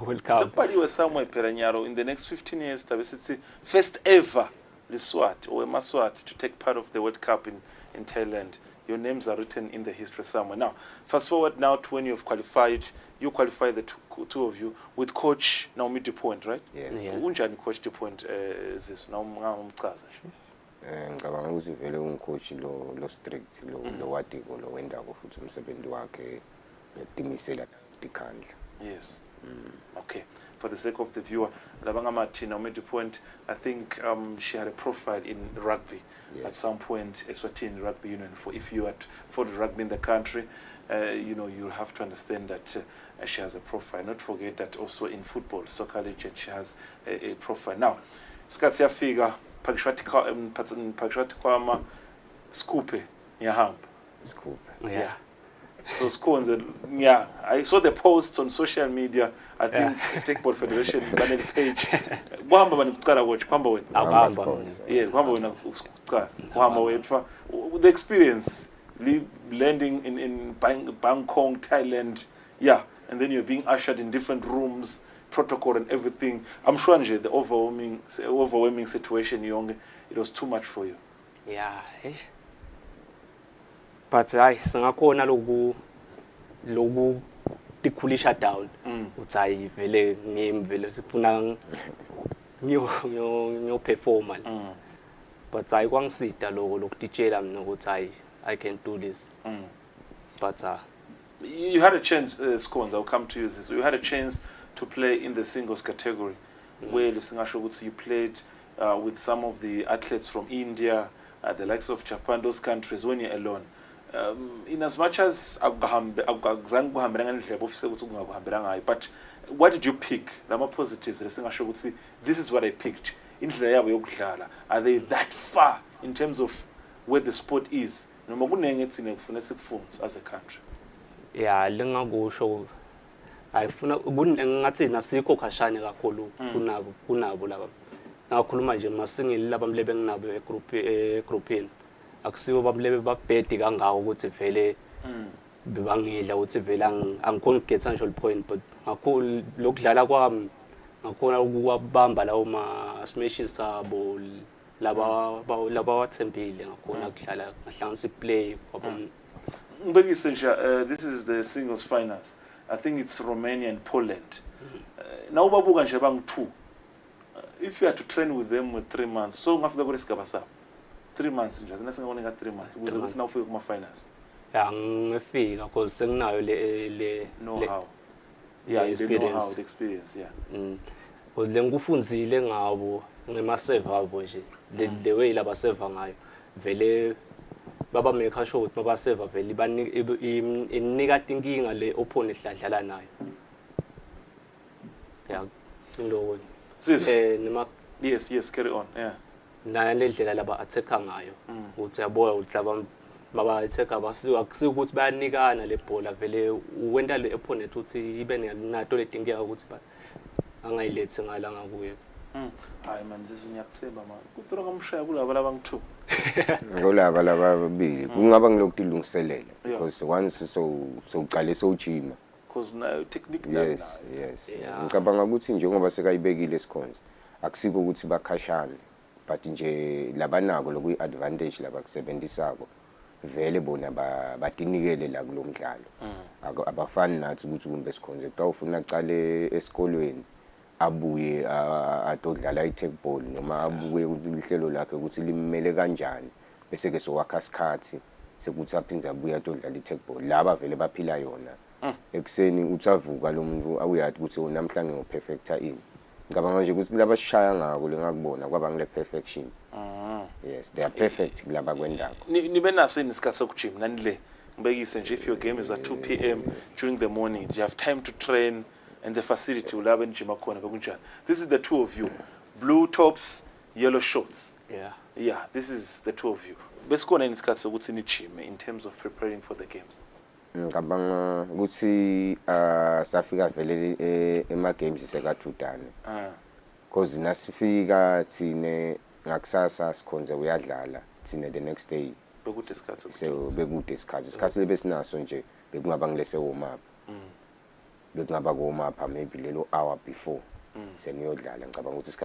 World Cup. Sekubhaliwe somewhere phela nyalo in the next 15 years tabe sithi first ever Leswati or Maswati to take part of the World Cup in Thailand. Your names are written in the history somewhere. Now, fast forward now to when you've qualified. You qualified the two of you with coach Naomi DuPont, right? Yes. Unjani coach DuPont this now ngamchaza nje. Ngicabanga ukuthi vele uncoach lo strict lo watiko lo wendako futhi umsebenzi wakhe yatimisela tikhandla. Yes. Okay. For the sake of the viewer, Labanga Martina made the point. I think she had a profile in rugby at some point. Eswatini Rugby Union. For if you had followed rugby in the country, you have to understand that she has a profile. Not forget that also in football, soccer legend, she has a profile. Now, Skatsia figure Pakishwati Kwama Skupe Yaham. Skupe. Yeah. So scones, yeah. I saw the posts on social media. I think Techball Federation banner page. Kwamba banikuqala watch kwamba wena. Yeah, kwamba wena ukuqala. Kwamba wethu the experience landing in Bangkok, Thailand. Yeah, and then you're being ushered in different rooms, protocol and everything. I'm sure the overwhelming situation it was too much for you. Yeah. But hayi singakhona loku tikhulisha down uthi hayi vele ngimvele sifuna ngiyo performa but hayi kwangisida lokutitshela mina ukuthi hayi I can do this but you had a chance Scones, I'll come to you this. You had a chance to play in the singles category where lisingasho ukuthi you played with some of the athletes from India, the likes of Japan, those countries when you're alone. In as much as but what did you pick? Lama positives this is what I picked. Are they that far in terms of where the sport is? As a country. Yeah, lengakusho ayifuna ngathi nasikho khashane kakhulu kunabo laba. Ngakhuluma nje masingili labamlebe nginabo egroupini. Akusiwo bamlebe babhedi kangawo ukuthi vele bebangidla ukuthi vele angikhona ukugetha nje point but ngakhulu lokudlala kwami ngakhona ukubamba lawo ma smashes abo laba wathembile ngakhona ukudlala ngahlanganisa play kwabona. This is the singles finals. I think it's Romania and Poland. Now babuka nje bang2. If you had to train with them with 3 months, so ngafika kulesigaba sabo. 3 months nje nasingabona 3 months ukuze ukuthi na ufike kuma finals. Yeah, ngifika because senginayo le know-how. Yeah, you know how the experience, yeah. Because lengufunzile ngabo ngema serve abo nje. The way laba serve ngayo vele baba make sure ukuthi baba serve vele inika inkinga le opponent ladlala nayo. Yeah, ngilo. Yes, carry on. Yeah. Na lendlela laba attacker ngayo ukuthi yabona ukuthi laba baba attacker akusukuthi bayanikana le bhola vele wenda le opponent uthi ibe nato letinkinga ukuthi angayilethi ngalanga kuye. Hayi man ngiyakuthemba man kutura ngamshaya kulaba labang2 ngolaba lababili kungaba ngilokudilungiselela because once so uqale sowujima because na technique yes ngicabanga ukuthi njengoba sekayibekile isikhonza akusiko ukuthi bakhashane but nje labanako lokuyi advantage labakusebenzisako vele bona batinikele la kulomdlalo abafani nathi ukuthi kumbe sikhonze xa ufuna aqale esikolweni abuye atodlala i-tech noma abuye ukuthi lihlelo lakhe ukuthi limele kanjani bese ke sowakha isikhathi sekuthi aphindze abuya todlala i-tech-ball laba vele baphila yona ekuseni uthi avuka lo muntu awuyathi ukuthi namhlanje ngo-perfecta ini ngicabanga nje ukuthi laba sishaya ngako lengakubona kwaba ngile perfection yes they are perfect kulaba kwendako nibe naso isikhathi sokujima nanile ngibekise nje if your game is at 2 p.m. during the morning you have time to train and the facility ulaba enjima khona bekunjani. This is the two of you, blue tops, yellow shorts. Yeah, this is the two of you. Besikhona isikhathi sokuthi nijime in terms of preparing for the games. Ngicabanga ukuthi safika vele ema games sekathudane because nasifika thine ngakusasa sikhonze uyadlala thine the next day bekude isikhathi so bekude isikhathi lebesinaso nje bekungaba ngilese warm up bekungaba warm up maybe lelo hour before seniyodlala ngicabanga ukuthi